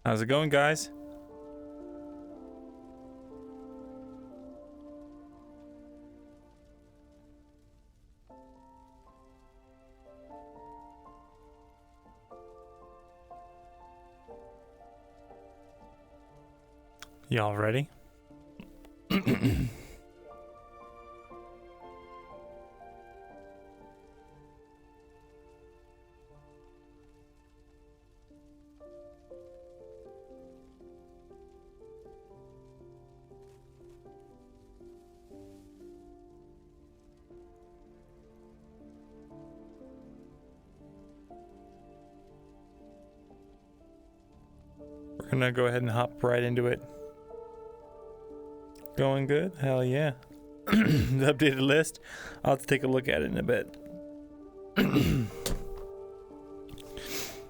How's it going, guys? Y'all ready? We're gonna go ahead and hop right into it. Going good? Hell yeah. The updated list. I'll have to take a look at it in a bit.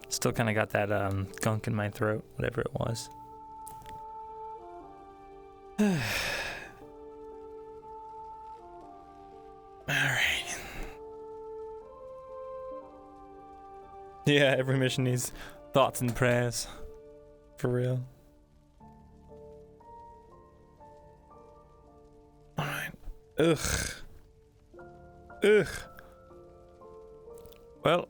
Still kind of got that gunk in my throat, whatever it was. Alright. Yeah, every mission needs thoughts and prayers. For real. Alright. Ugh. Well,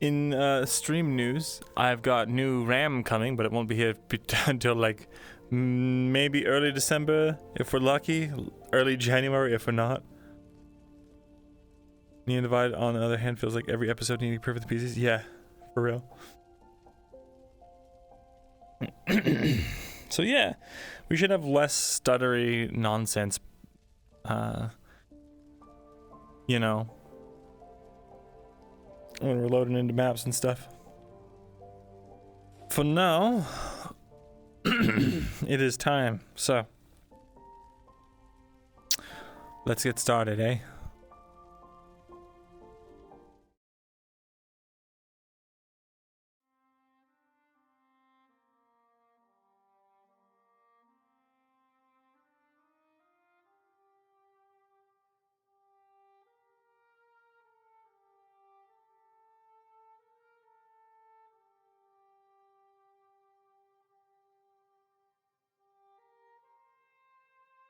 in stream news, I've got new RAM coming, but it won't be here until like maybe early December if we're lucky, early January if we're not. Neon Divided, on the other hand, feels like every episode needing perfect pieces. Yeah, for real. So yeah, we should have less stuttery nonsense, you know, when we're loading into maps and stuff. For now, it is time, so let's get started, eh?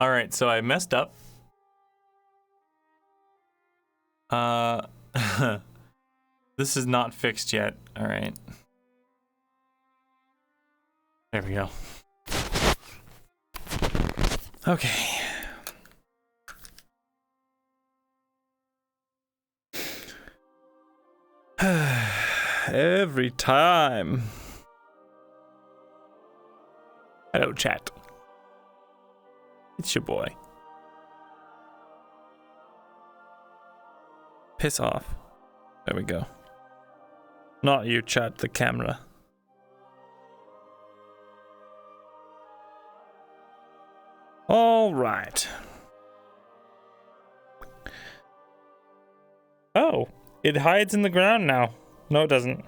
All right, so I messed up. This is not fixed yet. All right. There we go. Okay. Every time. Hello, chat. It's your boy. Piss off. There we go. Not you, chat, the camera. All right. Oh, it hides in the ground now. No, it doesn't.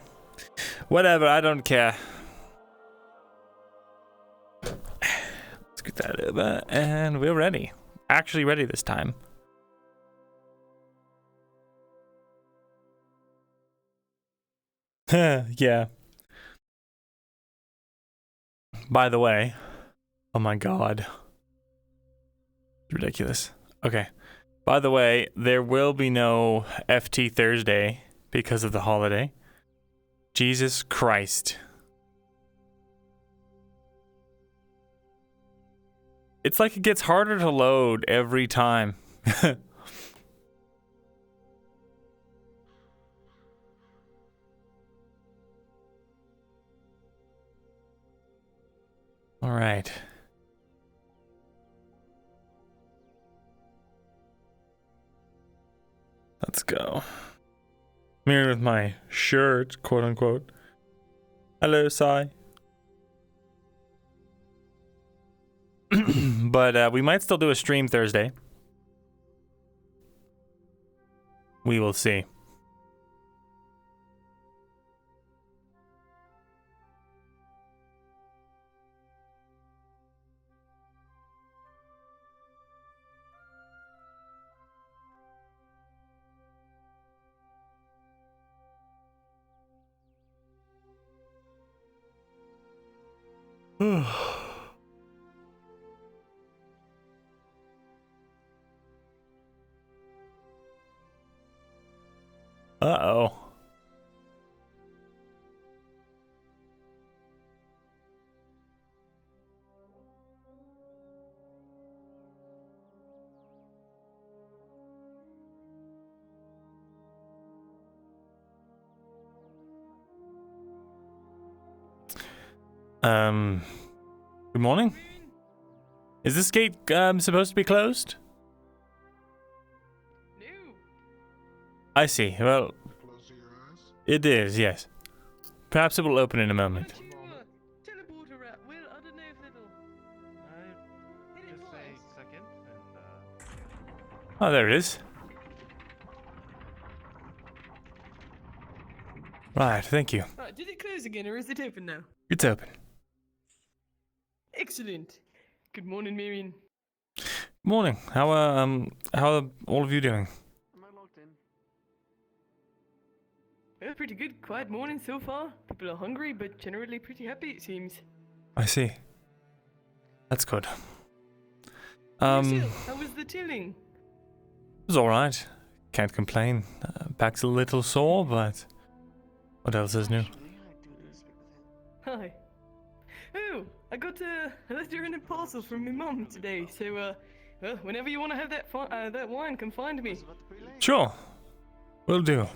Whatever, I don't care. Let's get that over, and we're ready. Actually ready this time. Yeah. By the way, oh my god. Ridiculous. Okay. By the way, there will be no FT Thursday because of the holiday. Jesus Christ. It's like it gets harder to load every time. All right. Let's go. I'm here with my shirt, quote unquote. Hello, Sai. But we might still do a stream Thursday. We will see. Uh-oh. Good morning. Is this gate supposed to be closed? No. I see. Well, it is, yes. Perhaps it will open in a moment. Why don't you teleport her out? Well, I don't know if it'll. Hit it Just twice. a second, and Oh, there it is. Right, thank you. Right, did it close again, or is it open now? It's open. Excellent. Good morning, Miriam. Morning. How are all of you doing? am I logged in? Well, pretty good. Quiet morning so far. People are hungry, but generally pretty happy, it seems. I see. That's good. Yourself, how was the tilling? It was alright. Can't complain. Back's a little sore, but what else is new? Actually, I do need to speak with him. Hi. Oh, I got a letter and a parcel from my mum today, so, well, whenever you want to have that wine, come find me. It's about the prelay. Sure. Will do.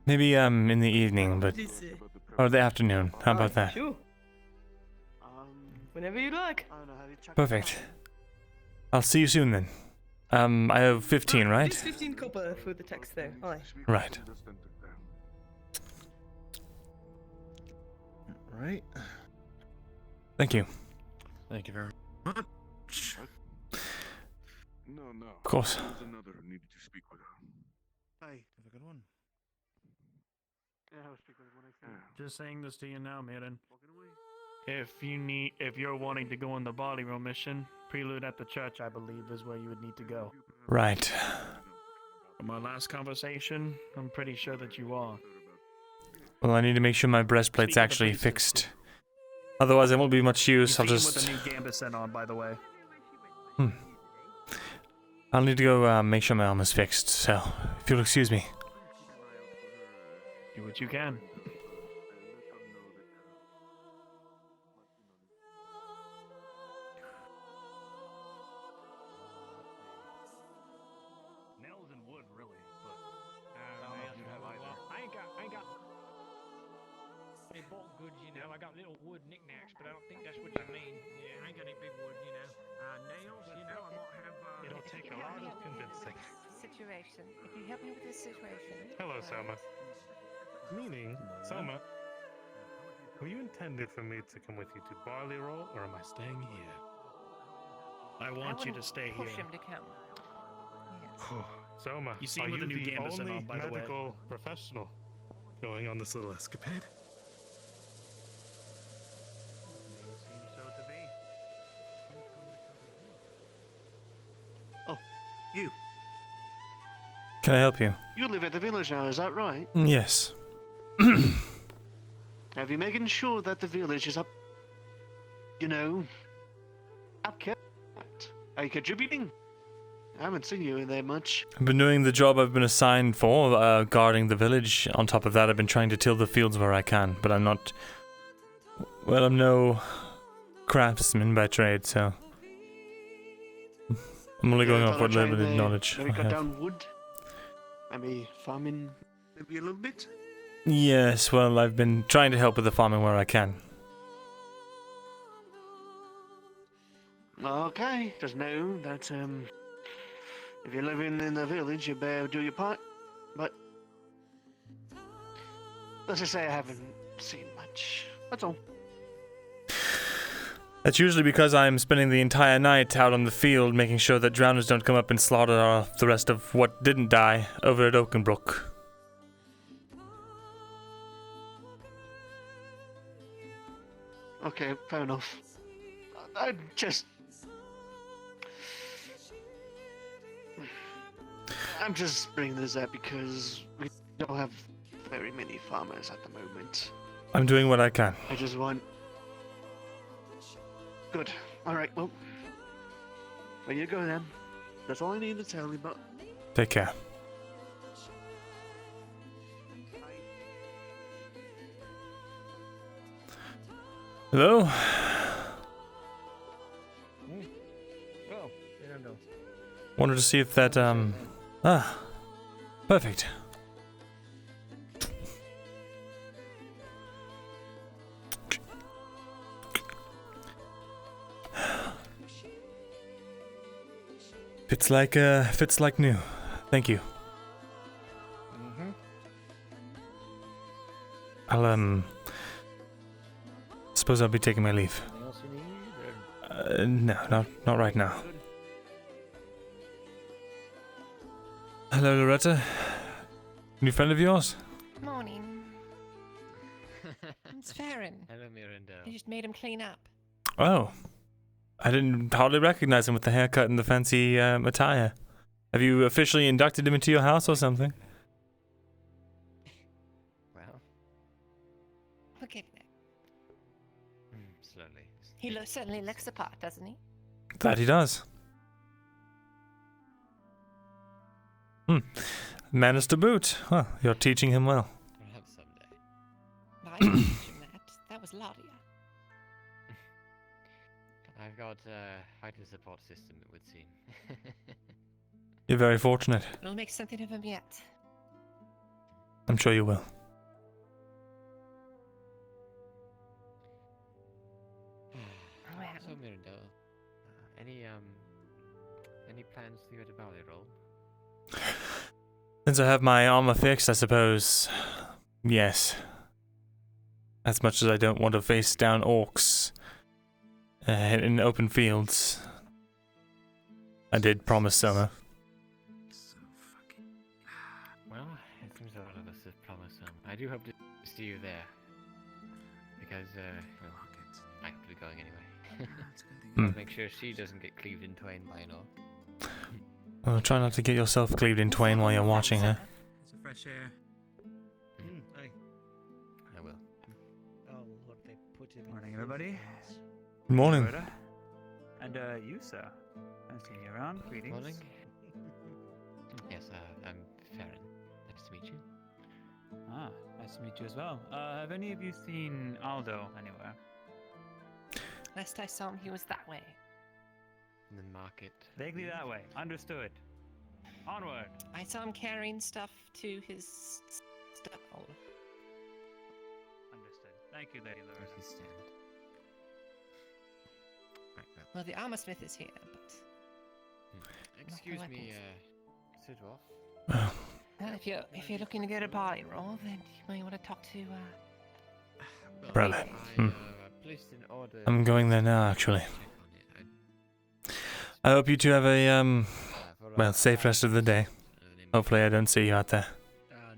Maybe in the evening, but Please, or the afternoon. How about that? Sure, Um, whenever you like. I don't know how to check Perfect. it I'll see you soon then. I have 15, right? Just 15 copper for the tax there. Aye. Right. Right. Thank you. Thank you very much. No. Of course. There's another who needed to speak with her. Hey, Have a good one. yeah, I'll speak with him when I can. Just saying this to you now, Mirin. Walking away. If you're wanting to go on the body roll mission, prelude at the church, I believe, is where you would need to go. Right. From our last conversation, I'm pretty sure that you are. Well, I need to make sure my breastplate's Speak with the actually priest. fixed. Otherwise, it won't be much use. I'll You just. with the new gambeson on, by the way. I'll need to go make sure my arm is fixed. So, if you'll excuse me. Do what you can. Nails and wood, really, but I ain't got any bulk goods, you know. I got little wood knickknacks, but I don't think that's what you mean. Yeah, I ain't got any big wood, you know. Nails, you know, I might have. it'll take a lot of convincing. Situation. If you help me with this situation. Hello, Soma. Meaning, Soma, were you intended for me to come with you to Barley Roll, or am I staying here? I want you to wouldn't stay push here. him to come. Yes. Soma, You seem are with you a new the gambeson only on, by the way. medical professional going on this little escapade? Seems so to be. You. Can I help you? You live at the village now, is that right? Yes. Have you making sure that the village is up, up kept? Are you contributing? I haven't seen you in there much. I've been doing the job I've been assigned for, guarding the village. On top of that, I've been trying to till the fields where I can, but I'm not. Well, I'm no craftsman by trade, so. I'm only going off what limited knowledge I Maybe cut have. down wood. Maybe farming. Maybe a little bit. Yes, well, I've been trying to help with the farming where I can. Okay, just know that if you're living in the village, you better do your part. But let's just say I haven't seen much. That's all. That's usually because I'm spending the entire night out on the field making sure that drowners don't come up and slaughter the rest of what didn't die over at Oakenbrook. Okay, fair enough. I just. I'm just bringing this up because we don't have very many farmers at the moment. I'm doing what I can. I just want. Good. All right. Well, there you go then. That's all I need to tell you. But Take care. Hello? Oh, Myrindal. Wanted to see if that, perfect. Fits like new. Thank you. Mm-hmm. I'll, suppose I'll be taking my leave. Anything else you need? Or... No, not right now. Hello, Loretta. New friend of yours? Morning. It's Farron. Hello, Myrindal. You just made him clean up. Oh. I didn't hardly recognize him with the haircut and the fancy attire. Have you officially inducted him into your house or something? Well, We'll get there. slowly. He certainly looks the part, doesn't he? That he does. Manners to boot. Huh, you're teaching him well. Perhaps someday. I didn't mention that. That was Ladia. I've got quite a support system, it would seem. You're very fortunate. We'll make something of him yet. I'm sure you will. Well, So, Myrindal, any plans to go to Barley Roll? Since I have my armor fixed, I suppose. Yes. As much as I don't want to face down orcs in open fields. I did promise Summer. Well, it seems a lot of us have promised some. I do hope to see you there. Because, well, I have to be going anyway. I'll make sure she doesn't get cleaved in twain by an orc. Well, try not to get yourself cleaved in twain while you're watching her. It's a fresh air. Aye. I will. Oh, what they put him Morning, everybody. Good morning. Roberta. And you, sir. I've seen you around. Greetings. Morning. Yes, I'm Farron. Nice to meet you. Ah, nice to meet you as well. Have any of you seen Aldo anywhere? last I saw him, he was that way. In the market. Vaguely that way. Understood. Onward. I saw him carrying stuff to his stuff. Oh. Understood. Thank you, Lady Where's Loretta. his stand? Right, well. Well, the armor smith is here, but Excuse Not the me, weapons. Sidorf. well, if you're looking to get a body roll, then you might want to talk to. Well, Brother. I placed an order. I'm going there now, actually. Check on it. I hope you two have a, For, well, safe rest of the day. Hopefully I don't see you out there.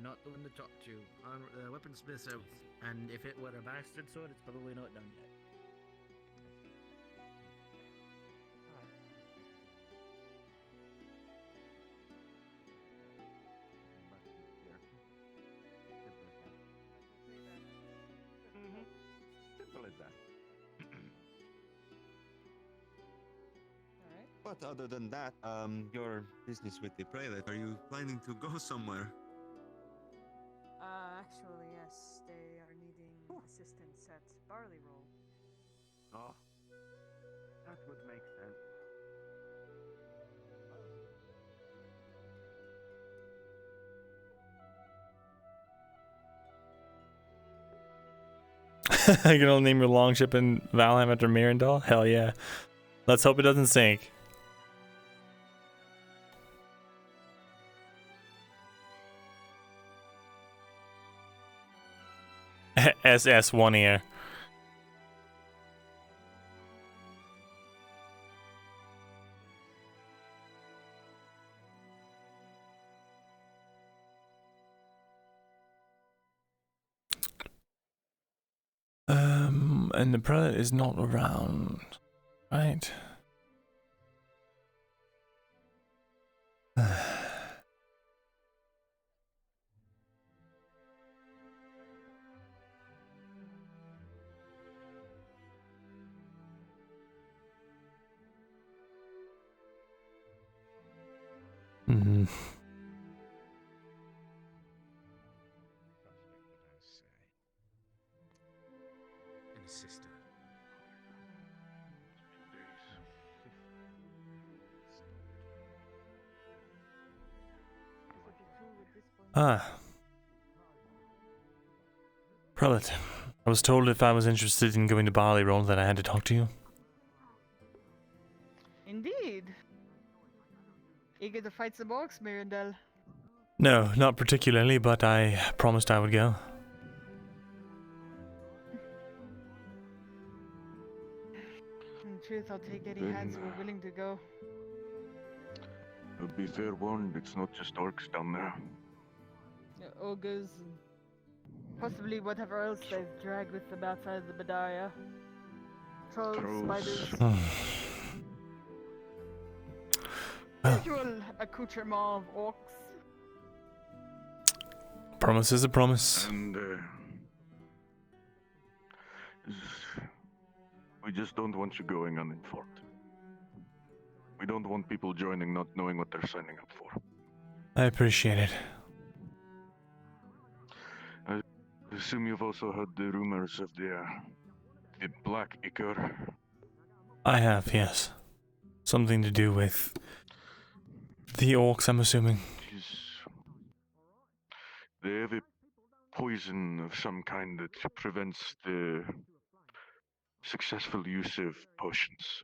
Not the one to talk to. Our weaponsmith's out, and if it were a bastard sword, it's probably not done yet. Simple as that. But other than that, your business with the prelate, are you planning to go somewhere? Actually, yes. They are needing assistance at Barley Roll. Oh, that would make sense. You can only name your longship in Valheim after Myrindal? Hell yeah. Let's hope it doesn't sink. SS One Ear. And the prelate is not around, right? Hmm. And his sister. Ah. Prelate, I was told if I was interested in going to Barley Roll that I had to talk to you. Indeed. Eager to fight some orcs, Myrindal? No, not particularly, but I promised I would go. In truth, I'll take any hands who are willing to go. Be fair warned, it's not just orcs down there. Ogres and possibly whatever else they've dragged with them outside the Badaria. Trolls, spiders. Usual accoutrement of orcs. Promise is a promise. And we just don't want you going uninformed. We don't want people joining not knowing what they're signing up for. I appreciate it. I assume you've also heard the rumors of the black ichor. I have, yes. Something to do with the orcs, I'm assuming. They have a poison of some kind that prevents the successful use of potions.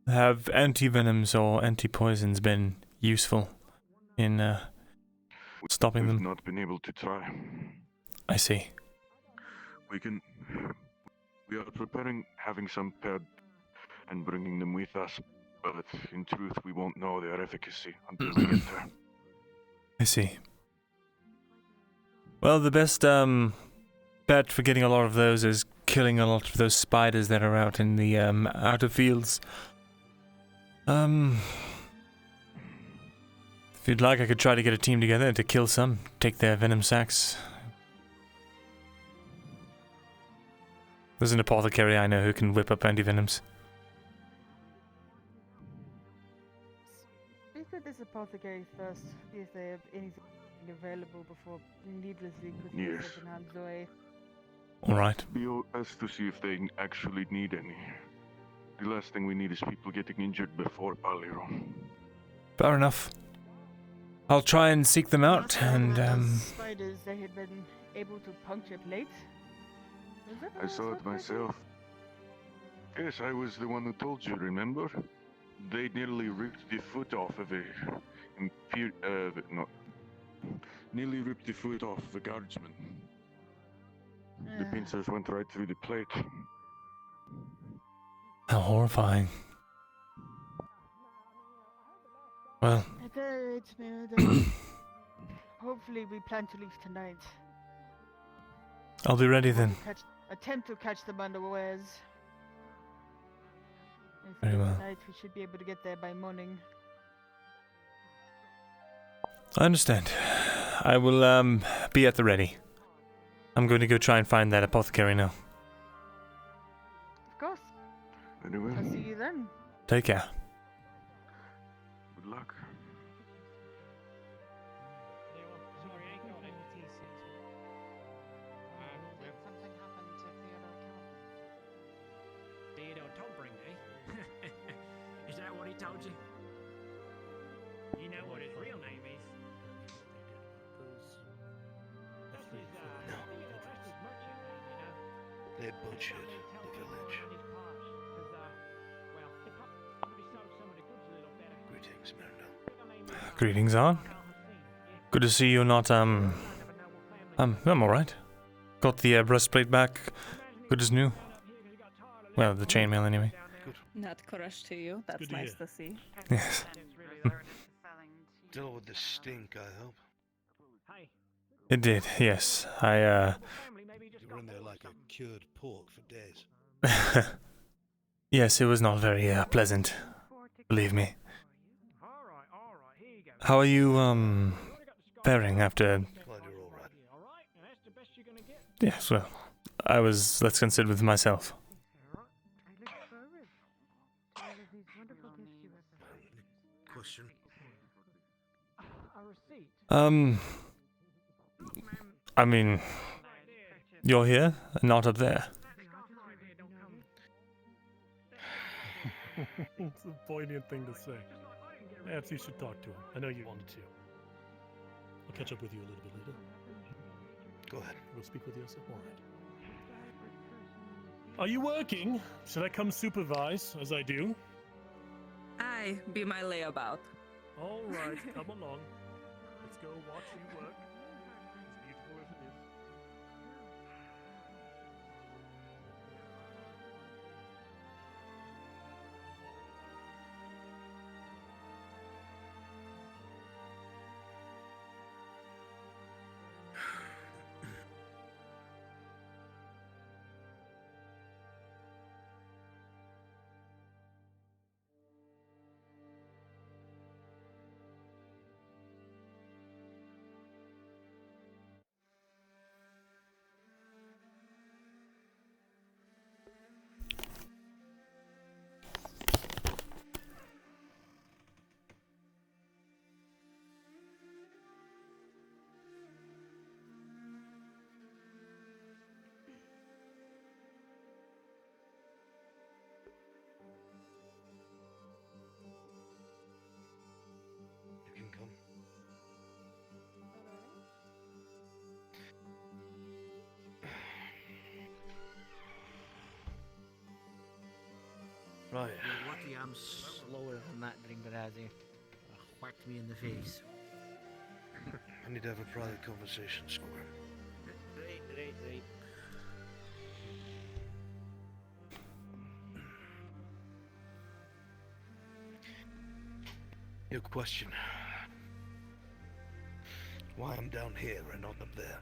Have anti-venoms or anti-poisons been useful in stopping them? We've not been able to try. I see. We are preparing having some paired and bringing them with us, but in truth we won't know their efficacy until we get there. I see. Well, the best bet for getting a lot of those is killing a lot of those spiders that are out in the outer fields. If you'd like, I could try to get a team together to kill some, take their venom sacs. There's an apothecary I know who can whip up anti-venoms. Speak with this apothecary first, see if they have anything available before needlessly putting yourself in harm's way. Alright. Be asked to see if they actually need any. The last thing we need is people getting injured before Palero. Fair enough. I'll try and seek them out, and Spiders they had been able to puncture plates. I saw it myself. Yes, I was the one who told you, remember? They nearly ripped the foot off of nearly ripped the foot off of a guardsman. The pincers went right through the plate. how horrifying. Well, hopefully we plan to leave tonight. I'll be ready then. Attempt to catch them unawares. Very well. Tonight we should be able to get there by morning. I understand. I will be at the ready. I'm going to go try and find that apothecary now. Of course. Very well. I'll see you then. Take care. Good luck. Is that what he told you? You know what his real name is? No. They butchered the village. Greetings, Myrindal. Greetings, Arn. Good to see you're not, I'm alright. Got the breastplate back. Good as new. Well, the chainmail anyway. Not crushed to you. That's Good to nice hear. to see. Yes. Dealt with the stink, I hope. It did, yes. You were in there like a cured pork for days. Yes, it was not very pleasant. Believe me. How are you, faring after... Glad you're all right. Yes, well, let's consider with myself. Question. I mean, you're here and not up there. It's a poignant thing to say. Perhaps you should talk to him. I know you wanted to. I'll catch up with you a little bit later. Go ahead. We'll speak with you. All right. Are you working? Should I come supervise, as I do? Aye, be my layabout. All right, come along. Let's go watch you work. As beautiful as it is. You can come. Right. You're lucky I'm slower than that Grimdark. Whacked me in the face. I need to have a private conversation, Squire. Right. Your question. Why I'm down here and not up there?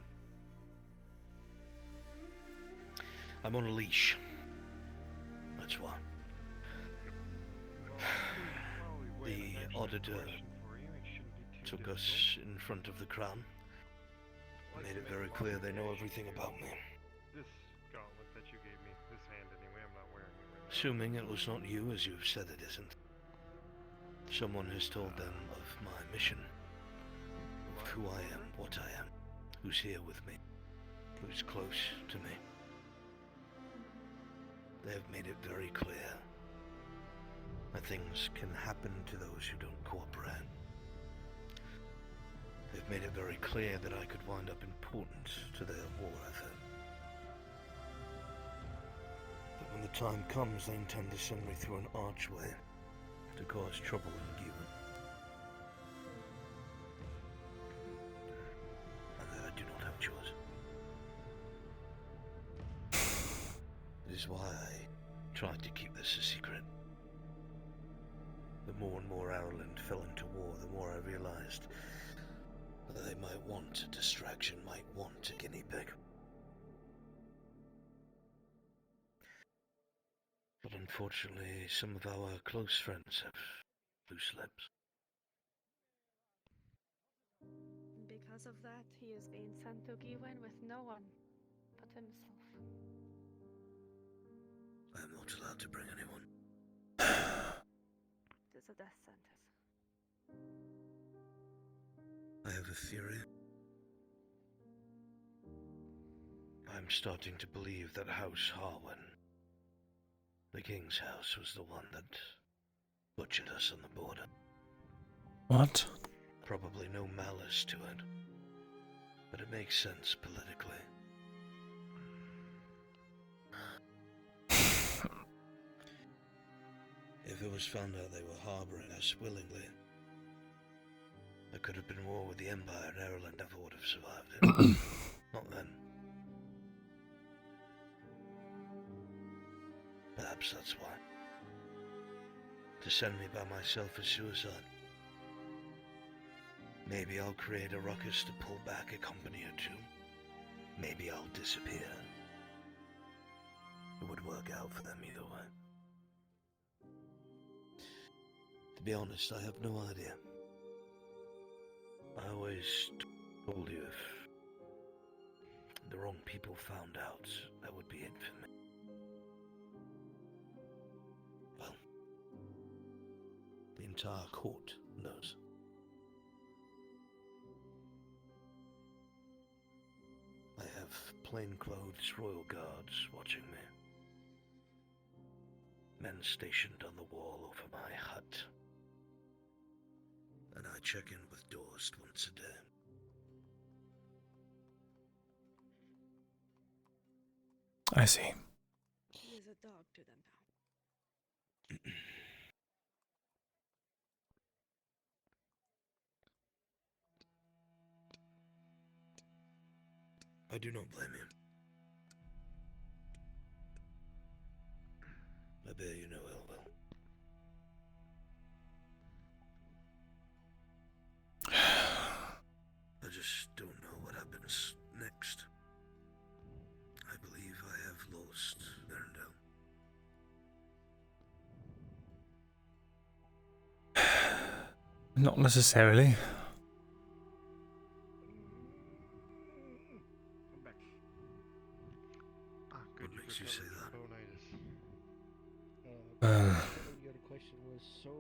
I'm on a leash. That's why. The auditor took us in front of the crown. Made it very clear they know everything about me. This gauntlet that you gave me, this hand anyway, I'm not wearing it right now. Assuming it was not you, as you've said it isn't. Someone has told them of my mission. Of who I am, what I am, who's here with me, who's close to me. They have made it very clear that things can happen to those who don't cooperate. They've made it very clear that I could wind up important to their war effort. But when the time comes, they intend to send me through an archway to cause trouble in Given. And that I do not have a choice. It is why I tried to keep this a secret. The more and more Ireland fell into war, the more I realized that they might want a distraction, might want a guinea pig. But unfortunately, some of our close friends have loose lips. Because of that, he is being sent to Giwen with no one but himself. I am not allowed to bring anyone. It is a death sentence. I have a theory. I'm starting to believe that House Harwin, the King's house, was the one that butchered us on the border. What? Probably no malice to it, but it makes sense politically. If it was found out they were harboring us willingly, there could have been war with the Empire and Ireland never would have survived it. Not then. Perhaps that's why. To send me by myself is suicide. Maybe I'll create a ruckus to pull back a company or two. Maybe I'll disappear. It would work out for them either way. To be honest, I have no idea. I always told you if the wrong people found out, that would be it for me. Well, the entire court knows. plainclothes royal guards watching me. Men stationed on the wall over my hut. And I check in with Dorst once a day. I see. He is a dog to them now. I do not blame you. I bear you no ill will. I just don't know what happens next. I believe I have lost Myrindal. Not necessarily. What makes you say that? Your question was so.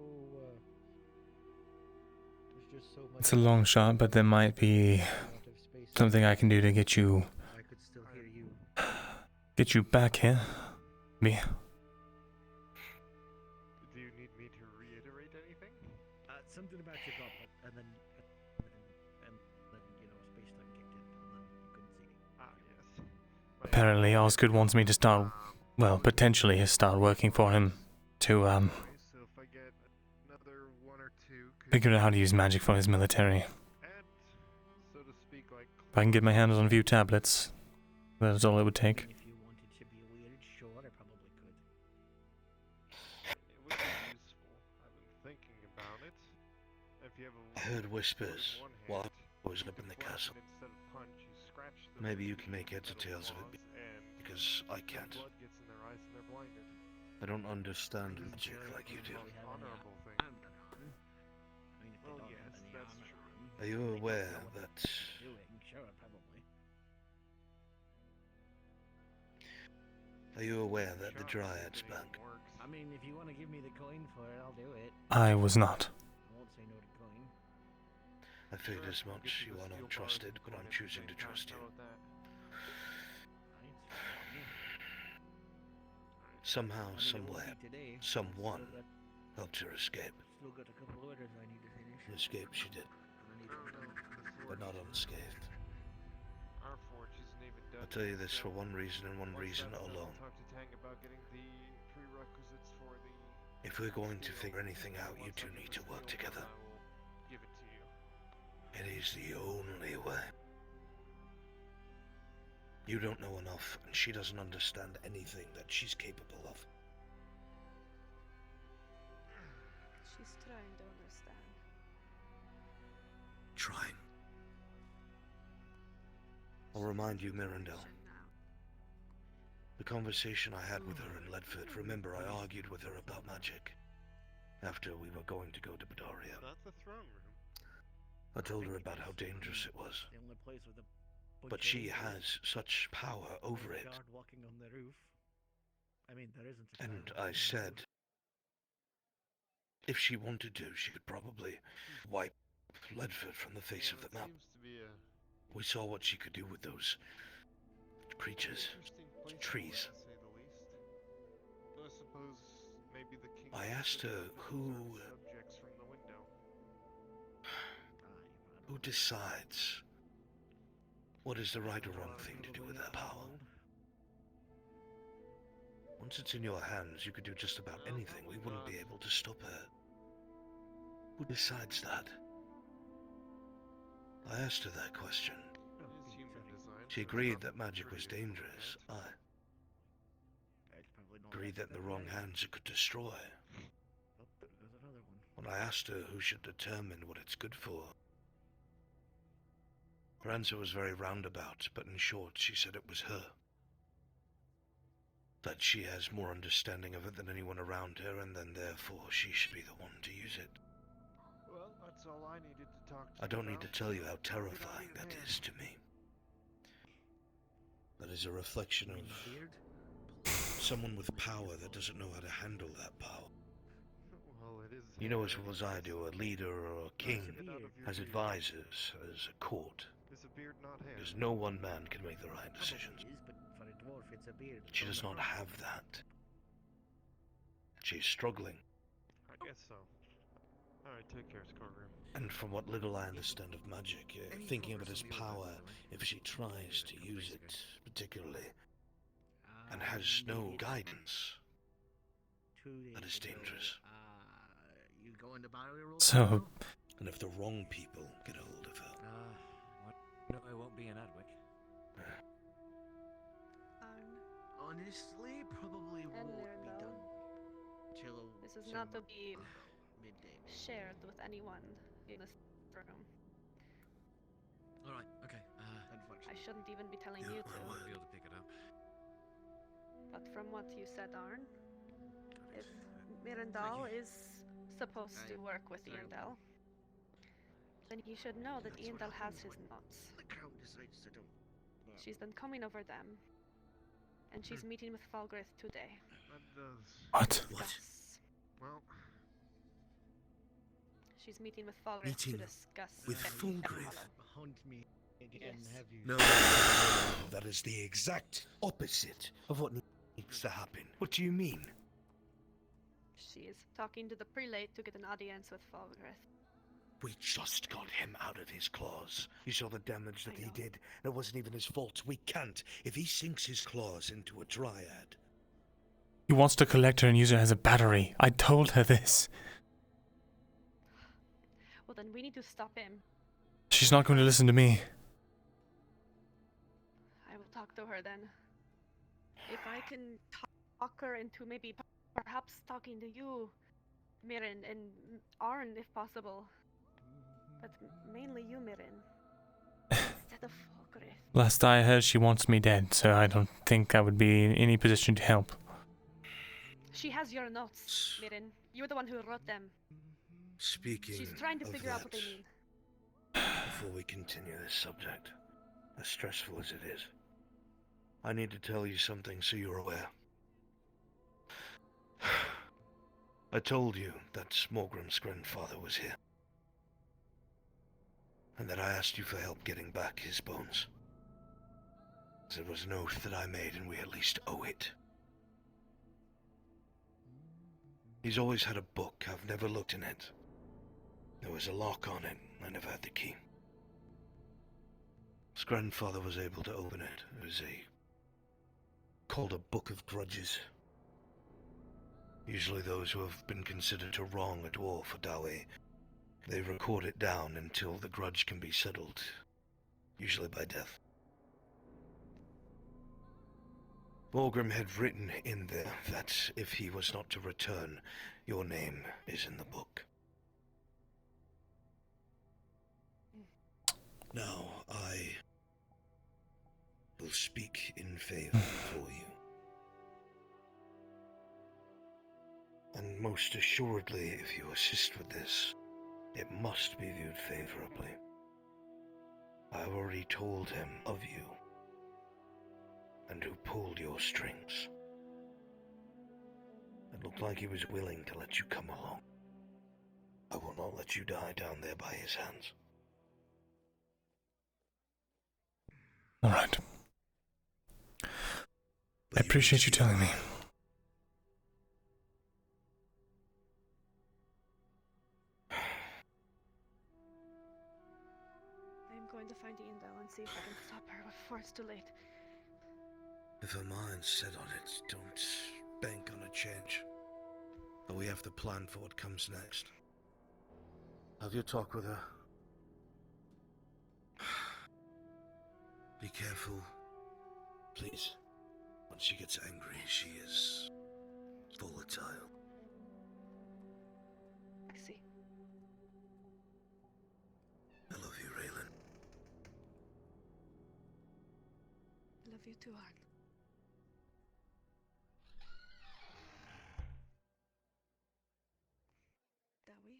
There's just so much. It's a long shot, but there might be something I can do to get you I could still hear you. back here. Me. Do you need me to reiterate anything? Something about your goblet, and then you know, space time kicked in, and then you couldn't see me. Yes. Apparently Osgood wants me to start, well, potentially start working for him to So if I get another one or two, figure out how to use magic for his military. and so to speak, like If I can get my hands on a few tablets, that's all it would take. If you wanted to be weird, sure, I probably could. it would be useful. I've been thinking about it. If you have a I heard whispers one hand, while I was you up in can the flash castle. it instead of punch, you scratch the Maybe you wound can make with heads or metal tails of it, claws, and because I the can't. blood gets in their eyes and they're blinded. I don't understand magic like you do. Most honorable thing. Well, yes, that's true. Are you aware that Doing, sure, probably. Are you aware that the Dryad's back? I mean, if you want to give me the coin for it, I'll do it. I was not. I won't say no to coin. I figured as much. You are not trusted, but I'm choosing to trust you. Somehow, somewhere, someone helped her escape. Still got a couple orders I need to finish. Escape she did, but not unscathed. Our forge isn't even done. I'll tell you this for one reason and one reason alone. Talk to Tang about getting the prerequisites for the. If we're going to figure anything out, you two need to work together. I will give it to you. It is the only way. You don't know enough, and she doesn't understand anything that she's capable of. She's trying to understand. Trying. I'll remind you, Myrindal. The conversation I had with her in Ledford, remember I argued with her about magic. After we were going to go to Badaria. That's the throne room. I told her about how dangerous it was. The only place with a But she has such power over it. guard walking on the roof. I mean, there isn't. And I said, if she wanted to, she could probably wipe Ledford from the face of the map. Seems to be a We saw what she could do with those creatures, interesting place, trees. to say the least. Though I suppose maybe the king. I asked her who subjects from the window. decides what is the right or wrong thing to do with that power. Once it's in your hands, you could do just about anything. We wouldn't be able to stop her. Who decides that? I asked her that question. She agreed that magic was dangerous. I agreed that in the wrong hands it could destroy. When I asked her who should determine what it's good for, her answer was very roundabout, but in short, she said it was her. That she has more understanding of it than anyone around her, and then therefore she should be the one to use it. Well, that's all I needed to talk to I don't you need to about. tell you how terrifying that is to me. That is a reflection of someone with power that doesn't know how to handle that power. Well, it is. You know as well as I do, a leader or a king has advisors, as a court Is a beard not hair? Because no one man can make the right decisions. Is, but for a dwarf, it's a beard. She on does the not front. have that. She's struggling. I guess so. Alright, take care, Scargrim. And from what little I understand of magic, thinking of it as power, if she tries to use it particularly, and has no guidance, that is dangerous. You go into barley roll? So, And if the wrong people get a hold of her, No, I won't be in Adwick. Honestly, probably won't be Myrindal. done till This is not to somewhere be around midday. shared with anyone in this room. Alright, okay. I shouldn't even be telling you to. I won't be able to pick it up. But from what you said, Arn, if Myrindal is supposed to work with Irndal, then he should know that Irndal has his knots. The crowd decides to don't. She's been coming over them, and she's meeting with Falgrith today. That does. What? Discuss. Well, She's meeting with Falgrith Meeting to discuss. with everything to Falgrith? follow. Hunt me again, Yes. have you? no, that is the exact opposite of what needs to happen. What do you mean? She is talking to the prelate to get an audience with Falgrith. We just got him out of his claws. You saw the damage that I he know. did. It wasn't even his fault. We can't. If he sinks his claws into a dryad, he wants to collect her and use her as a battery. I told her this. Well, then we need to stop him. She's not going to listen to me. I will talk to her then. If I can talk her into maybe perhaps talking to you, Mirin, and Arn if possible. But mainly you, Mirin. Instead of Falgrith. Last I heard, she wants me dead, so I don't think I would be in any position to help. She has your notes, Mirin. You're the one who wrote them. speaking She's trying to of figure out that, what they mean. before we continue this subject, as stressful as it is, I need to tell you something so you're aware. I told you that Smorgrim's grandfather was here, and that I asked you for help getting back his bones. It was an oath that I made, and we at least owe it. He's always had a book. I've never looked in it. There was a lock on it. I never had the key. His grandfather was able to open it. It was called a Book of Grudges. Usually those who have been considered to wrong a dwarf or Dawe, they record it down until the grudge can be settled, usually by death. Morgrim had written in there that if he was not to return, your name is in the book. Now, I will speak in favor for you. And most assuredly, if you assist with this, it must be viewed favorably. I have already told him of you, and who pulled your strings. It looked like he was willing to let you come along. I will not let you die down there by his hands. All right. I appreciate you telling me. I'm going to find Irndal and see if I can stop her before it's too late. If her mind's set on it, don't bank on a change. But we have to plan for what comes next. Have your talk with her. Be careful. Please. When she gets angry, she is volatile. I see. I love you, Raylan. I love you too, Arn. Dawi?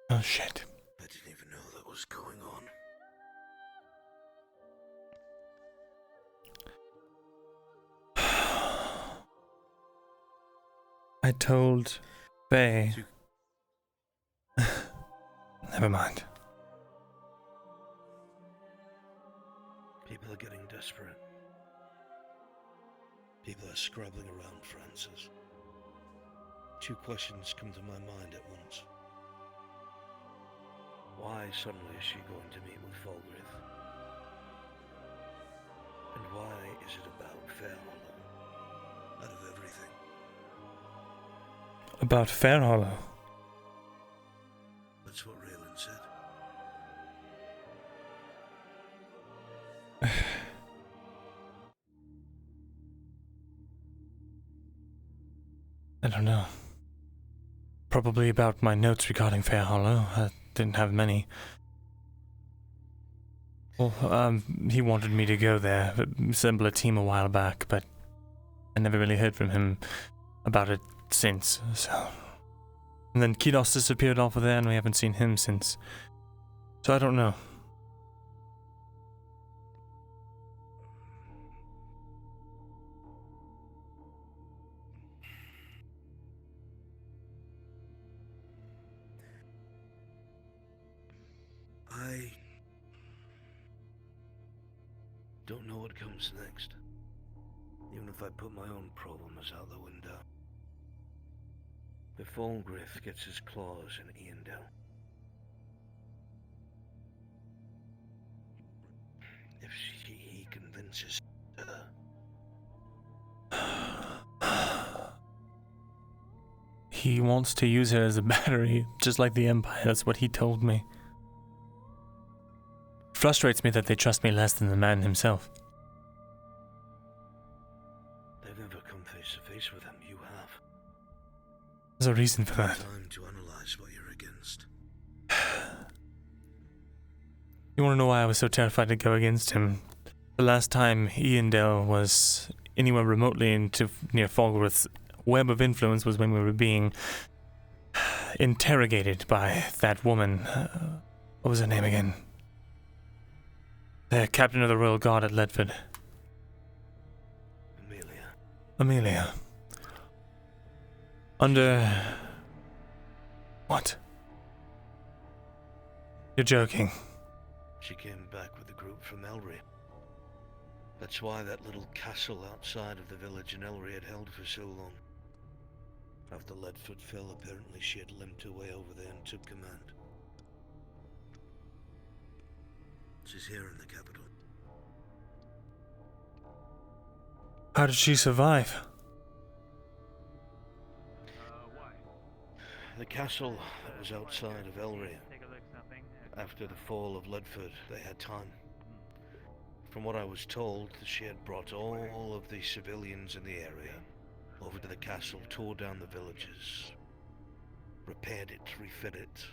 Oh shit. I didn't even know that was going on. I told Faye. Never mind. People are getting desperate. People are scrabbling around for answers. 2 questions come to my mind at once. Why suddenly is she going to meet with Falgrith? And why is it about Fairhollow? Out of everything. About Fairhollow. That's what Raylan said. I don't know. Probably about my notes regarding Fairhollow. I didn't have many. Well, he wanted me to go there, assemble a team a while back, but I never really heard from him about it since, so... And then Kidos disappeared off of there, and we haven't seen him since. So I don't know. I don't know what comes next. Even if I put my own problems out the window. If Falgrith gets his claws in Eondale. If he convinces her. He wants to use her as a battery, just like the Empire. That's what he told me. Frustrates me that they trust me less than the man himself. They've never come face to face with him. You have. There's a reason for that. Time to analyze what you're against. You want to know why I was so terrified to go against him? The last time Eondale was anywhere remotely near Falgrith's web of influence was when we were being interrogated by that woman. What was her name again? The captain of the Royal Guard at Ledford. Amelia. Under... What? You're joking. She came back with a group from Elry. That's why that little castle outside of the village in Elry had held for so long. After Ledford fell, apparently she had limped her way over there and took command. She's here in the capital. How did she survive? The castle that was outside of Elry. After the fall of Ledford, they had time. From what I was told, she had brought all of the civilians in the area over to the castle, tore down the villages, repaired it, refit it,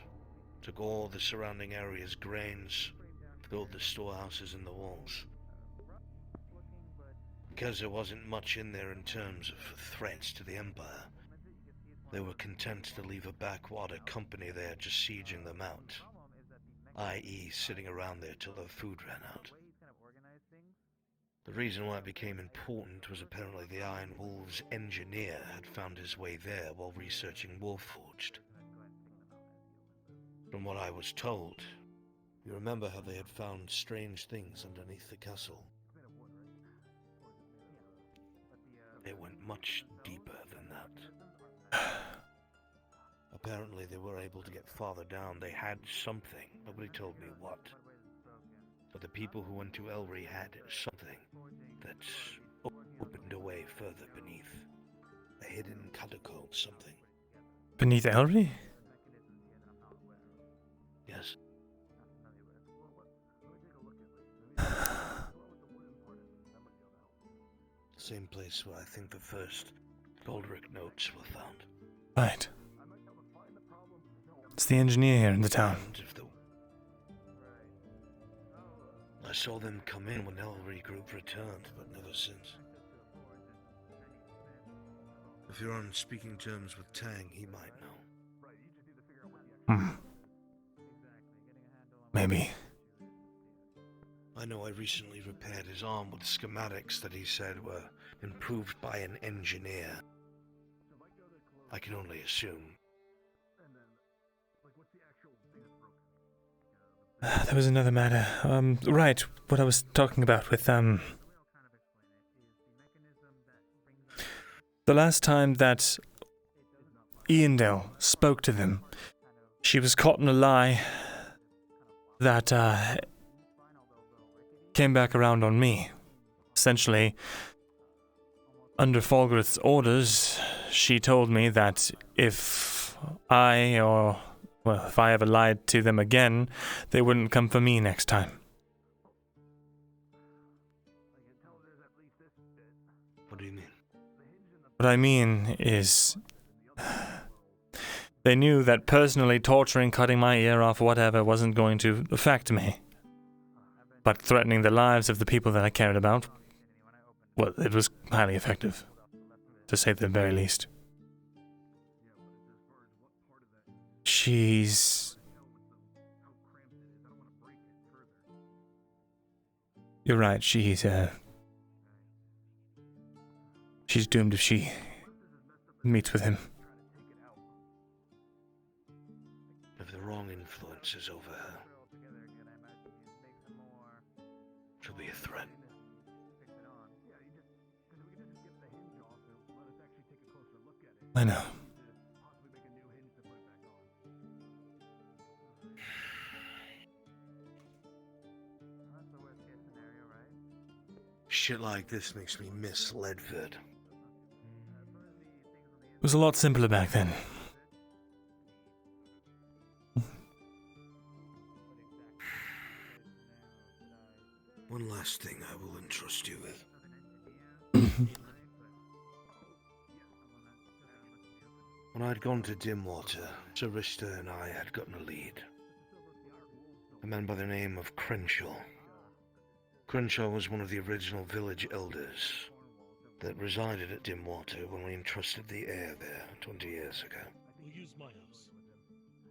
took all the surrounding areas' grains, built the storehouses in the walls. Because there wasn't much in there in terms of threats to the Empire, they were content to leave a backwater company there just sieging them out, i.e. sitting around there till their food ran out. The reason why it became important was apparently the Iron Wolves engineer had found his way there while researching Warforged. From what I was told, you remember how they had found strange things underneath the castle? It went much deeper than that. Apparently they were able to get farther down. They had something. Nobody told me what. But the people who went to Elry had something that opened a way further beneath. A hidden catacomb, something. Beneath Elry? Yes. Same place where I think the first Goldrick notes were found. Right. It's the engineer here in the town. I saw them come in when Elry group returned, but never since. If you're on speaking terms with Tang, he might know. Maybe. I know I recently repaired his arm with schematics that he said were improved by an engineer. I can only assume. There was another matter. Right, what I was talking about with, the last time that Myrindal spoke to them, she was caught in a lie that, came back around on me. Essentially, under Falgrith's orders, she told me that if I ever lied to them again, they wouldn't come for me next time. What do you mean? What I mean is, they knew that personally torturing, cutting my ear off, whatever, wasn't going to affect me. But threatening the lives of the people that I cared about, well, it was highly effective, to say the very least. You're right, she's doomed if she meets with him. If the wrong influence is over her, she'll be a threat. I know. Shit like this makes me miss Ledford. It was a lot simpler back then. One last thing I will entrust you with. When I'd gone to Dimwater, Sarista and I had gotten a lead. A man by the name of Crenshaw. Crenshaw was one of the original village elders that resided at Dimwater when we entrusted the heir there 20 years ago. We'll use my house.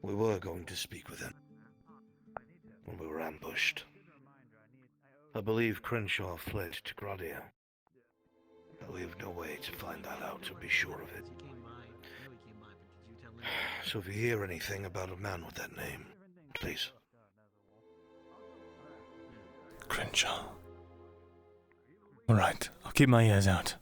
We were going to speak with him when we were ambushed. I believe Crenshaw fled to Gradia, but we have no way to find that out or be sure of it. So if you hear anything about a man with that name, please. Crenshaw. Alright, I'll keep my ears out.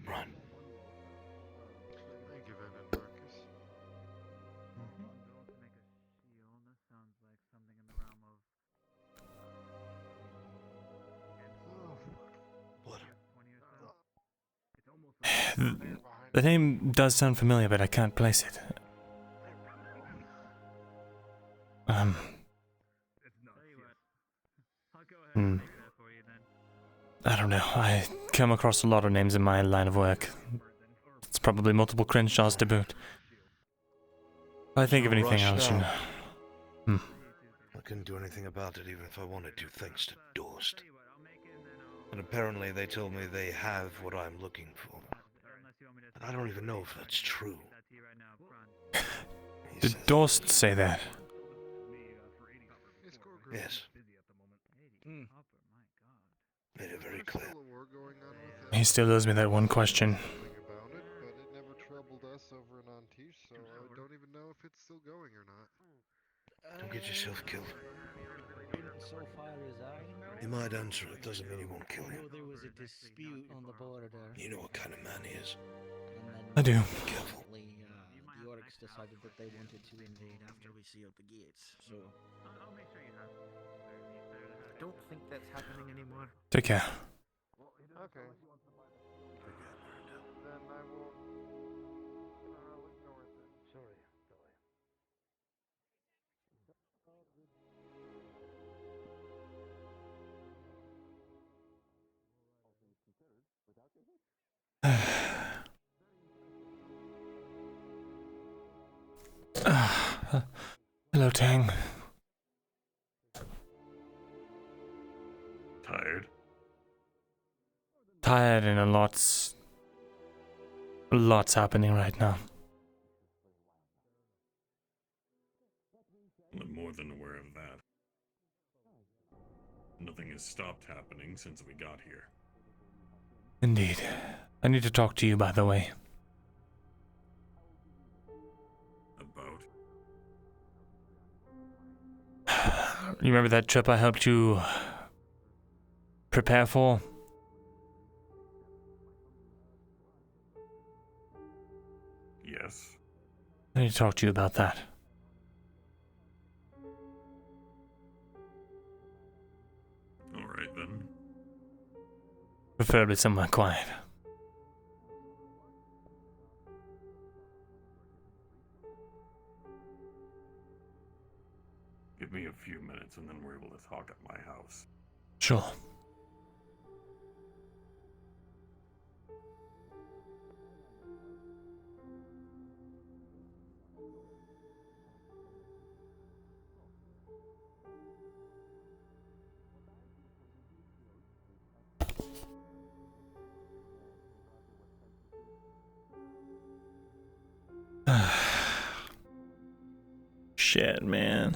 Run. Thank you, Venom Marcus. The name does sound familiar, but I can't place it. I don't know. I come across a lot of names in my line of work. It's probably multiple Crenshaws to boot. If I think of anything else, you know. I couldn't do anything about it even if I wanted to, thanks to Dorst. And apparently they told me they have what I'm looking for. And I don't even know if that's true. Did Dorst say that? Yes. Made it very clear. He still owes me that one question. About it, but it never troubled us over in Antiche, so I don't even know if it's still going or not. Don't get yourself killed. So far as I know, You might answer it, doesn't mean he won't kill you. there was a dispute on the border. You know what kind of man he is. I do. Be careful. The orcs decided that they wanted to invade after we sealed the gates, so I'll make sure you have. I don't think that's happening anymore. Take care. Okay. Then I will ignore it then. Sorry. Hello, Tang. Tired? Tired and a lot's happening right now. I'm more than aware of Nothing has stopped happening since we got here. Indeed. I need to talk to you, by the way. About? You remember that trip I helped you prepare for? Yes. I need to talk to you about that. Alright then. Preferably somewhere quiet. Give me a few minutes and then we're able to talk at my house. Sure. Shit, man.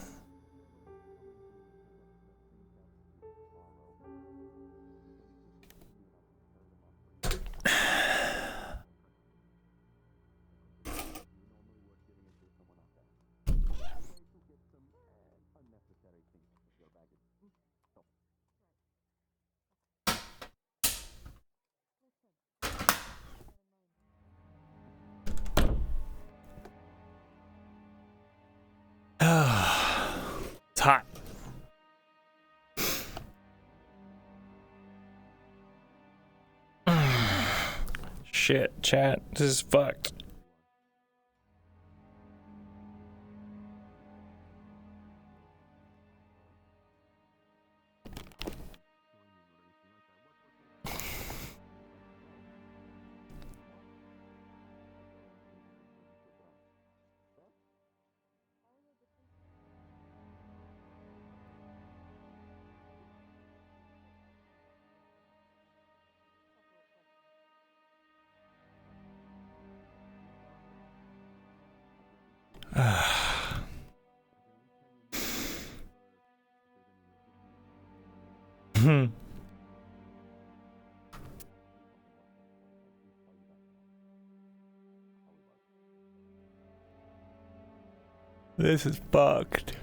It's hot. Shit, chat. This is fucked. This is fucked.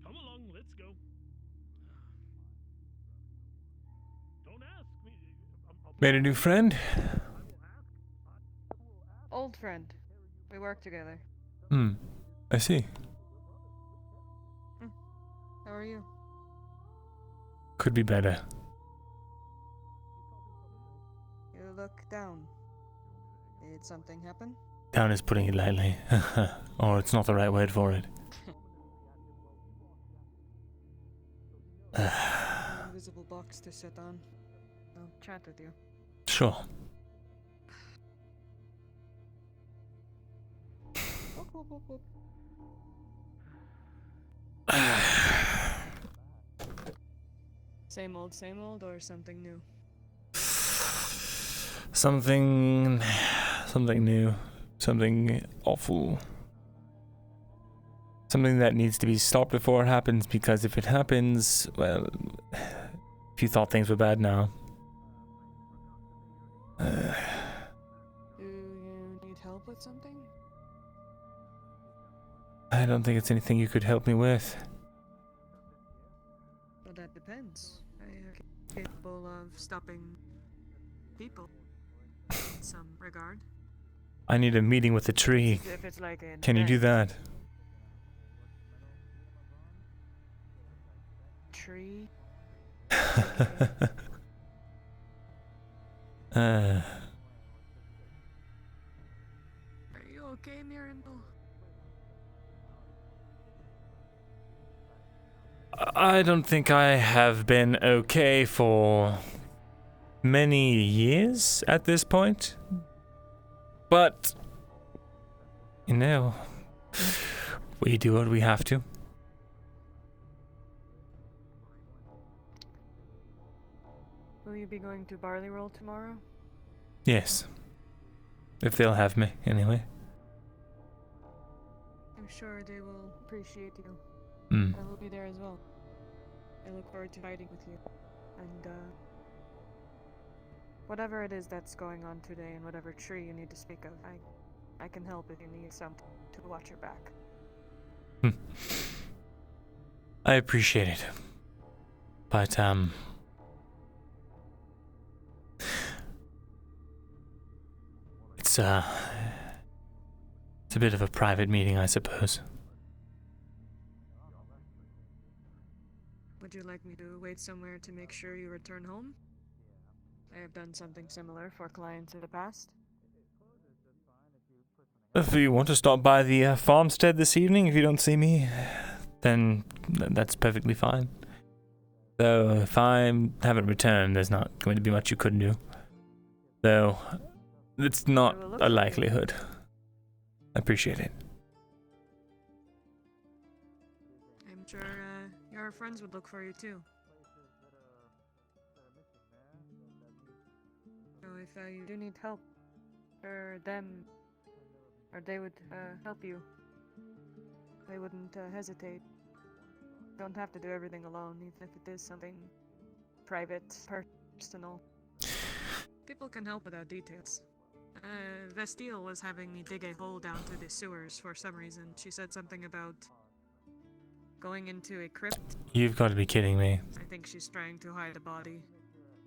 Come along, let's go. Don't ask me. Made a new friend? Old friend. We work together. I see. How are you? Could be better. You look down. Did something happen? Down is putting it lightly. Or it's not the right word for it. Invisible box to sit on. I'll chat with you. Sure. Whoop, whoop, whoop, whoop. Same old, or something new? Something new. Something awful. Something that needs to be stopped before it happens, because if it happens, well, if you thought things were bad now. Do you need help with something? I don't think it's anything you could help me with. Well, that depends. I am capable of stopping people in some regard. I need a meeting with the tree. If it's like an Can you do that? Tree? uh, Are you okay, Myrindal? I don't think I have been okay for many years at this point. But You know, we do what we have to. Will you be going to Barley Roll tomorrow? Yes. If they'll have me, anyway. I'm sure they will appreciate you. Hmm. I will be there as well. I look forward to fighting with you. And, whatever it is that's going on today and whatever tree you need to speak of, I can help if you need something to watch your back. I appreciate it. But, it's a bit of a private meeting, I suppose. Would you like me to wait somewhere to make sure you return home? I have done something similar for clients in the past. If you want to stop by the farmstead this evening, if you don't see me, then that's perfectly fine. Though, if I haven't returned, there's not going to be much you couldn't do. Though, it's not a likelihood. I appreciate it. I'm sure your friends would look for you too. So if you do need help, or them, or they would help you, they wouldn't hesitate. You don't have to do everything alone, even if it is something private, personal. People can help without details. Vestille was having me dig a hole down through the sewers for some reason. She said something about going into a crypt. You've got to be kidding me. I think she's trying to hide a body.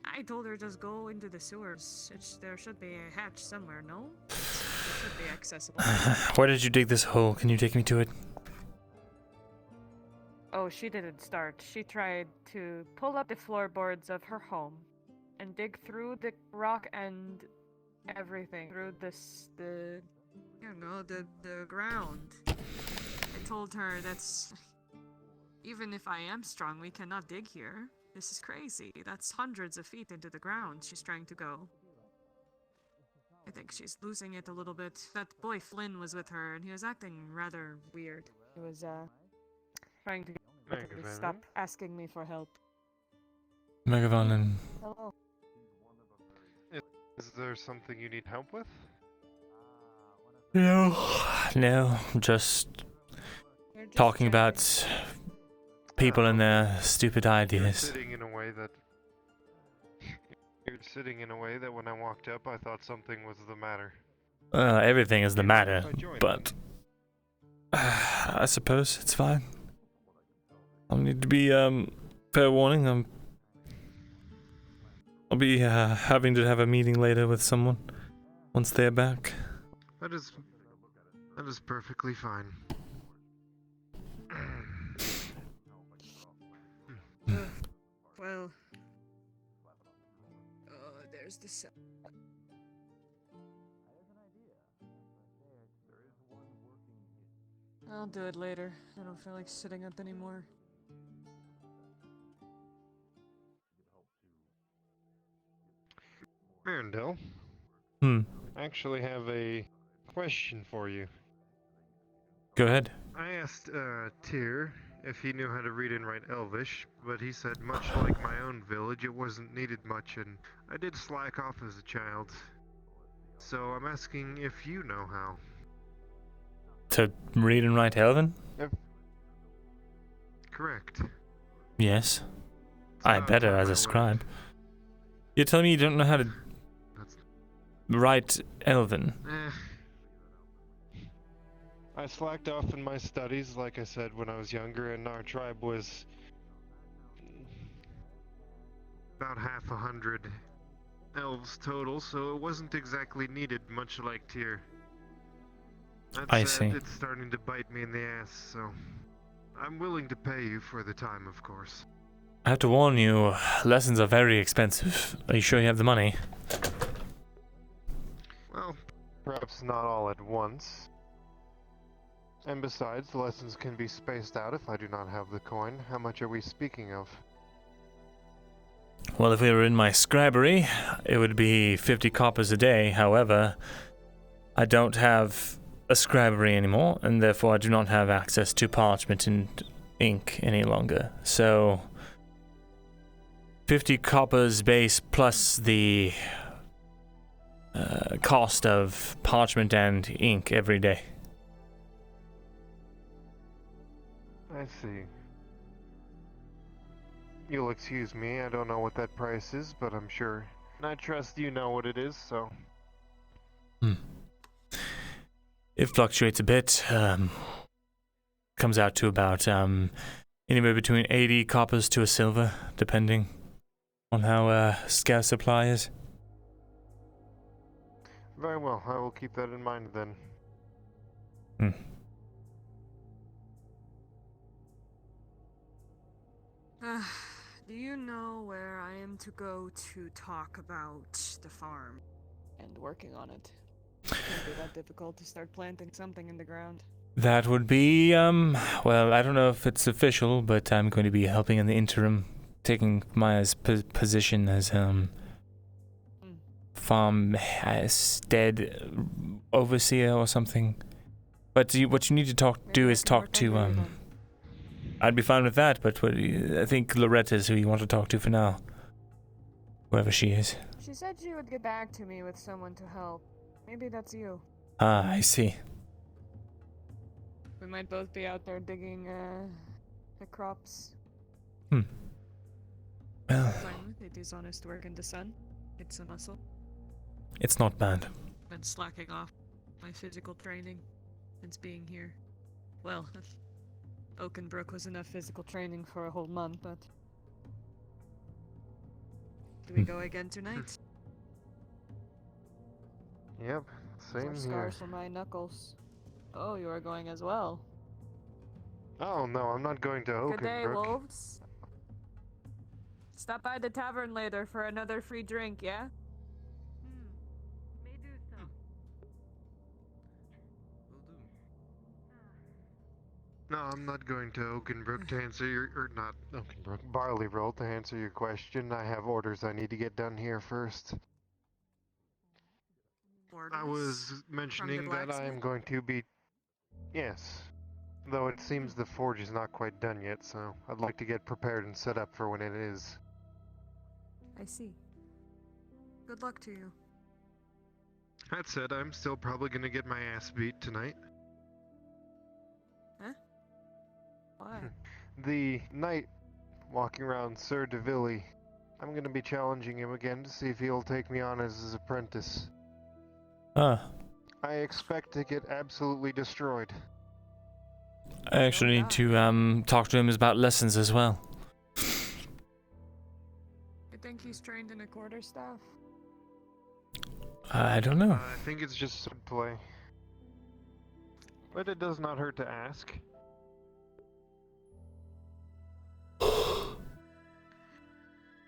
I told her just go into the sewers. There should be a hatch somewhere, no? It should be accessible. Where did you dig this hole? Can you take me to it? Oh, she didn't start. She tried to pull up the floorboards of her home and dig through the rock and everything. Through the ground. I told her that's... Even if I am strong, we cannot dig here. This is crazy. That's hundreds of feet into the ground she's trying to go. I think she's losing it a little bit. That boy Flynn was with her, and he was acting rather weird. He was, trying to get her to stop asking me for help. Megavonen. Hello. Is there something you need help with? No, just talking about people and their stupid ideas. You're sitting in a way that when I walked up, I thought something was the matter. Everything is the matter, but I suppose it's fine. I'll need to be fair warning. I'll be having to have a meeting later with someone once they're back. That is perfectly fine. Well, there's the cell. I'll do it later. I don't feel like sitting up anymore. Myrindal. I actually have a question for you. Go ahead. I asked Tyr if he knew how to read and write Elvish, but he said much like my own village, it wasn't needed much, and I did slack off as a child. So I'm asking if you know how. To read and write Elven? Correct. Yes. I better as a scribe. You're telling me you don't know how to write Elven? I slacked off in my studies, like I said, when I was younger, and our tribe was about 100 elves total, so it wasn't exactly needed, much like Tyr. I see. It's starting to bite me in the ass, so I'm willing to pay you for the time, of course. I have to warn you, lessons are very expensive. Are you sure you have the money? Well, perhaps not all at once. And besides, the lessons can be spaced out if I do not have the coin. How much are we speaking of? Well, if we were in my scribery, it would be 50 coppers a day. However, I don't have a scribery anymore, and therefore I do not have access to parchment and ink any longer. So 50 coppers base plus the cost of parchment and ink every day. I see. You'll excuse me, I don't know what that price is, but I'm sure. And I trust you know what it is, so. It fluctuates a bit. Comes out to about anywhere between 80 coppers to a silver, depending on how scarce supply is. Very well, I will keep that in mind then. Do you know where I am to go to talk about the farm? And working on it. Can't be that difficult to start planting something in the ground. That would be, well, I don't know if it's official, but I'm going to be helping in the interim, taking Maya's position as, farm stead overseer or something. But what you need to do is talk to, I'd be fine with that, but I think Loretta's who you want to talk to for now. Whoever she is. She said she would get back to me with someone to help. Maybe that's you. Ah, I see. We might both be out there digging the crops. Well, They do honest work in the sun. It's a muscle. It's not bad. Been slacking off my physical training since being here. Well, Oakenbrook was enough physical training for a whole month, but... Do we go again tonight? Yep, same More here. scars for my knuckles. Oh, you are going as well. Oh no, I'm not going to Oakenbrook. Good day, wolves. Stop by the tavern later for another free drink, yeah? May do so. No, I'm not going to Oakenbrook to answer your, or not Oakenbrook, Barley Roll to answer your question. I have orders I need to get done here first. I was mentioning that I am going to be... Yes. Though it seems the forge is not quite done yet, so I'd like to get prepared and set up for when it is. I see. Good luck to you. That said, I'm still probably gonna get my ass beat tonight. Huh? Why? The knight walking around Sir de Villy. I'm gonna be challenging him again to see if he'll take me on as his apprentice. Ah. I expect to get absolutely destroyed. I actually need to talk to him about lessons as well. You think he's trained in a quarterstaff? I don't know. I think it's just sword play. But it does not hurt to ask.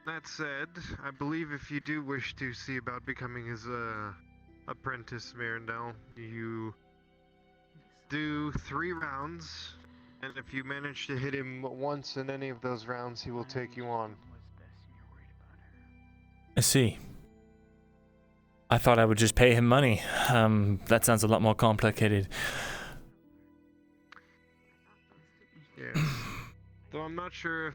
That said, I believe if you do wish to see about becoming his apprentice, Myrindal, you do 3 rounds, and if you manage to hit him once in any of those rounds, he will take you on. I see. I thought I would just pay him money. That sounds a lot more complicated. Yes. Though I'm not sure if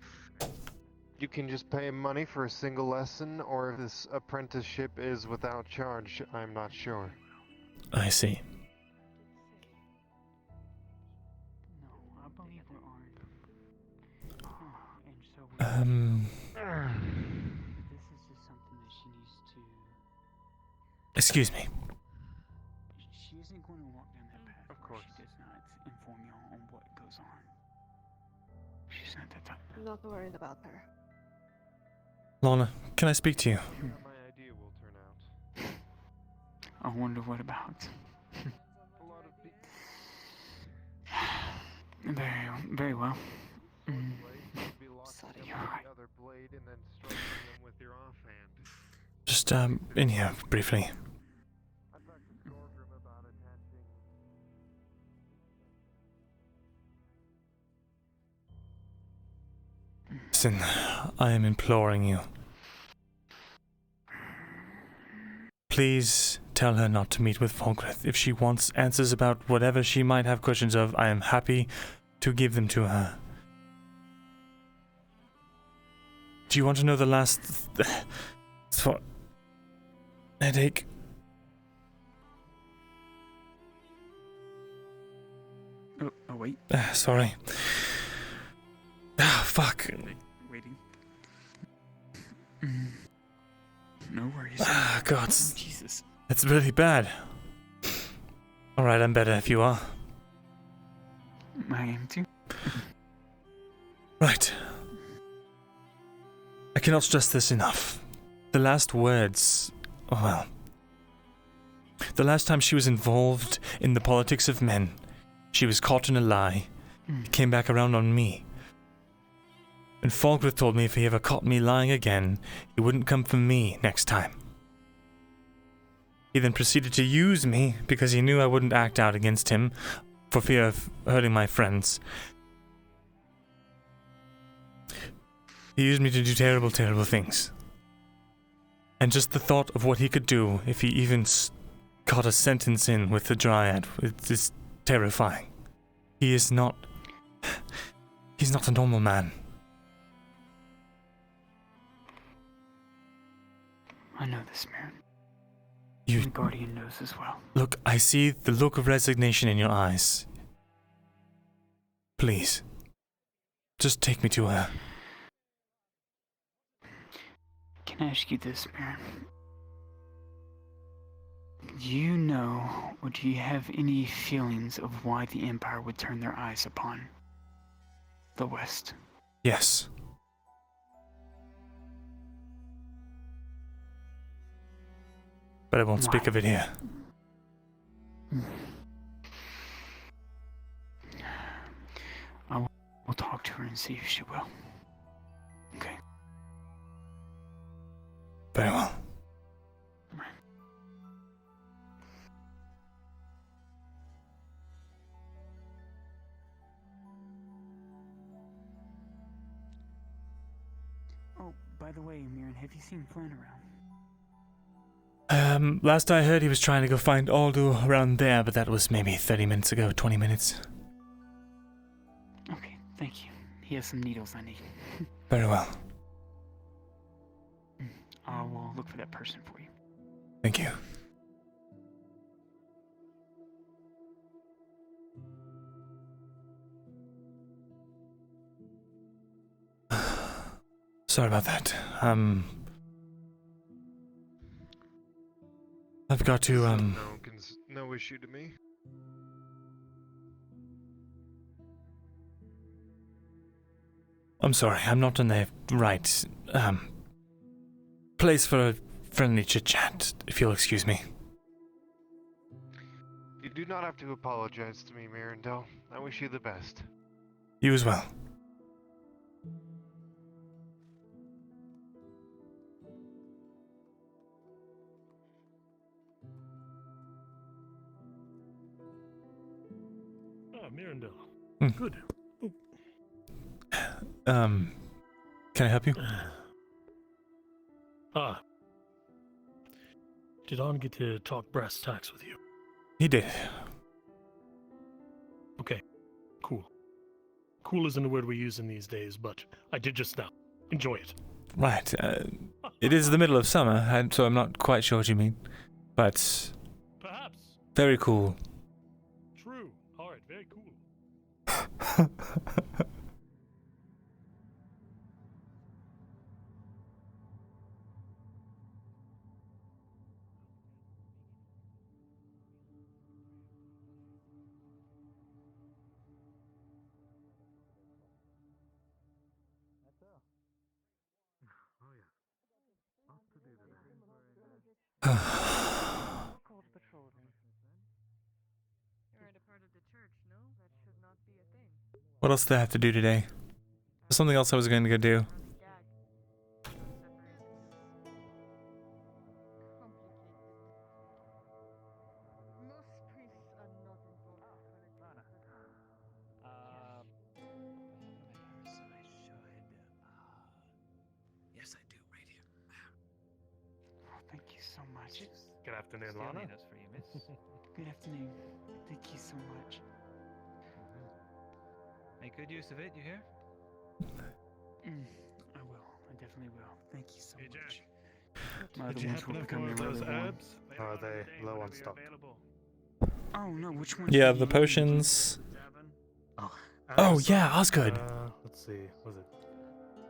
you can just pay him money for a single lesson, or if this apprenticeship is without charge. I'm not sure. I see. Excuse me. She isn't going to walk down that path. Of course. She does not inform you on what goes on. She's not that type. I'm not worried about her. Lorna, can I speak to you? My idea will turn out. I wonder what about. A lot of Very well. You're right. Other blade and then striking them with your offhand. Just, in here, briefly. I'd like to Gorgrim about attaching. Listen, I am imploring you. Please tell her not to meet with Falgrith. If she wants answers about whatever she might have questions of, I am happy to give them to her. Do you want to know the last headache? Oh, wait. Sorry. Ah, fuck. Waiting. No worries. Ah, God. Jesus. It's really bad. Alright, I'm better if you are. I am too. Right. I cannot stress this enough. The last words... Well... The last time she was involved in the politics of men, she was caught in a lie. It came back around on me. And Falgrith told me if he ever caught me lying again, he wouldn't come for me next time. He then proceeded to use me because he knew I wouldn't act out against him for fear of hurting my friends. He used me to do terrible, terrible things. And just the thought of what he could do if he even got a sentence in with the Dryad is terrifying. He is not... He's not a normal man. I know this, man. You... The Guardian knows as well. Look, I see the look of resignation in your eyes. Please. Just take me to her. Can I ask you this, Baron? Do you know, or do you have any feelings of why the Empire would turn their eyes upon the West? Yes. But I won't speak of it here. I will talk to her and see if she will. Okay. Very well. Oh, by the way, Mirren, have you seen Flynn around? Last I heard he was trying to go find Aldo around there, but that was maybe 30 minutes ago, 20 minutes. Okay, thank you. He has some needles I need. Very well. I will look for that person for you. Thank you. Sorry about that. I've got to, No issue to me. I'm sorry, I'm not in the right, place for a friendly chit-chat, if you'll excuse me. You do not have to apologize to me, Myrindal. I wish you the best. You as well. Myrindal. Good. Can I help you? Did On get to talk brass tacks with you? He did. Okay, cool. Cool isn't a word we use in these days, but I did just now. Enjoy it. Right. It is the middle of summer, so I'm not quite sure what you mean. But... Perhaps. Very cool. True. Alright, very cool. What else did I have to do today? There's something else I was going to go do. Yes, I do, right here. Oh, thank you so much. Good afternoon, Still Lana. need us for you, miss. Good afternoon. Thank you so much. Make good use of it, you hear? I will. I definitely will. Thank you so Hey, much. Jack. My Did other you ones happen were to becoming have those really warm. herbs? Or are they low on stock? Oh no, which ones? Yeah, were the you potions. Oh, Oh, yeah, Osgood. Let's see, was it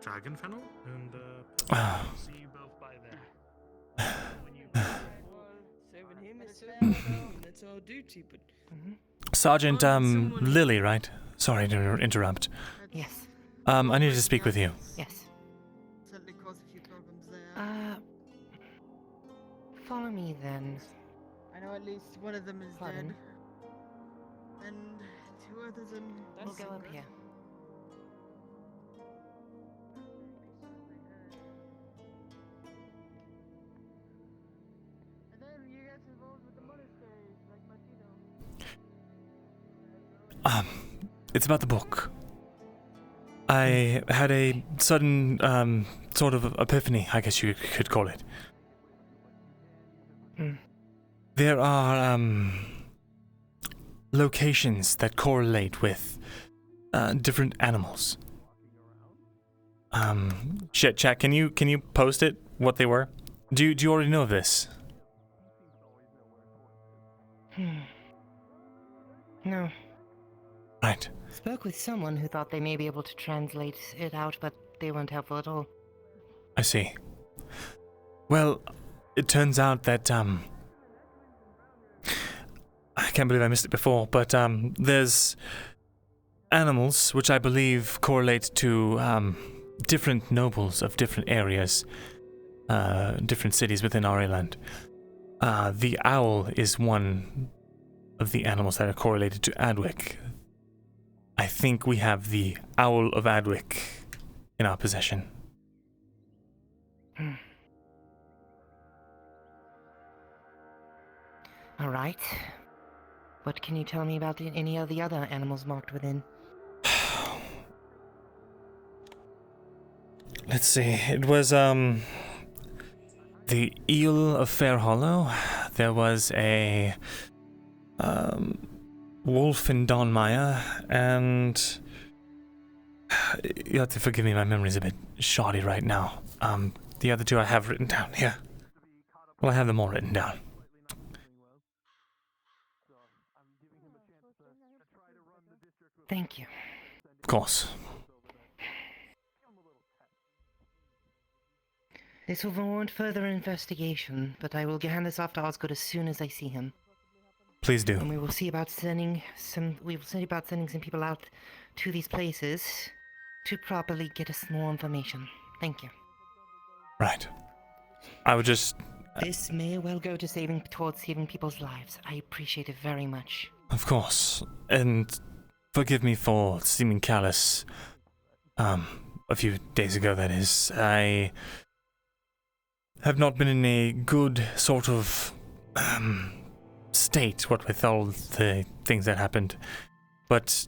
dragon fennel and Ah. I'll see you both by then. Serving him is serving him. That's our duty, but. Sergeant, Lily, right? Sorry to interrupt. Yes. I need to speak with you. Yes. Certainly caused a few problems there. Follow me then. I know at least one of them is Pardon? dead. And two others are We'll go up here. And then you get involved with the monasteries, like Martino. It's about the book. I had a sudden, sort of epiphany, I guess you could call it. There are, locations that correlate with, different animals. Chat, can you post it, what they were? Do you already know this? No. Right. Spoke with someone who thought they may be able to translate it out, but they weren't helpful at all. I see. Well, it turns out that, I can't believe I missed it before, but, there's animals which I believe correlate to, different nobles of different areas, different cities within Ariland. The owl is one of the animals that are correlated to Adwick. I think we have the Owl of Adwick in our possession. All right. What can you tell me about any of the other animals marked within? Let's see. It was the Eel of Fair Hollow. There was a wolf in Donmire, and you have to forgive me, my memory's a bit shoddy right now. The other two I have written down here. Well, I have them all written down. Thank you. Of course. This will warrant further investigation, but I will hand this off to Osgood as soon as I see him. Please do. And we will see about sending some people out to these places to properly get us more information. Thank you. Right. I would just... This may well go to towards saving people's lives. I appreciate it very much. Of course. And forgive me for seeming callous. A few days ago, that is. I have not been in a good sort of state, what with all the things that happened. But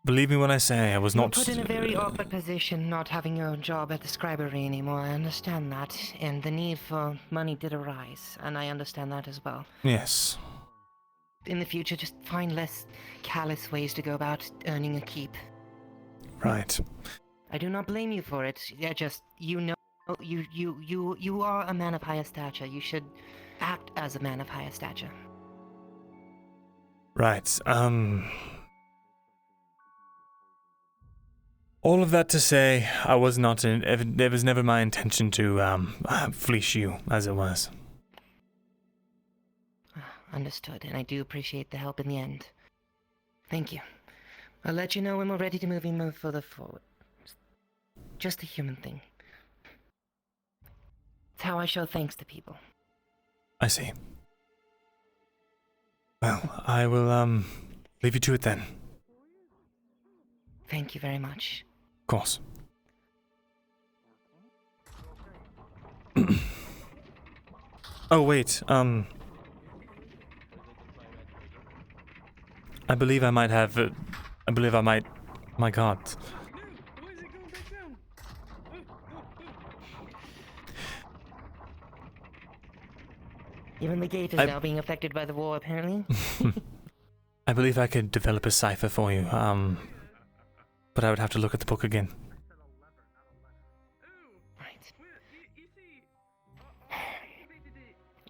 believe me when I say I was You're not... put in a very awkward position not having your job at the scribery anymore. I understand that, and the need for money did arise, and I understand that as well. Yes. In the future, just find less callous ways to go about earning a keep. Right. I do not blame you for it. You are a man of higher stature. You should act as a man of higher stature. Right, all of that to say, I was not it was never my intention to, fleece you, as it was. Understood, and I do appreciate the help in the end. Thank you. I'll let you know when we're ready to move further forward. Just a human thing. It's how I show thanks to people. I see. Well, I will, leave you to it then. Thank you very much. Of course. Oh, wait, I believe I might have, my god. Even the gate is now being affected by the war, apparently. I believe I could develop a cipher for you, but I would have to look at the book again.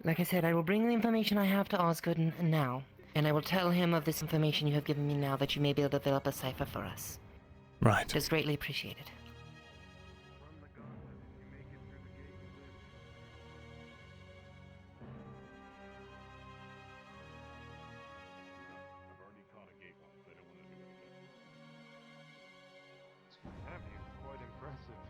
Like I said, I will bring the information I have to Osgood now, and I will tell him of this information you have given me now that you may be able to develop a cipher for us. Right. It is greatly appreciated. Have you? Quite impressive.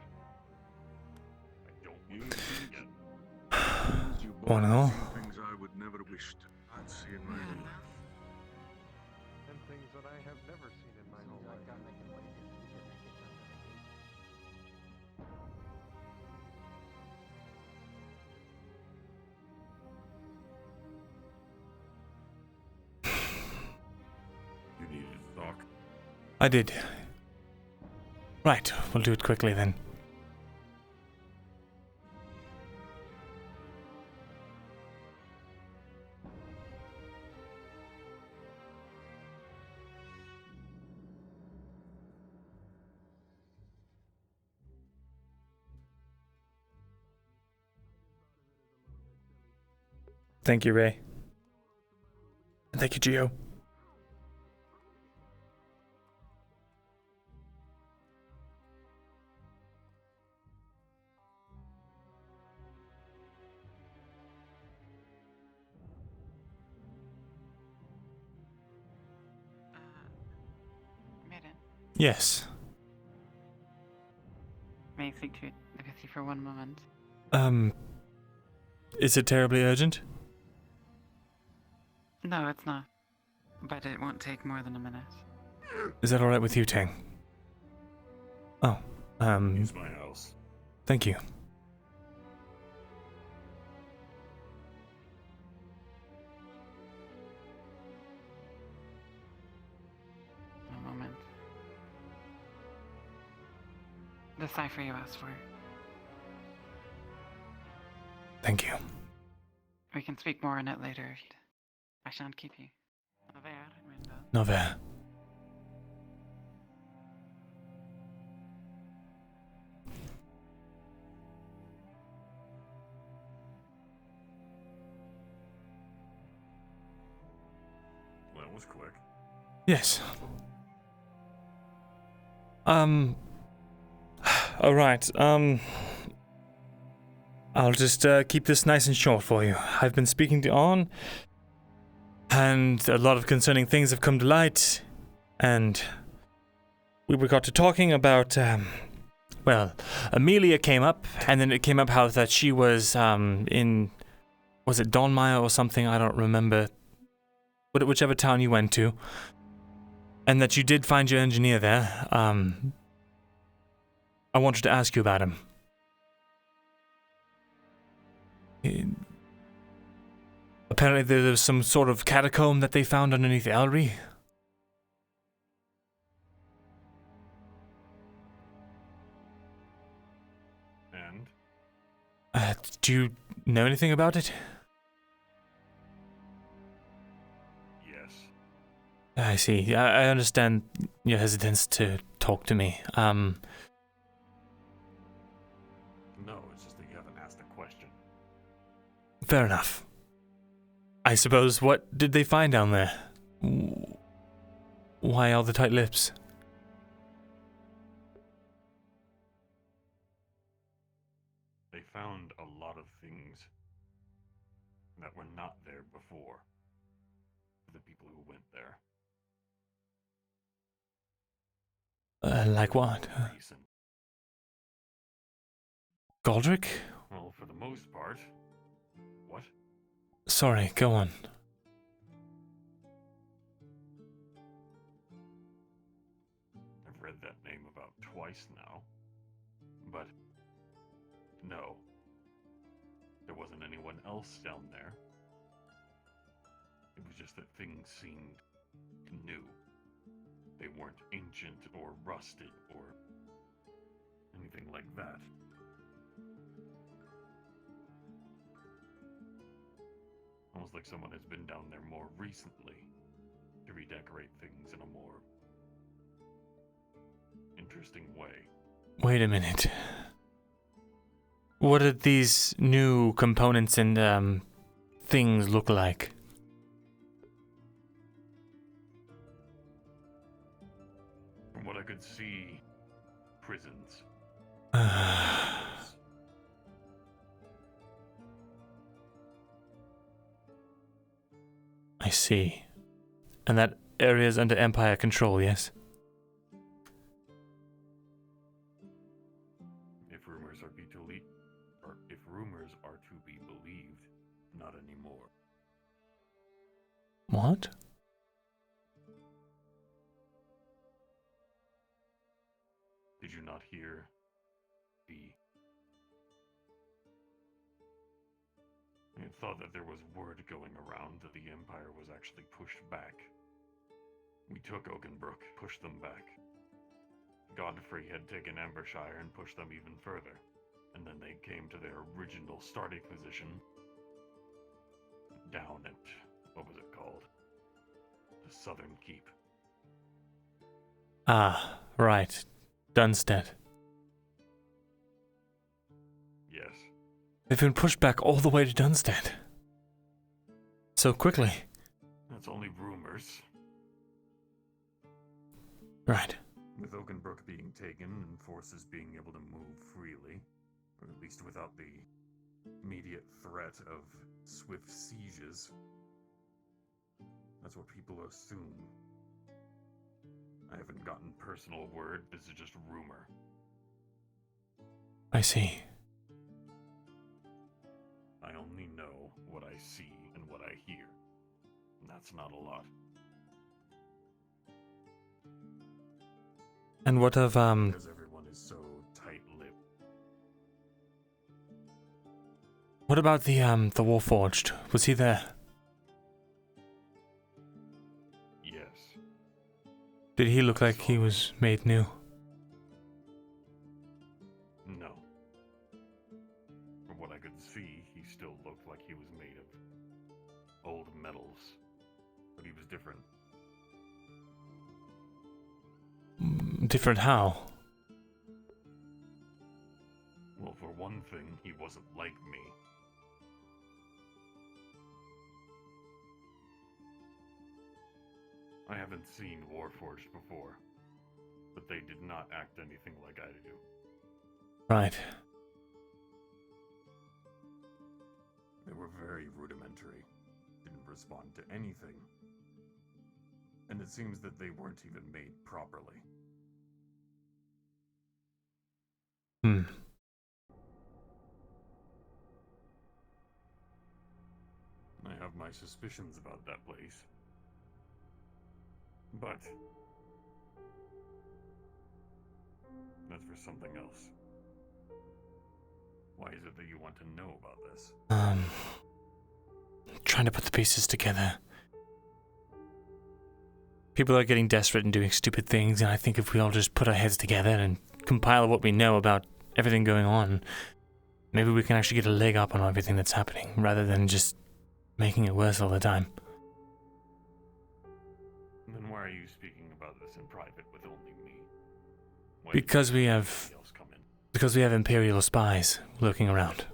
One and all. Things I would never wish to not see in my life. And things that I have never seen in my whole life. You needed to talk. I did. Right, we'll do it quickly then. Thank you, Ray. And thank you, Gio. Myrin, Yes. may I speak with you for one moment? Is it terribly urgent? No, it's not. But it won't take more than a minute. Is that alright with you, Tang? Oh, It's my house. thank you. A moment. The cipher you asked for. Thank you. We can speak more on it later if you'd... I shan't keep you. Over, Myrindal. Nové. Well, that was quick. Yes. Alright, I'll just keep this nice and short for you. I've been speaking to On, and a lot of concerning things have come to light, and we got to talking about, well, Amelia came up, and then it came up how that she was, in, was it Donmire or something? I don't remember. Whichever town you went to. And that you did find your engineer there. I wanted to ask you about him. Apparently there was some sort of catacomb that they found underneath Elry. And? Do you know anything about it? Yes. I see. I understand your hesitance to talk to me. No, it's just that you haven't asked a question. Fair enough. I suppose, what did they find down there? Why all the tight lips? They found a lot of things that were not there before. The people who went there. Like what? Goldrick? Well, for the most part. What? Sorry, go on. I've read that name about twice now. But no. There wasn't anyone else down there. It was just that things seemed new. They weren't ancient or rusted or anything like that. Smells like someone has been down there more recently to redecorate things in a more interesting way. Wait a minute. What did these new components and things look like? From what I could see, prisons. I see. And that area is under Empire control, yes? If rumors are to be believed, not anymore. What? Did you not hear I thought that there was word going around that the Empire was actually pushed back. We took Oakenbrook, pushed them back. Godfrey had taken Ambershire and pushed them even further, and then they came to their original starting position down at, what was it called? The Southern Keep. Ah, right. Dunstead. Yes. They've been pushed back all the way to Dunstead. So quickly. That's only rumors. Right. With Oakenbrook being taken and forces being able to move freely, or at least without the immediate threat of swift sieges, that's what people assume. I haven't gotten personal word, this is just rumor. I see. I only know what I see and what I hear. And that's not a lot. And what of, Because everyone is so tight-lipped. what about the Warforged? Was he there? Yes. Did he look like he was made new? No. From what I could see, he still looked like he was made of old metals. But he was different. Different how? Well, for one thing, he wasn't like me. I haven't seen Warforged before, but they did not act anything like I do. Right. They were very rudimentary, didn't respond to anything, and it seems that they weren't even made properly. I have my suspicions about that place. But that's for something else. Why is it that you want to know about this? Trying to put the pieces together. People are getting desperate and doing stupid things, and I think if we all just put our heads together and compile what we know about everything going on, maybe we can actually get a leg up on everything that's happening, rather than just making it worse all the time. Then why are you speaking about this in private with only me? Why Because didn't we anybody have... else come in? Because we have Imperial spies lurking around.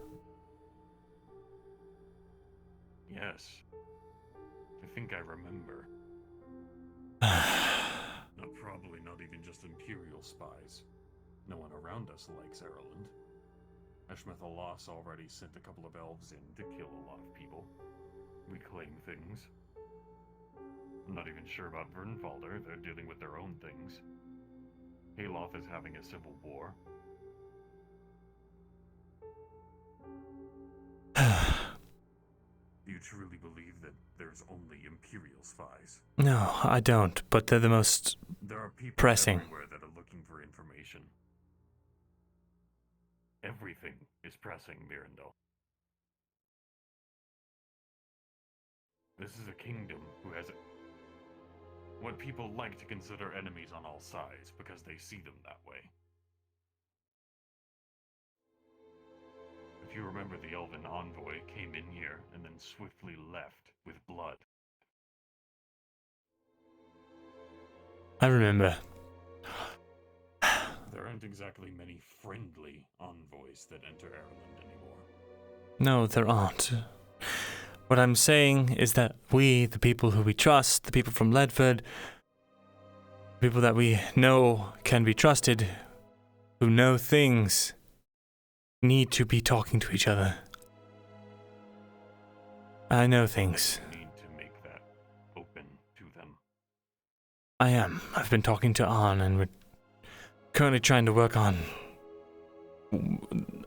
Yes. I think I remember. Probably not even just Imperial spies. No one around us likes Ireland. Eshma Thalas already sent a couple of elves in to kill a lot of people. Reclaim things. I'm not even sure about Vernfalder, they're dealing with their own things. Hayloth is having a civil war. Do you truly believe that there's only Imperial spies? No, I don't, but they're the most There are people pressing. everywhere that are looking for information. Everything is pressing, Myrindal. This is a kingdom who has what people like to consider enemies on all sides because they see them that way. If If you remember, the Elven envoy came in here and then swiftly left with blood. I remember. There aren't exactly many friendly envoys that enter Ireland anymore. No, there aren't. What I'm saying is that we, the people who we trust, the people from Ledford, people that we know can be trusted, who know things, need to be talking to each other. I know things. You need to make that open to them. I am. I've been talking to Arn, and we're currently trying to work on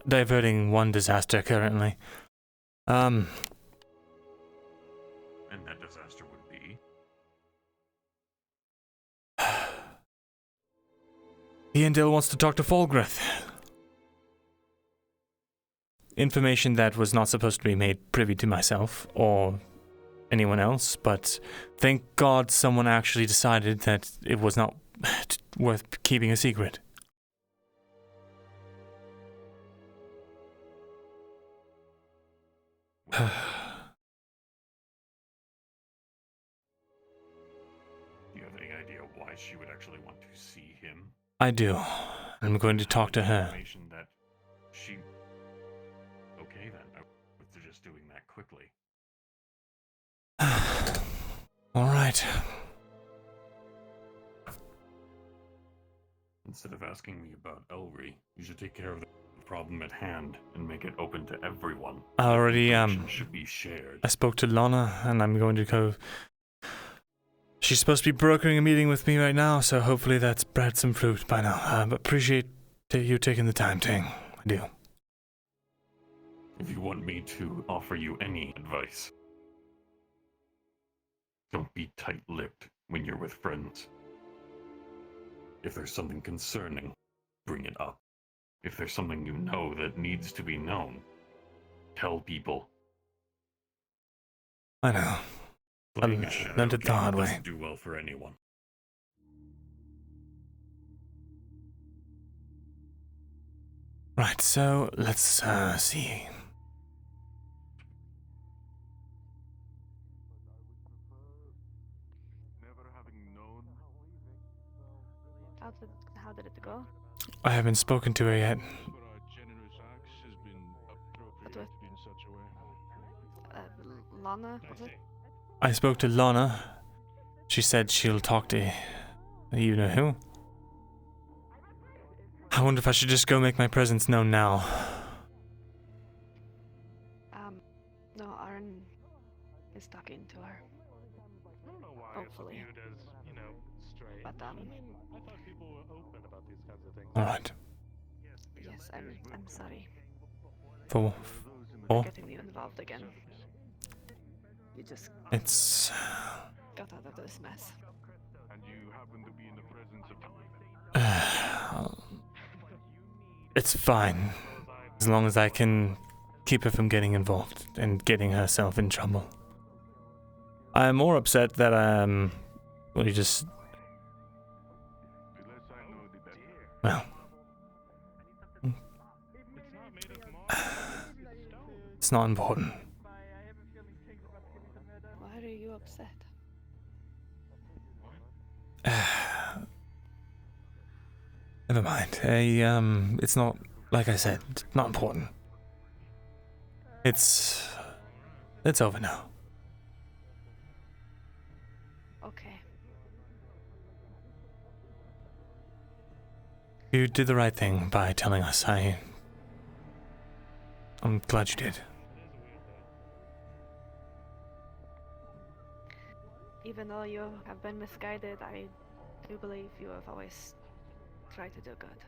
diverting one disaster currently. And that disaster would be? Iandil wants to talk to Fulgrith. Information that was not supposed to be made privy to myself or anyone else, but thank God someone actually decided that it was not worth keeping a secret. Do you have any idea why she would actually want to see him? I do. I'm going to talk to her. Information that she... Okay then, I was just doing that quickly. All right. Instead of asking me about Elry, you should take care of the problem at hand and make it open to everyone. I already Information should be shared. I spoke to Lana, and I'm going to go. She's supposed to be brokering a meeting with me right now, so hopefully that's bred some fruit by now. But appreciate you taking the time, Ting. I do. If you want me to offer you any advice, don't be tight-lipped when you're with friends. If there's something concerning, bring it up. If there's something you know that needs to be known, tell people. I know. I learned it the hard way. Doesn't do well for anyone. Right, so let's see. How did it go? I haven't spoken to her yet. What with Lana, was it? I spoke to Lana. She said she'll talk to you know who. I wonder if I should just go make my presence known now. No, Arn is talking to her. Hopefully. But All right. Yes, I'm sorry. For Getting you involved again. You just It's got out of this mess. And you happen to be in the presence of... it's fine. As long as I can keep her from getting involved and getting herself in trouble. I'm more upset that well, you just... Well... It's not important. Why are you upset? Never mind. It's not, like I said, not important. It's over now. Okay. You did the right thing by telling us. I'm glad you did. Even though you have been misguided, I do believe you have always tried to do good.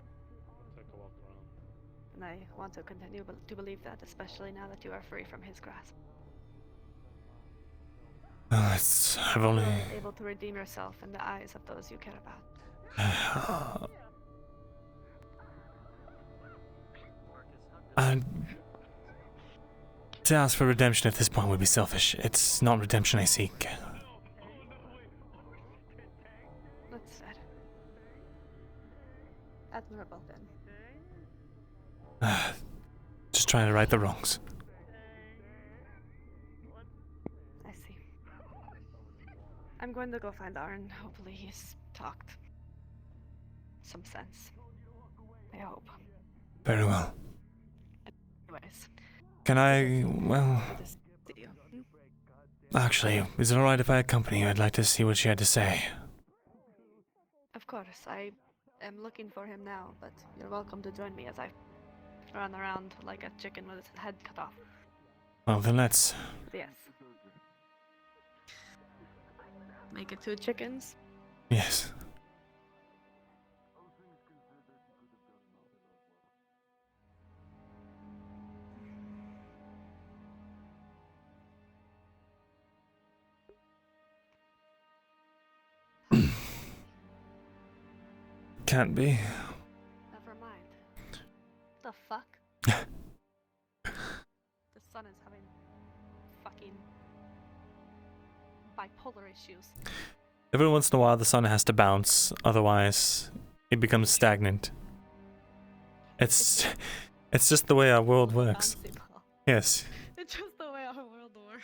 And I want to continue to believe that, especially now that you are free from his grasp. I've only... You are able to redeem yourself in the eyes of those you care about. To ask for redemption at this point would be selfish. It's not redemption I seek. That's fair. Admirable, then. just trying to right the wrongs. I see. I'm going to go find Arn. Hopefully he's talked some sense. I hope. Very well. Anyways. Can I, well... See you. Actually, is it alright if I accompany you? I'd like to see what she had to say. Of course, I am looking for him now, but you're welcome to join me as I run around like a chicken with its head cut off. Well, then let's... Yes. Make it 2 chickens? Yes. Can't be. Never mind. The fuck? The sun is having fucking bipolar issues. Every once in a while the sun has to bounce, otherwise it becomes stagnant. It's just the way our world works. Yes. It's just the way our world works.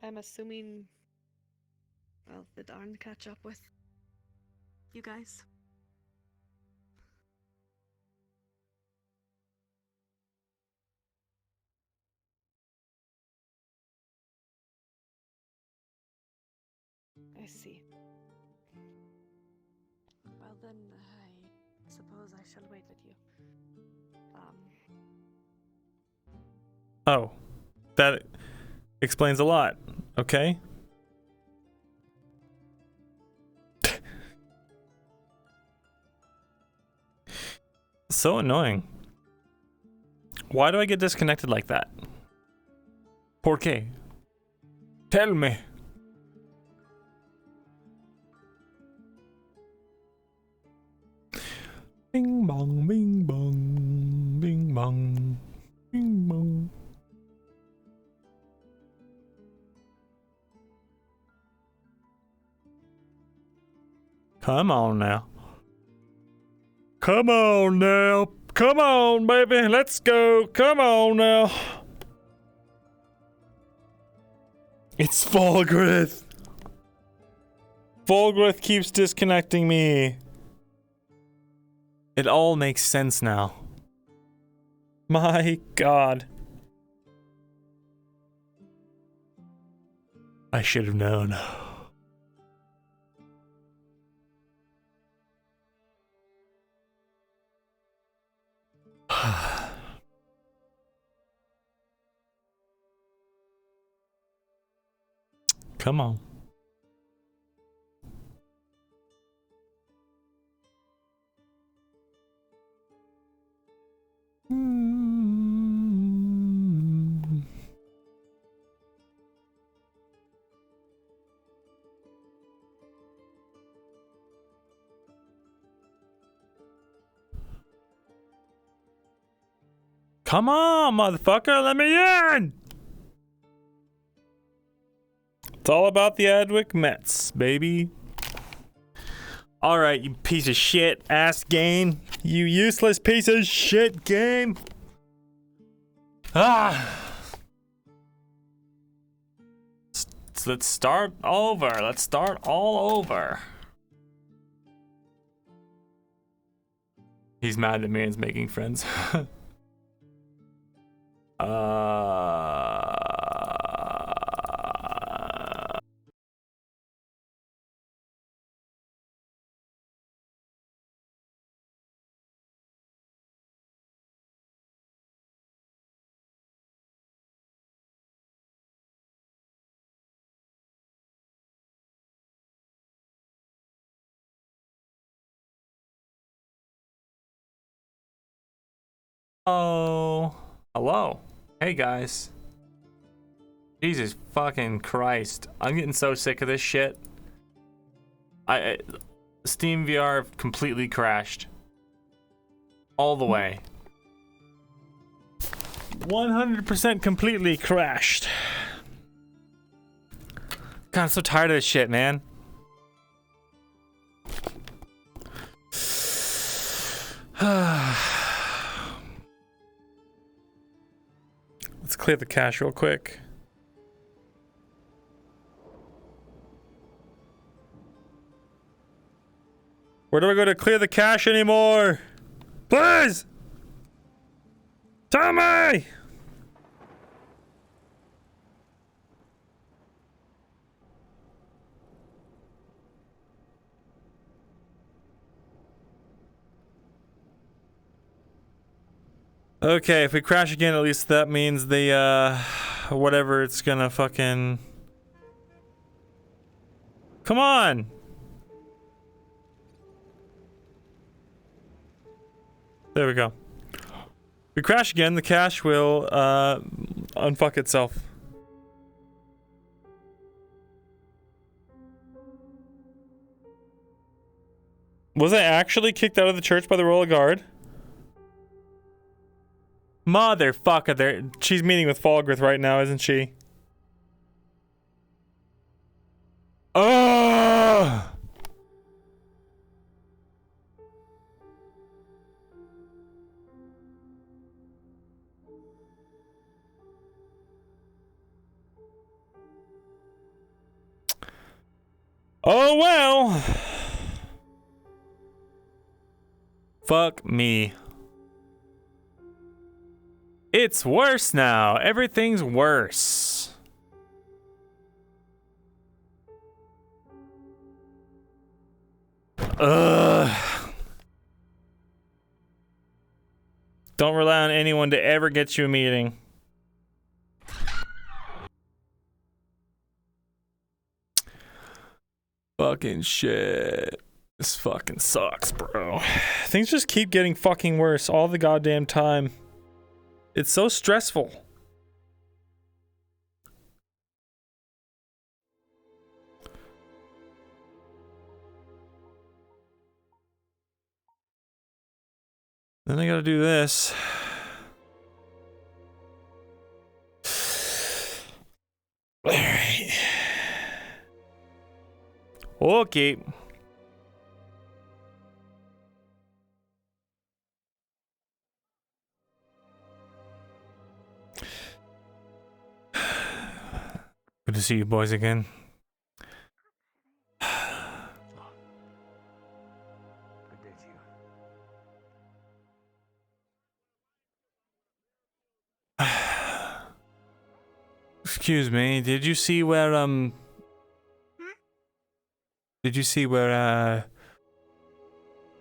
I'm assuming, well, did Arn catch up with you guys? I see. Well then, I suppose I shall wait with you. Oh. That explains a lot. Okay. So annoying. Why do I get disconnected like that? ¿Por qué? Tell me. Bing bong, bing bong, bing bong, bing bong. Come on now. Come on now. Come on, baby. Let's go. Come on now. It's Fulgrith. Fulgrith keeps disconnecting me. It all makes sense now. My God. I should have known. Come on. Come on, motherfucker, let me in! It's all about the Adwick Mets, baby. Alright, you piece of shit ass game. You useless piece of shit game. Let's start over. Let's start all over. He's mad that Miriam's making friends. Oh, hello. Hey guys. Jesus fucking Christ. I'm getting so sick of this shit. Steam VR completely crashed. All the way. 100% completely crashed. God, I'm so tired of this shit, man. Let's clear the cache real quick. Where do I go to clear the cache anymore? Please! Tell me! Okay, if we crash again, at least that means the, whatever it's gonna fucking... Come on! There we go. If we crash again, the cache will, unfuck itself. Was I actually kicked out of the church by the royal guard? Motherfucker, she's meeting with Falgrith right now, isn't she? Oh! Oh well. Fuck me. It's worse now. Everything's worse. Ugh. Don't rely on anyone to ever get you a meeting. Fucking shit. This fucking sucks, bro. Things just keep getting fucking worse all the goddamn time. It's so stressful. Then I gotta do this. Alright. Okay. Good to see you boys again. Excuse me, did you see where a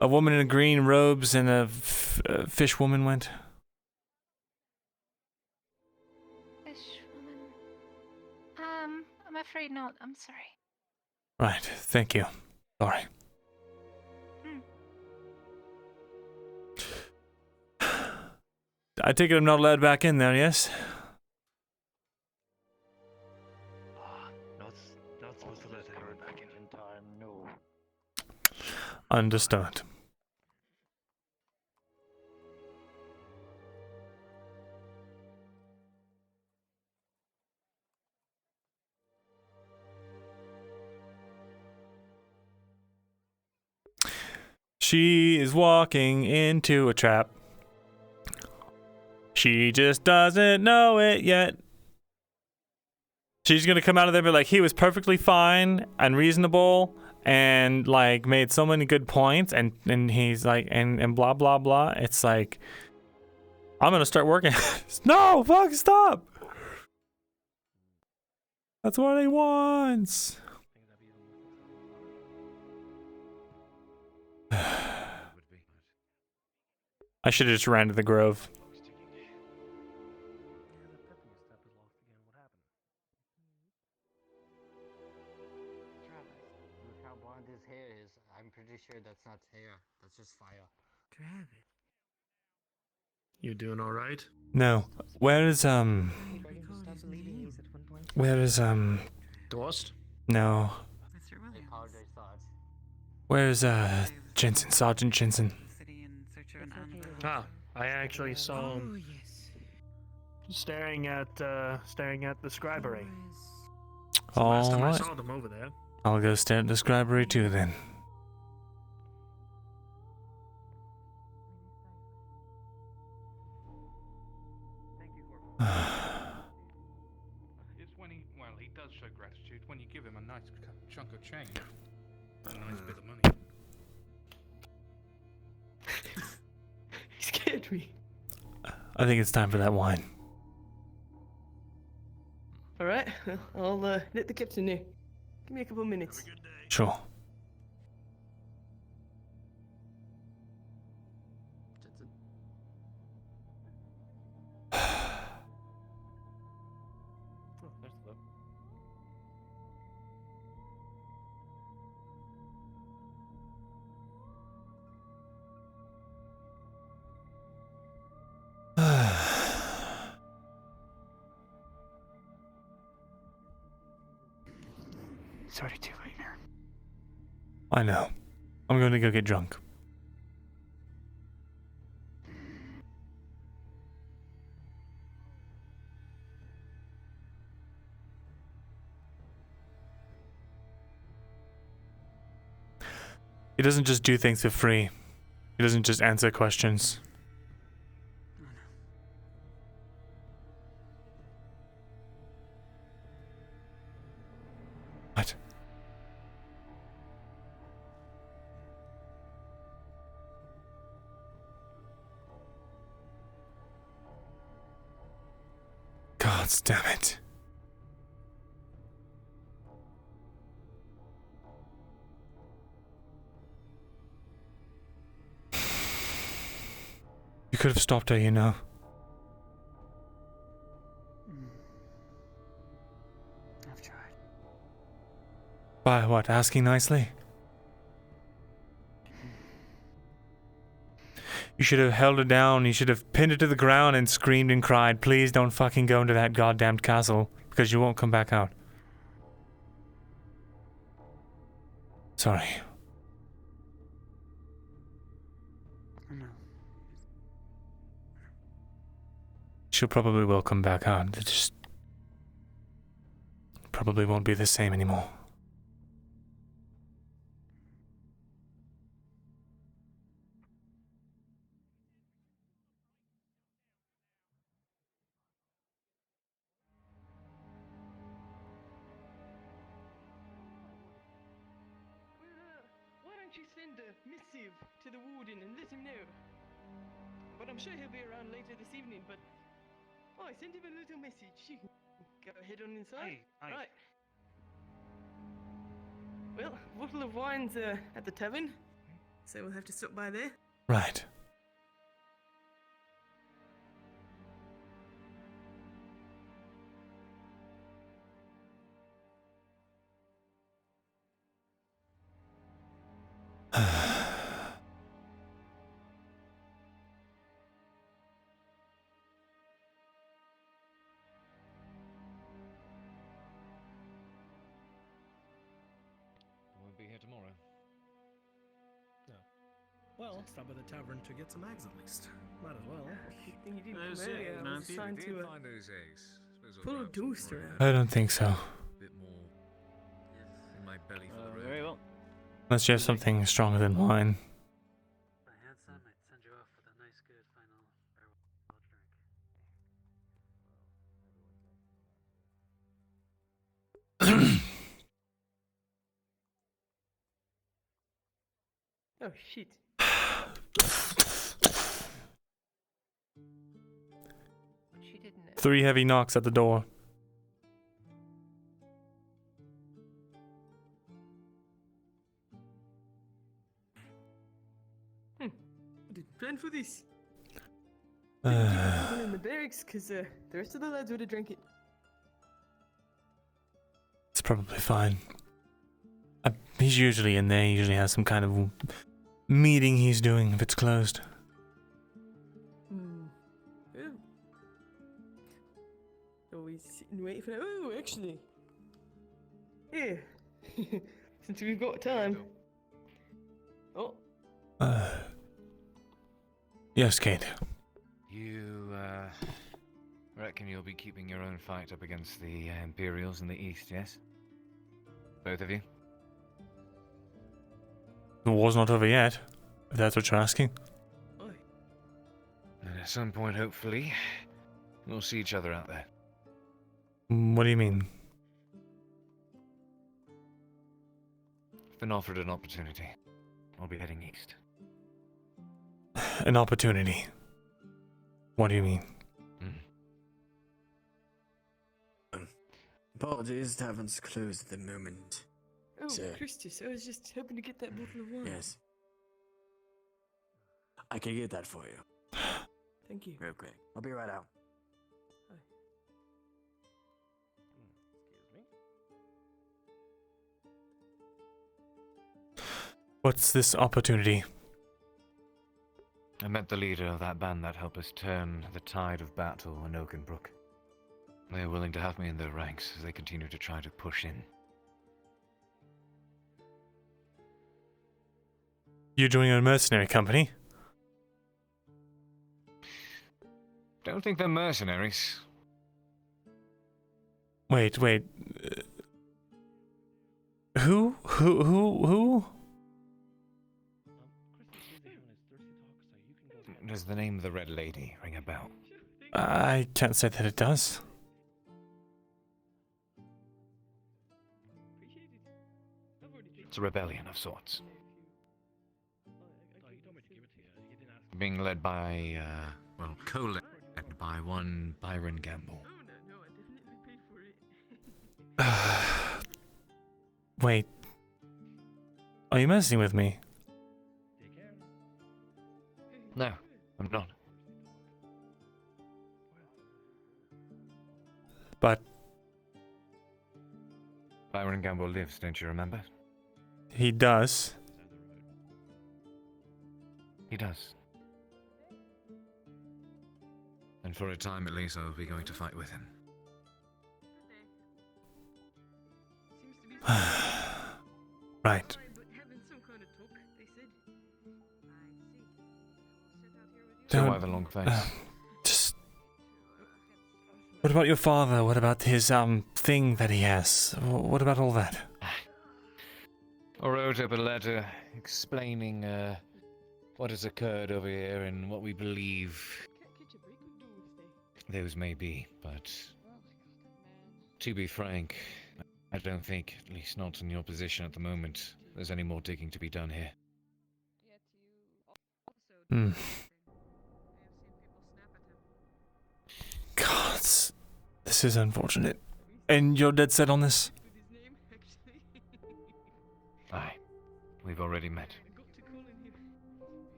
woman in green robes and a fish woman went? I'm afraid not. I'm sorry. Right, thank you. Sorry. I take it I'm not allowed back in there, yes? Not supposed to let her back in time, no. Understood. She is walking into a trap. She just doesn't know it yet. She's gonna come out of there and be like, he was perfectly fine and reasonable and like made so many good points and he's like and blah blah blah. It's like, I'm gonna start working. No, fuck, stop. That's what he wants. I should have just ran to the grove. Look how blonde his hair is. I'm pretty sure that's not hair. That's just fire. Travis. You doing all right? No. Where is Dost? No. Where's Jensen, Sergeant Jensen? Ah, I actually saw him staring at the scribery. All Last time I right. saw them over there. I'll go stare at the scribery too then. It's when he does show gratitude when you give him a nice chunk of change. A nice bit of money. He scared me. I think it's time for that wine. Alright, I'll let the captain know. Give me a couple of minutes. Sure. It's already too late here. I know. I'm going to go get drunk. He doesn't just do things for free. He doesn't just answer questions. What? God damn it. You could have stopped her, you know. I've tried. By what? Asking nicely? You should have held her down. You should have pinned her to the ground and screamed and cried, please don't fucking go into that goddamned castle, because you won't come back out. Sorry. She'll probably will come back out. It just probably won't be the same anymore. Why don't you send a missive to the warden and let him know? But I'm sure he'll be around later this evening, but... Oh, I sent him a little message. You can go ahead on inside. Aye. Right. Well, a bottle of wine's at the tavern, so we'll have to stop by there. Right. Won't be here tomorrow. No. Well, stop by the tavern to get some eggs at least. Might as well. Good thing you didn't Those come earlier. eggs, I was Nancy. trying We to did find those eggs. Suppose I'll pull a grab some ghost for you. around. I don't think so. Bit more in my belly for the road. Very well. Unless you have something stronger than wine. If I had some, I'd send you off with a nice, good final farewell drink. Oh shit. 3 heavy knocks at the door. I didn't plan for this. One in the barracks, because the rest of the lads would have drank it. It's probably fine. He's usually in there. He usually has some kind of meeting he's doing if it's closed. Yeah. Always sitting waiting for that. Oh, actually. Yeah. Since we've got time. Oh. Yes, Kate. You, I reckon you'll be keeping your own fight up against the Imperials in the east, yes? Both of you? The war's not over yet, if that's what you're asking. And at some point, hopefully, we'll see each other out there. What do you mean? Been offered an opportunity. I'll be heading east. An opportunity? What do you mean? Apologies, taverns closed at the moment. Oh, So, Christus, I was just hoping to get that bottle of wine. yes. I can get that for you. Thank you. Real quick. I'll be right out. What's this opportunity? I met the leader of that band that helped us turn the tide of battle in Oakenbrook. They are willing to have me in their ranks as they continue to try to push in. You're joining a mercenary company? Don't think they're mercenaries. Wait. Who? Does the name of the Red Lady ring a bell? I can't say that it does. It's a rebellion of sorts. Being led by, co-led by one Byron Gamble. Wait. Are you messing with me? No, I'm not. But Byron Gamble lives, don't you remember? he does. He does. And for a time at least, I'll be going to fight with him. Right. So why the long face? Just. What about your father? What about his thing that he has? What about all that? I wrote up a letter explaining what has occurred over here and what we believe those may be, but to be frank, I don't think, at least not in your position at the moment, there's any more digging to be done here. God, this is unfortunate. And you're dead set on this? Aye, we've already met.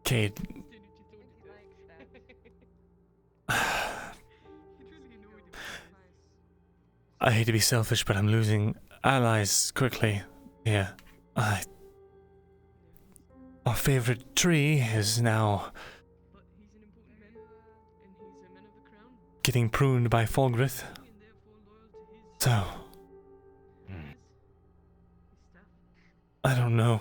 Cade. I hate to be selfish, but I'm losing allies quickly here. Our favorite tree is now getting pruned by Fulgrith. So, I don't know.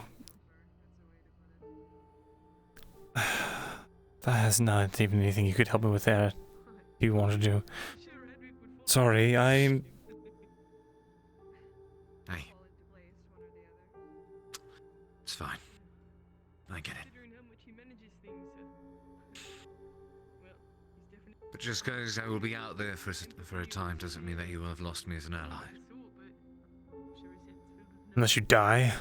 That has not even anything you could help me with there, if you want to do. Sorry, I'm... Hey. It's fine. I get it. But just because I will be out there for a time doesn't mean that you will have lost me as an ally. Unless you die.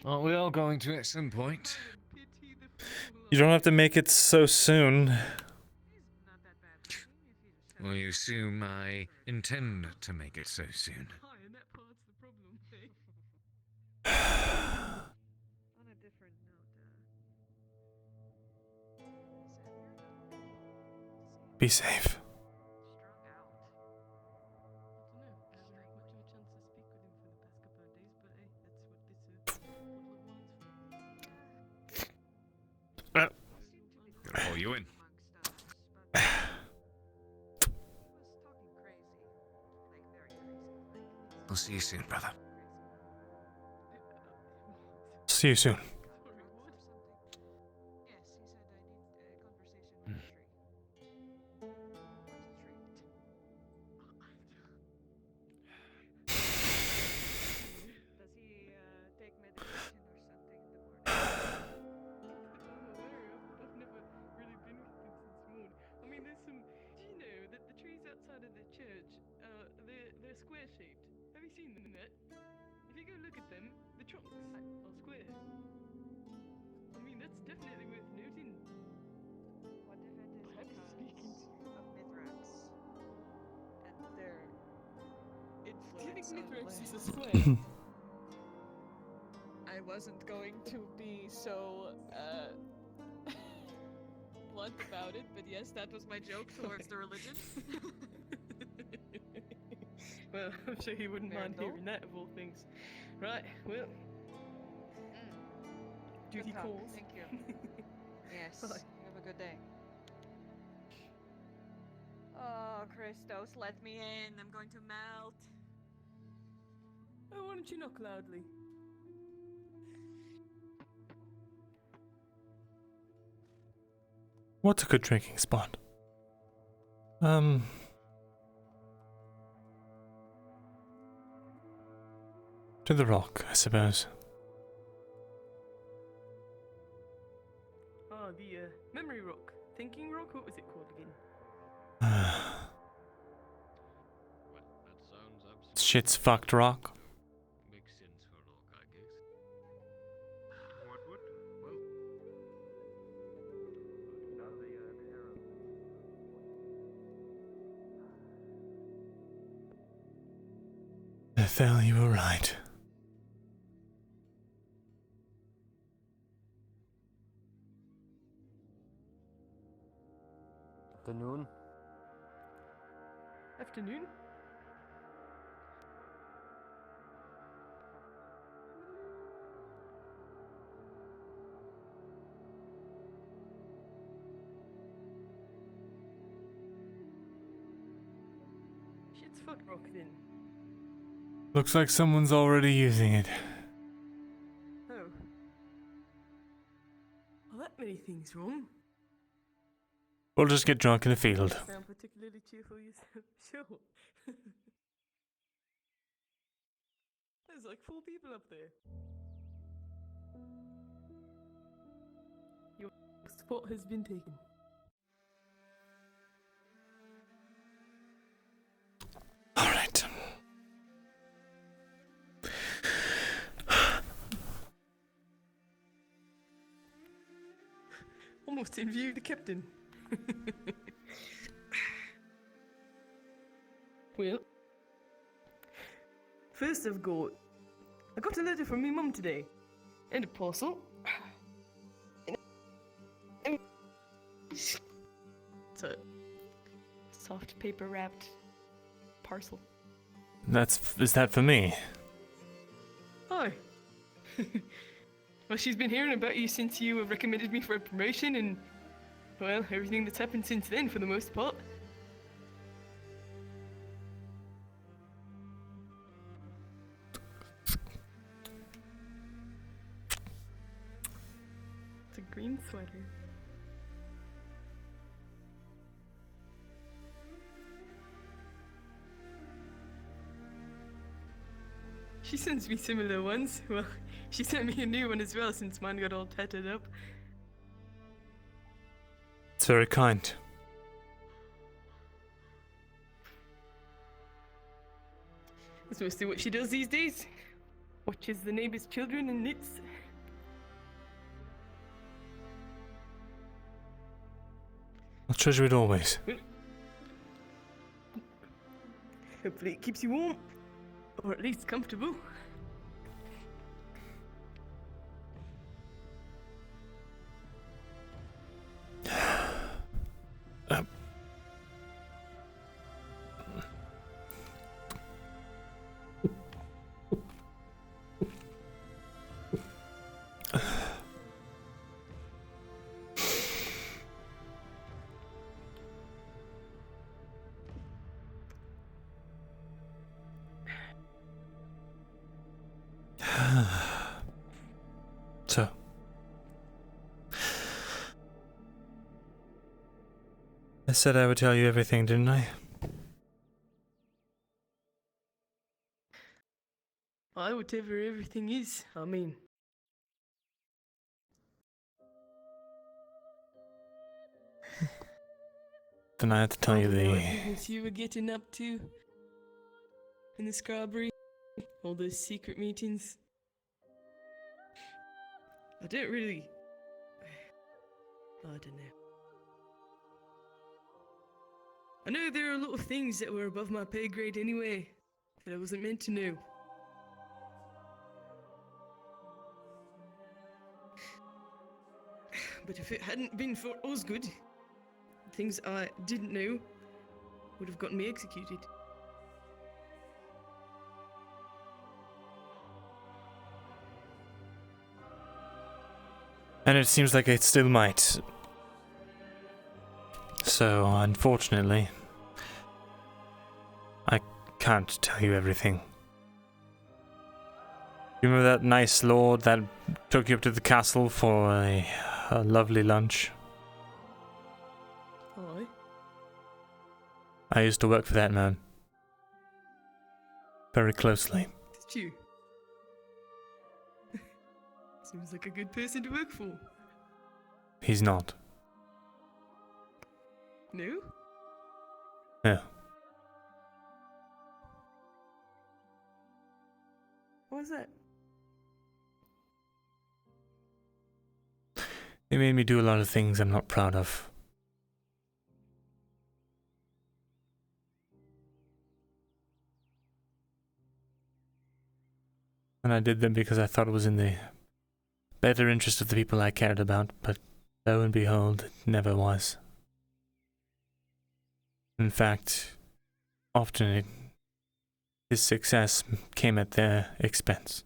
Aren't we all going to at some point? You don't have to make it so soon. Well, you assume I intend to make it so soon. Be safe. Gonna pull you in. I'll see you soon, brother. See you soon. square shaped. Have you seen them yet? If you go look at them, the trunks are square. I mean, that's definitely worth noting. What if it is I'm speaking. of Mithrax? And their Do you think influence on Mithrax is a land? square? I wasn't going to be so blunt about it, but yes, that was my joke towards the religion. Well, I'm sure he wouldn't mind Myrindal? hearing that of all things. Right, well. Duty Good talk, calls. thank you. Yes, Bye. have a good day. Oh, Christos, let me in. I'm going to melt. Oh, why don't you knock loudly? What's a good drinking spot? To the rock, I suppose. Oh, the memory rock. Thinking rock? What was it called again? Shit's fucked rock. Makes sense for rock, I guess. What would? Ethel, you were right. Afternoon. Afternoon? Shit's fuck rock then. Looks like someone's already using it. Oh. Well, that many things wrong. We'll just get drunk in a field. Don't sound particularly cheerful yourself. Sure. There's like 4 people up there. Your spot has been taken. Alright. Almost in view of the captain. Well, first I got a letter from my mum today, and a parcel. It's a soft paper wrapped parcel. Is that for me? Hi. Well, she's been hearing about you since you recommended me for a promotion, and well, everything that's happened since then, for the most part. It's a green sweater. She sends me similar ones. Well, she sent me a new one as well since mine got all tattered up. It's very kind. That's mostly what she does these days. Watches the neighbors' children and knits. I'll treasure it always. Well, hopefully it keeps you warm. Or at least comfortable. So, I said I would tell you everything, didn't I? Whatever everything is, I mean. Then I have to tell you What the... business you were getting up to? in the scribery, all those secret meetings. I don't really... I don't know. I know there are a lot of things that were above my pay grade anyway, that I wasn't meant to know. But if it hadn't been for Osgood, things I didn't know would have gotten me executed. And it seems like it still might. So, unfortunately, I can't tell you everything. You remember that nice lord that took you up to the castle for a lovely lunch? Aye. I used to work for that man. Very closely. Did you? Seems like a good person to work for. He's not. No? No. What was that? He made me do a lot of things I'm not proud of. And I did them because I thought it was in the better interest of the people I cared about, but lo and behold, it never was. In fact, often his success came at their expense.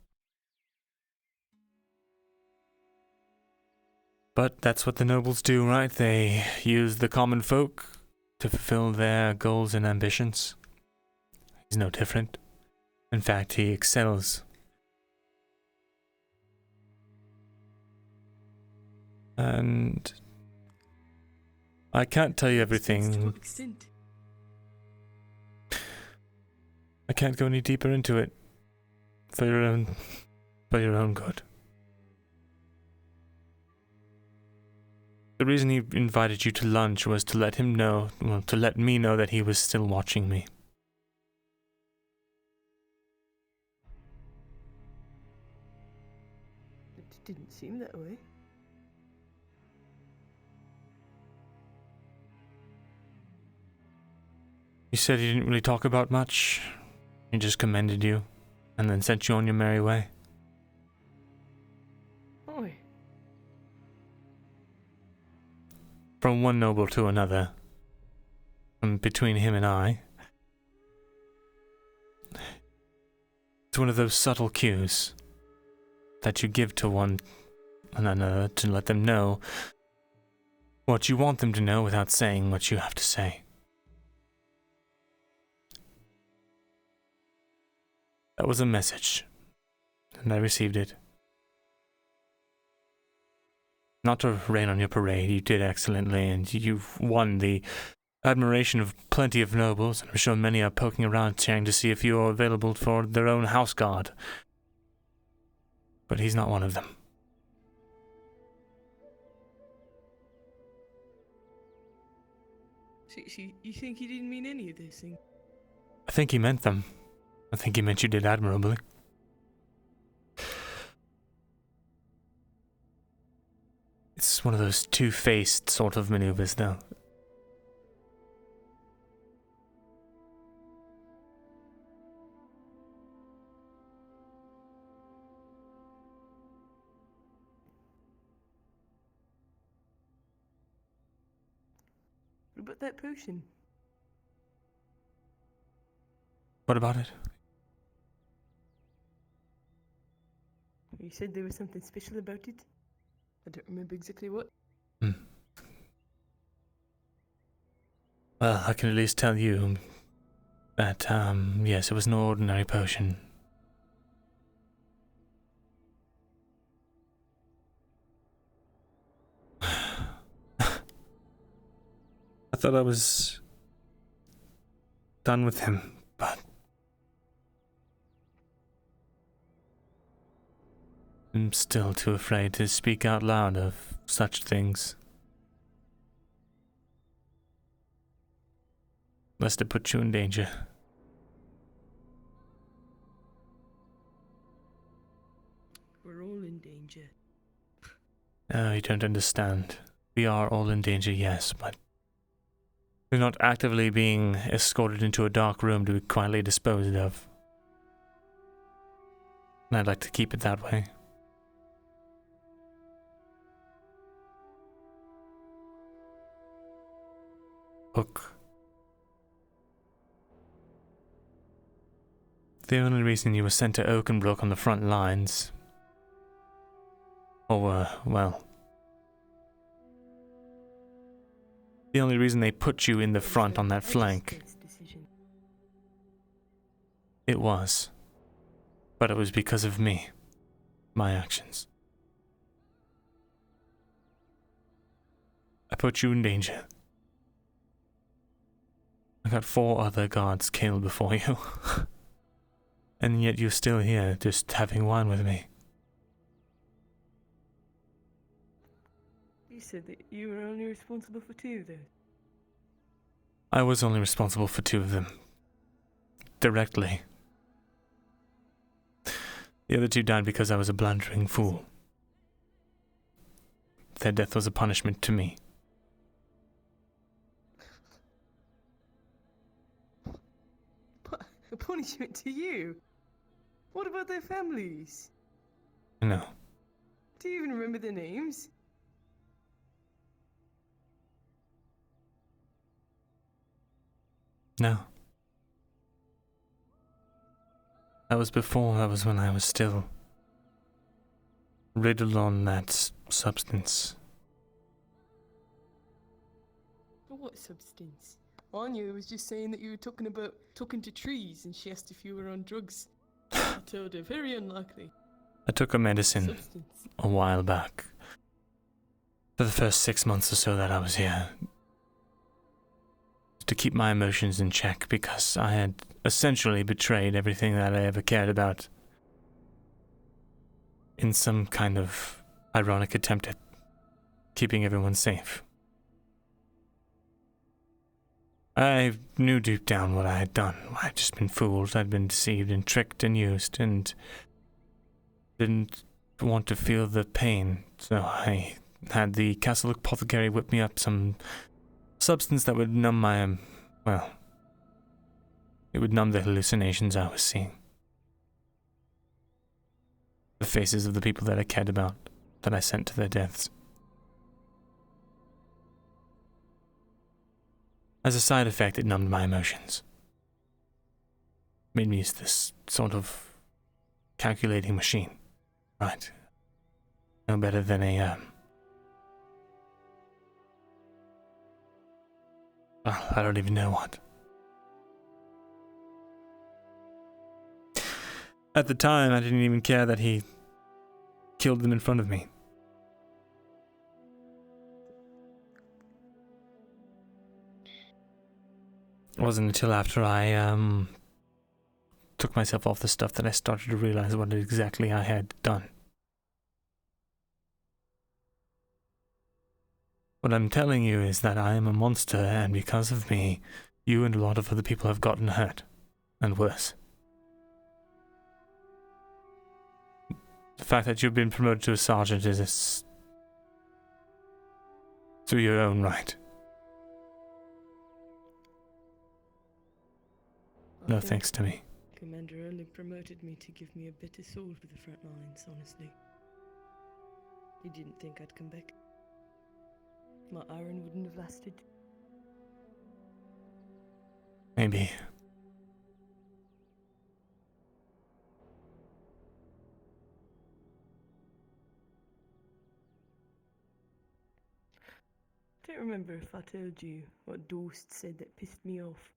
But that's what the nobles do, right? They use the common folk to fulfill their goals and ambitions. He's no different. In fact, he excels. And I can't tell you everything. I can't go any deeper into it for your own good. The reason he invited you to lunch was to let him know, well, to let me know that he was still watching me. It didn't seem that way. He said he didn't really talk about much. He just commended you, and then sent you on your merry way. Oi. From one noble to another, and between him and I, it's one of those subtle cues that you give to one another to let them know what you want them to know without saying what you have to say. That was a message, and I received it. Not to rain on your parade, you did excellently, and you've won the admiration of plenty of nobles, and I'm sure many are poking around trying to see if you're available for their own house guard. But he's not one of them. So you think he didn't mean any of those things? I think he meant them. I think he meant you did admirably. It's one of those two-faced sort of maneuvers, though. What about that potion? What about it? You said there was something special about it? I don't remember exactly what. Well, I can at least tell you that, yes, it was an ordinary potion. I thought I was done with him, but I'm still too afraid to speak out loud of such things. Lest it put you in danger. danger. No, you don't understand. We are all in danger, yes, but we're not actively being escorted into a dark room to be quietly disposed of. And I'd like to keep it that way. Look. The only reason you were sent to Oakenbrook on the front lines, or were, well, the only reason they put you in the front on that flank, it was. But it was because of me. My actions. I put you in danger. I got 4 other guards killed before you. And yet you're still here, just having wine with me. You said that you were only responsible for 2 of those. I was only responsible for 2 of them. Directly. The other 2 died because I was a blundering fool. Their death was a punishment to me. A punishment to you? What about their families? No. Do you even remember their names? No. That was before, that was when I was still riddled on that substance. What substance? Anya was just saying that you were talking to trees and she asked if you were on drugs. I told her, very unlikely. I took a medicine Substance. a while back. For the first 6 months or so that I was here. To keep my emotions in check because I had essentially betrayed everything that I ever cared about. In some kind of ironic attempt at keeping everyone safe. I knew deep down what I had done. I'd just been fooled, I'd been deceived and tricked and used, and didn't want to feel the pain, so I had the castle apothecary whip me up some substance that would numb my, well, it would numb the hallucinations I was seeing. The faces of the people that I cared about, that I sent to their deaths. As a side effect, it numbed my emotions. Made me use this sort of calculating machine. Right. No better than a, well, I don't even know what. At the time, I didn't even care that he killed them in front of me. It wasn't until after I took myself off the stuff that I started to realize what exactly I had done. What I'm telling you is that I am a monster, and because of me, you and a lot of other people have gotten hurt. And worse. The fact that you've been promoted to a sergeant is through your own right. No thanks to me. Commander only promoted me to give me a better sword for the front lines, honestly. He didn't think I'd come back. My iron wouldn't have lasted. Maybe. I don't remember if I told you what Dorst said that pissed me off.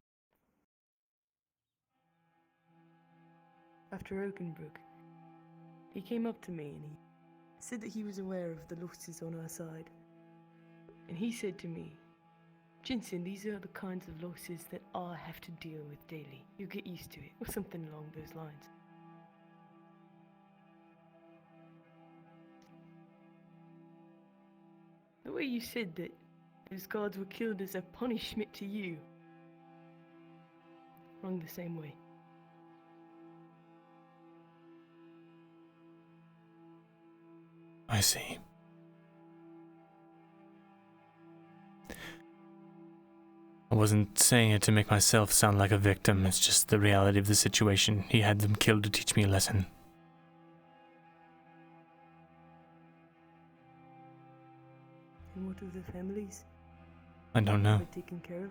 After Oakenbrook, he came up to me and he said that he was aware of the losses on our side. And he said to me, Jensen, these are the kinds of losses that I have to deal with daily. You get used to it, or something along those lines. The way you said that those guards were killed as a punishment to you, rung the same way. I see. I wasn't saying it to make myself sound like a victim, it's just the reality of the situation. He had them killed to teach me a lesson. And what of the families? I don't know. Were they taken care of?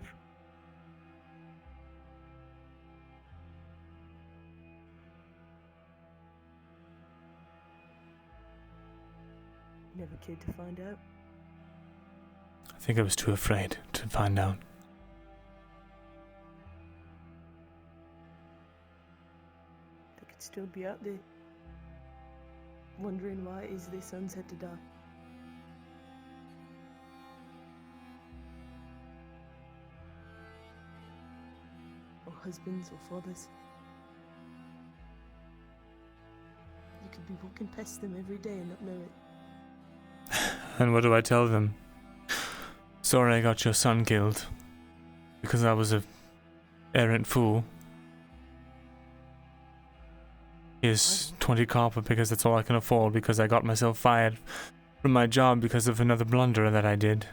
Never cared to find out. I think I was too afraid to find out. They could still be out there, wondering why it is their sons had to die. Or husbands or fathers. You could be walking past them every day and not know it. And what do I tell them? Sorry I got your son killed. Because I was a errant fool. Here's 20 copper because that's all I can afford, because I got myself fired from my job because of another blunder that I did.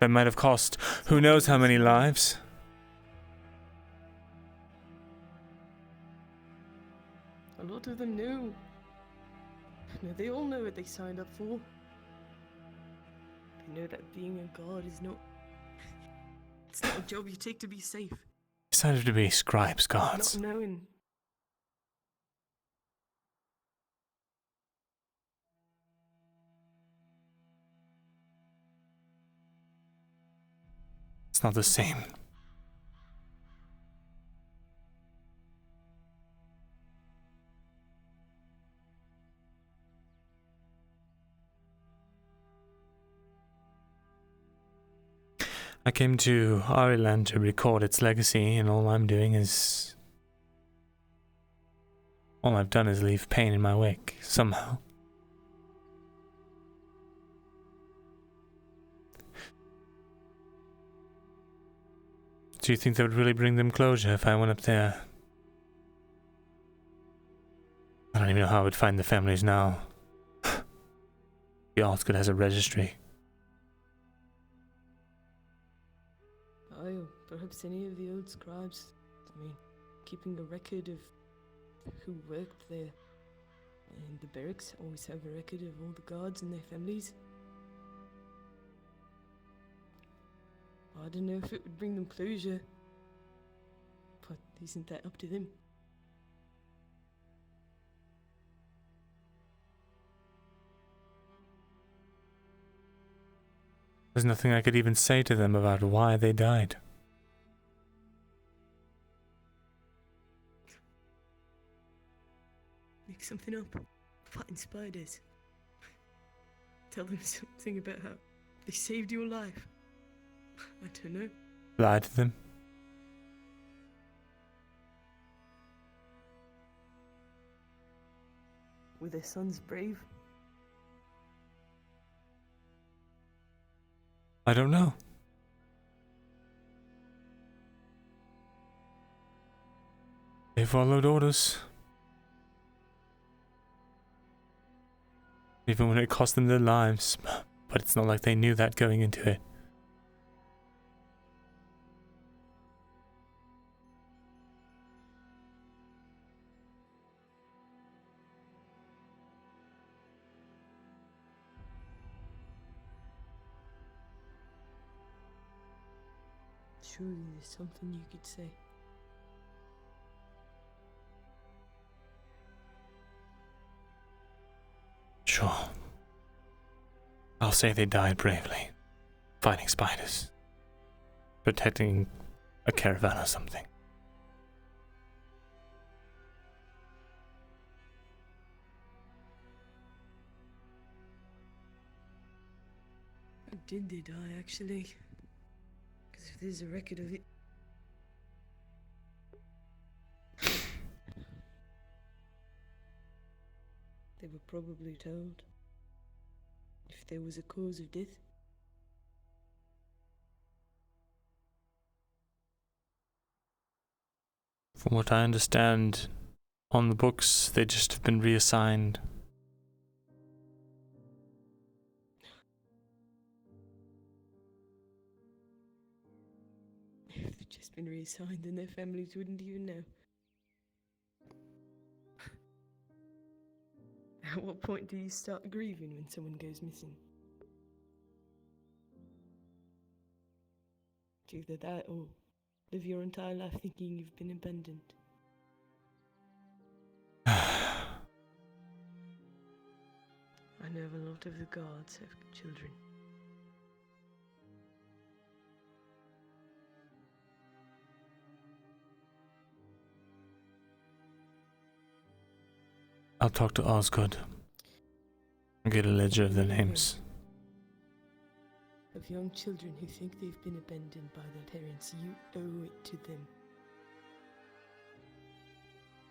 That might have cost who knows how many lives. A lot of them knew. No, they all know what they signed up for. They know that being a god is not... It's not a job you take to be safe. Decided to be scribes, gods. Not knowing. It's not the same. I came to Ireland to record its legacy, and all I've done is leave pain in my wake, somehow. Do you think that would really bring them closure if I went up there? I don't even know how I would find the families now. The Osgood has a registry. Aye, or perhaps any of the old scribes. I mean, keeping a record of who worked there. And the barracks always have a record of all the guards and their families. I don't know if it would bring them closure, but isn't that up to them? There's nothing I could even say to them about why they died. Make something up. Fighting spiders. Tell them something about how they saved your life. I don't know. Lie to them. Were their sons brave? I don't know. They followed orders. Even when it cost them their lives. But it's not like they knew that going into it. Surely there's something you could say. Sure. I'll say they died bravely. Fighting spiders. Protecting a caravan or something. How did they die, actually? Because if there's a record of it... They were probably told if there was a cause of death. From what I understand, on the books. They just have been reassigned. If they've just been reassigned, then their families wouldn't even know. At what point do you start grieving when someone goes missing? Either that or live your entire life thinking you've been abandoned. I know of a lot of the guards have children. I'll talk to Osgood and get a ledger of their names. Of young children who think they've been abandoned by their parents, you owe it to them.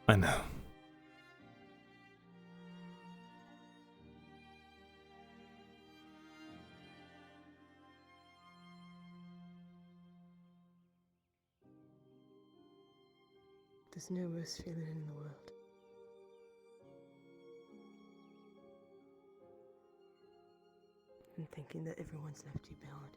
I know. There's no worse feeling in the world. And thinking that everyone's left you behind.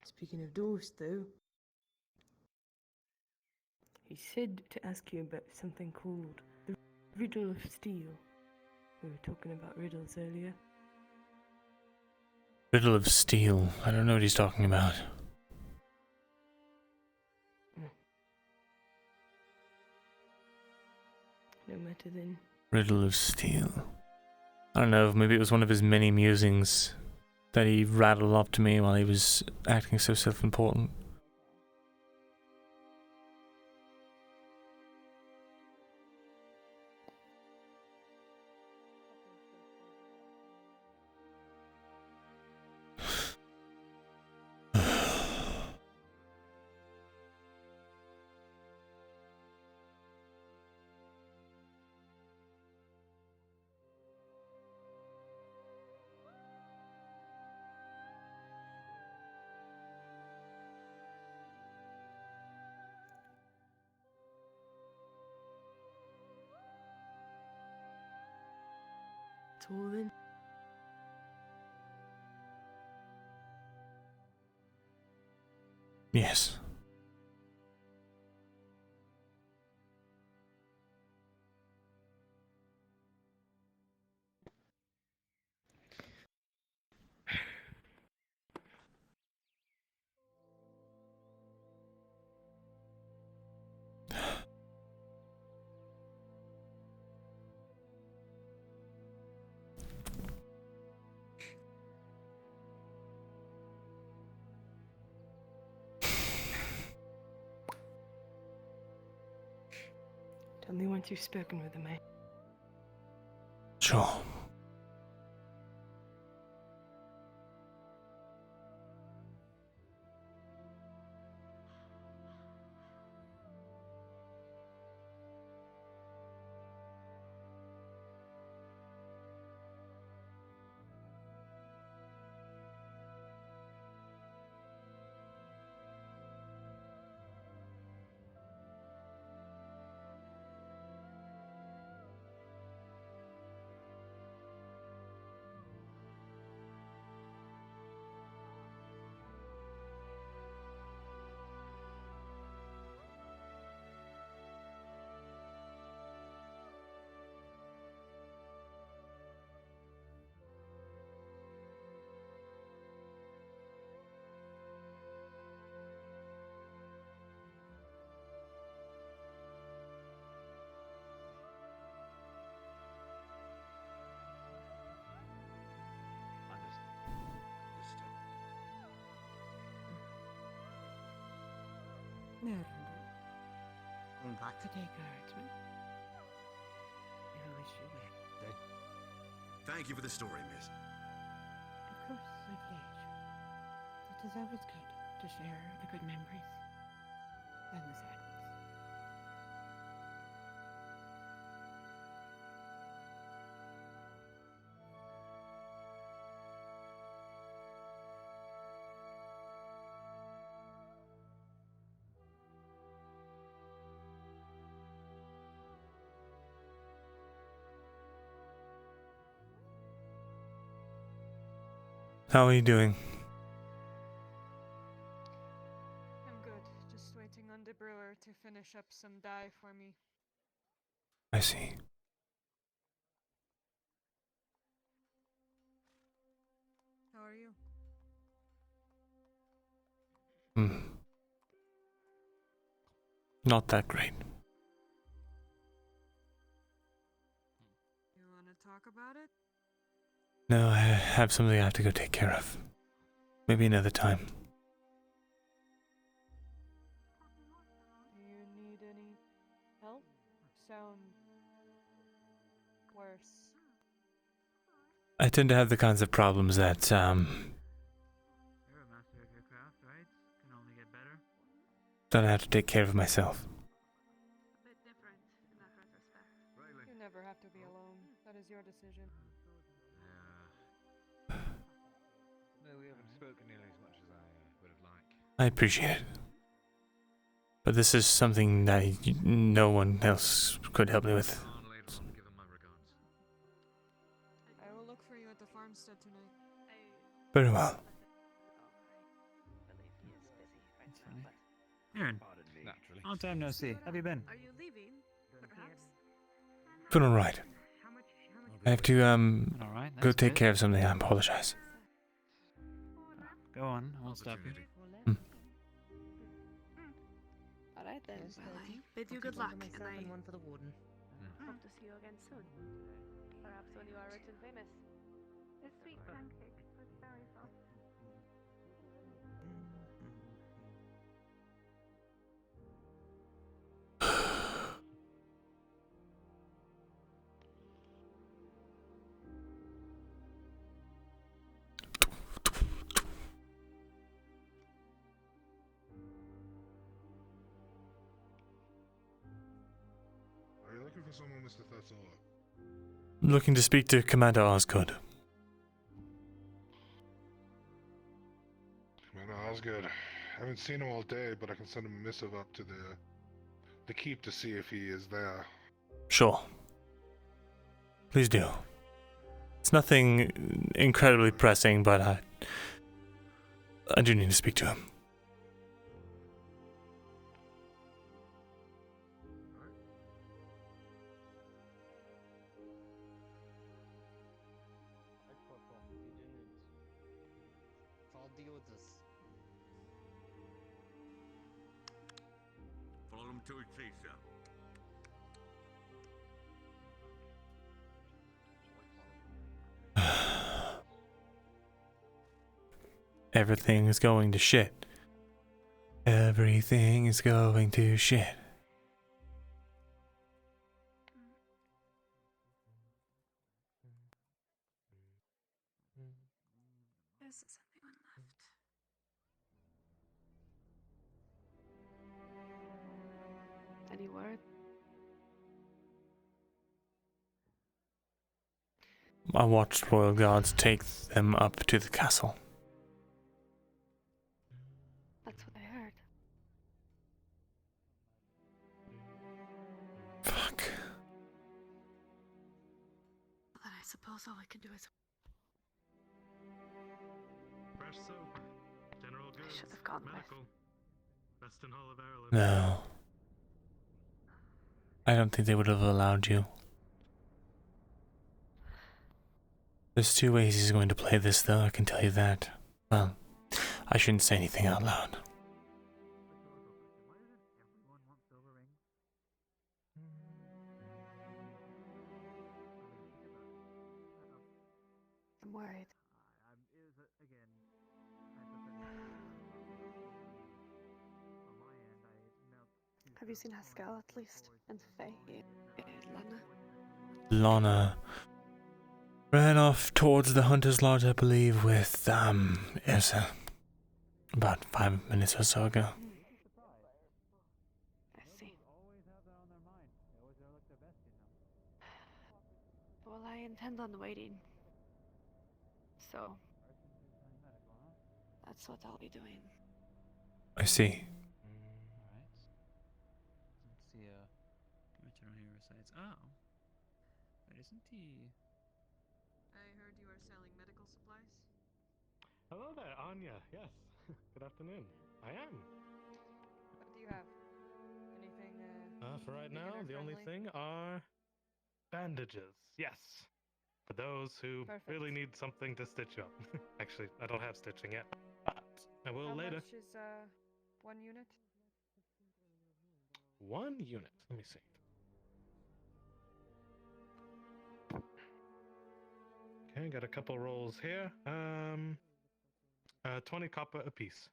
Speaking of doors, though, he said to ask you about something called the Riddle of Steel. We were talking about riddles earlier. Riddle of Steel. I don't know what he's talking about. No matter then. Riddle of Steel. I don't know, maybe it was one of his many musings that he rattled off to me while he was acting so self-important. That's all then. Yes. Tell me once you've spoken with them, eh? Sure. back. Good day, guardsman. I wish you well. Thank you for the story, miss. Of course, my pleasure. It is always good to share the good memories and the sad ones. How are you doing? I'm good. Just waiting on the brewer to finish up some dye for me. I see. How are you? Not that great. You want to talk about it? No, I have something I have to go take care of. Maybe another time. Do you need any help? Sound worse. I tend to have the kinds of problems that, You're a master of your craft, right? Can only get better. that I have to take care of myself. A bit different in that retrospect. You never have to be alone. That is your decision. No, we haven't spoken nearly as much as I would have liked. I appreciate it. But this is something that no one else could help me with. I will look for you at the farmstead tonight. Very well. Aaron, naturally. Long time no see. Have you been? Are you leaving? Perhaps? Been alright. I have to, Alright, go that's take good. care of something. I apologize. Go on, I won't stop you. Alright then. Yes, Well, I thank you. bid you I'll good keep one luck, for and myself I and one for the warden. hope to see you again soon. Perhaps when you are rich and famous. The sweet pancake was very soft. Are you looking for someone, Mr. Thesalor? Looking to speak to Commander Osgood. Commander Osgood. I haven't seen him all day, but I can send him a missive up to the keep to see if he is there. Sure. Please do. It's nothing incredibly pressing, but I do need to speak to him. Follow the orders. Follow him to his place, sir. Everything is going to shit. Everything is going to shit. Is anyone left? Any word? I watched royal guards take them up to the castle. That's what I heard. Fuck. Well, then I suppose all I can do is. Fresh soap, general goods, should have gone with. medical, best in all of Ireland. No. I don't think they would have allowed you. There's two ways he's going to play this, though, I can tell you that. Well, I shouldn't say anything out loud. I'm worried. Have you seen Haskell at least? And Faye, Lana? Lana ran off towards the Hunter's Lodge, I believe, with, Elsa. About 5 minutes or so ago. I see. Well, I intend on waiting. So, that's what I'll be doing. I see. Alright. Let's see, Richard here recites. Oh. Wait, isn't he. I heard you are selling medical supplies. Hello there, Anya. Yes. Good afternoon. I am. What do you have? Anything, For right now, the only beginner-friendly? thing are bandages. Yes. For those who Perfect. really need something to stitch up. Actually, I don't have stitching yet, but I will How later. much is, 1 unit? 1 unit. Let me see. Okay, got a couple rolls here. 20 copper apiece.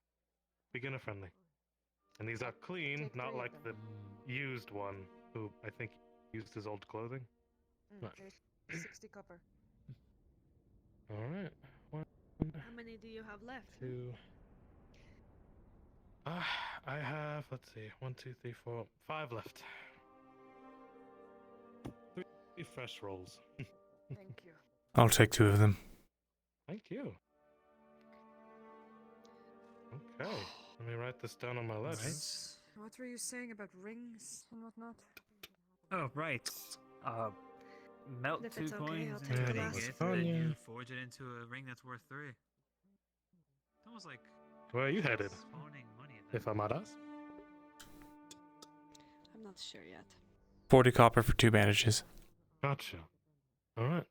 Beginner friendly. And these are clean, Take not 3 of like them. the used one who I think used his old clothing. No. There's 60 copper. Alright. 1, How many do you have left? 2. I have, let's see, 1, 2, 3, 4, 5 left. 3 fresh rolls. Thank you. I'll take 2 of them. Thank you. Okay, let me write this down on my ledger. What were you saying about rings and whatnot? Oh, right. Melt If 2 it's okay, coins I'll and take you the take last. it, and then you forge it into a ring that's worth 3. It's almost like. Where are you headed? Spawning money at that If I might ask. I'm not sure yet. 40 copper for 2 bandages. Gotcha. Alright.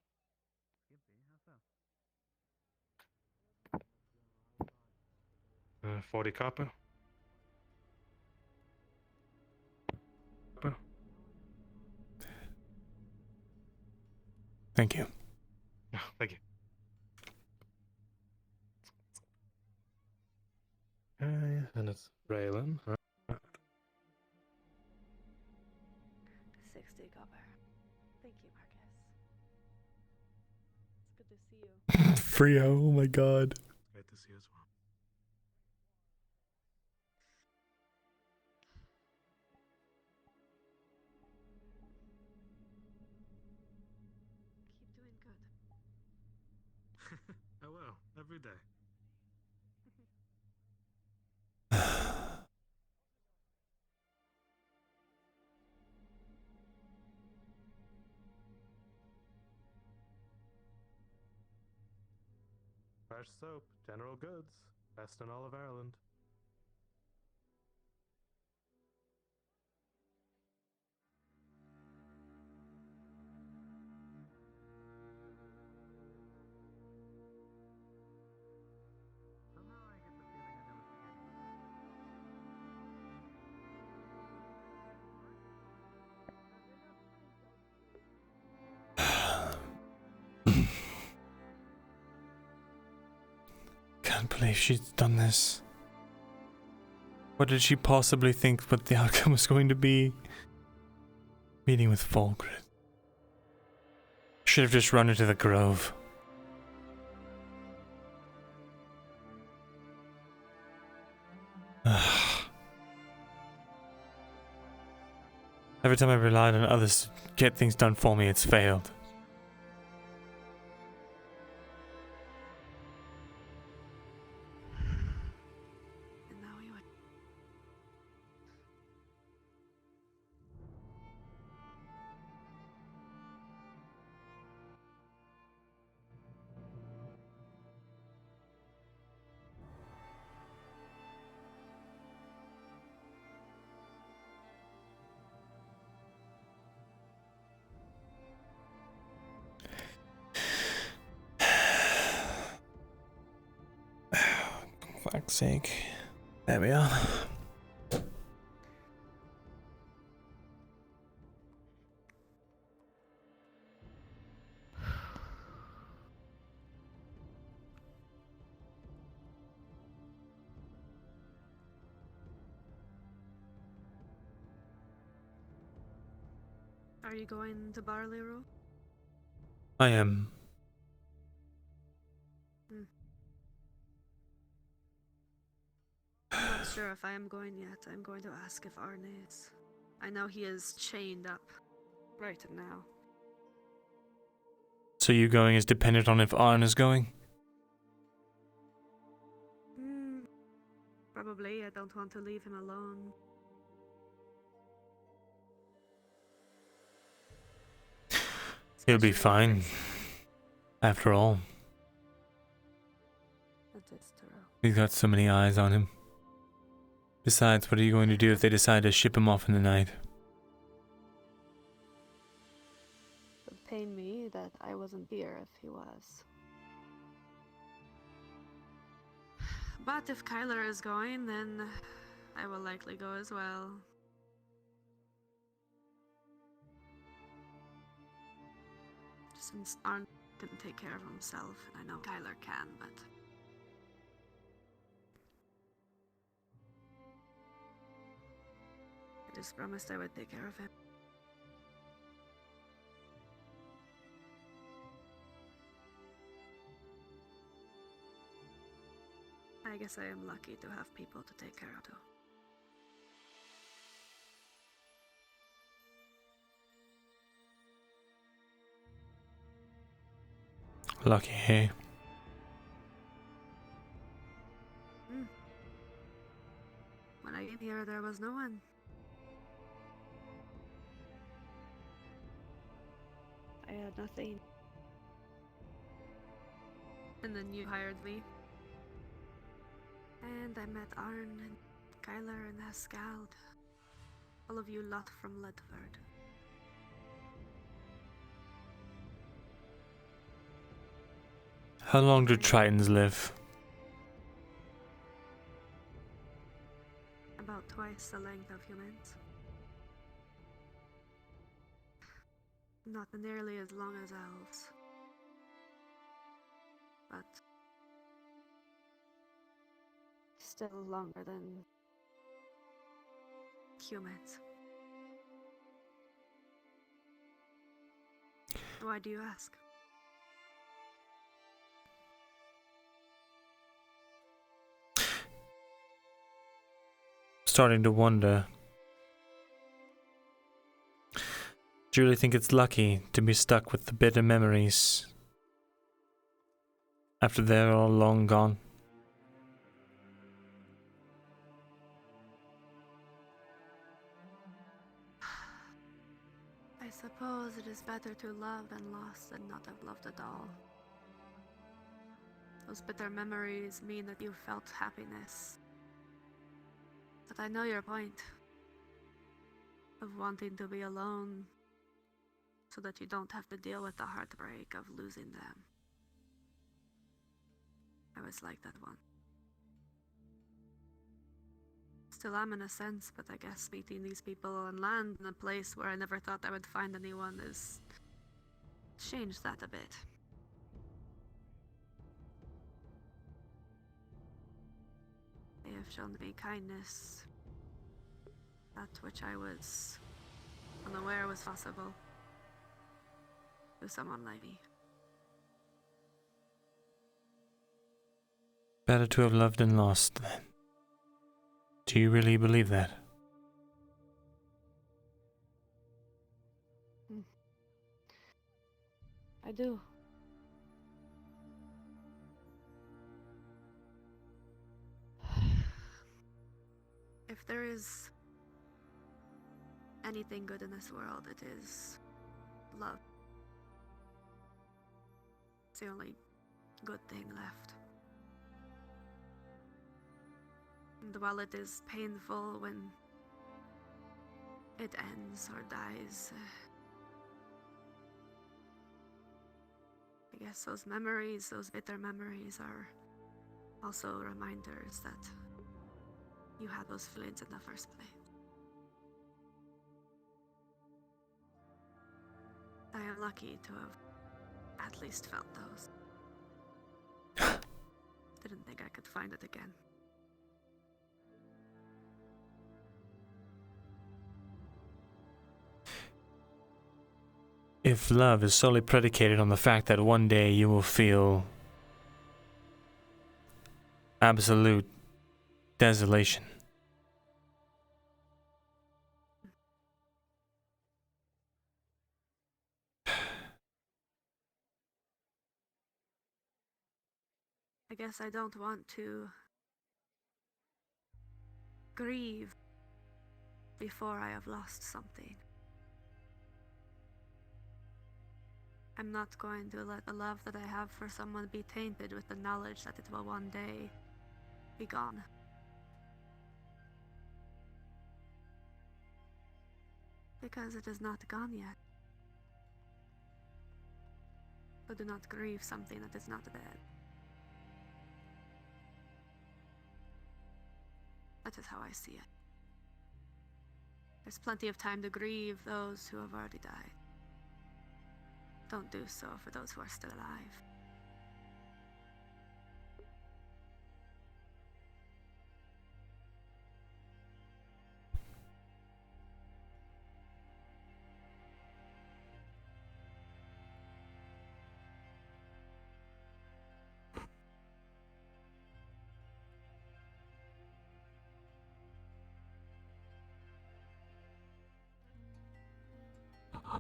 40 copper. Thank you. Thank you. And it's Raylan. Right? 60 copper. Thank you, Marcus. It's good to see you. Frio, oh my god. Great to see you as well. Keep doing good. I will, every day. Fresh soap, General Goods, best in all of Ireland. Can't believe she's done this. What did she possibly think what the outcome was going to be? Meeting with Fulgrid. Should have just run into the grove. Every time I relied on others to get things done for me, it's failed. And now you would. For fuck's sake. There we are. Are you going to Barley Row? I am. I'm not sure if I am going yet. I'm going to ask if Arne is. I know he is chained up right now. So you going is dependent on if Arn is going? Probably. I don't want to leave him alone. He'll be fine. After all. That is true. He's got so many eyes on him. Besides, what are you going to do if they decide to ship him off in the night? It would pain me that I wasn't here if he was. But if Kyler is going, then I will likely go as well. Since Arn couldn't take care of himself, and I know Kyler can, but... I just promised I would take care of him. I guess I am lucky to have people to take care of too. Lucky, hey? When I came here, there was no one. I had nothing. And then you hired me. And I met Arn and Kyler and Haskald. All of you lot from Ledford. How long do Tritons live? About twice the length of humans. Not nearly as long as elves. But still longer than humans. Why do you ask? Starting to wonder. Do you really think it's lucky to be stuck with the bitter memories after they're all long gone? I suppose it is better to love and lost than not have loved at all. Those bitter memories mean that you felt happiness. But I know your point of wanting to be alone so that you don't have to deal with the heartbreak of losing them. I was like that one. Still am in a sense, but I guess meeting these people on land in a place where I never thought I would find anyone has changed that a bit. They have shown me kindness, that which I was unaware was possible to someone like me. Better to have loved and lost, then. Do you really believe that? I do. If there is anything good in this world, it is love. It's the only good thing left. And while it is painful when it ends or dies, I guess those memories, those bitter memories, are also reminders that you had those feelings in the first place. I am lucky to have at least felt those. Didn't think I could find it again. if love is solely predicated on the fact that one day you will feel absolute desolation. I guess I don't want to grieve before I have lost something. I'm not going to let the love that I have for someone be tainted with the knowledge that it will one day be gone. Because it is not gone yet. So do not grieve something that is not dead. That is how I see it. There's plenty of time to grieve those who have already died. Don't do so for those who are still alive.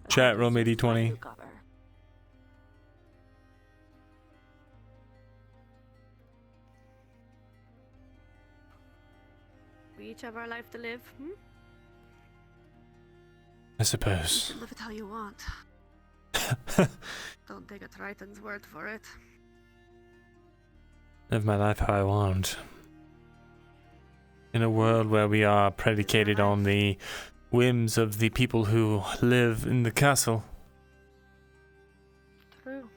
Chat, roll me D20. We each have our life to live, I suppose. You can live it how you want. Don't take a Triton's word for it. Live my life how I want. In a world where we are predicated on the whims of the people who live in the castle. True.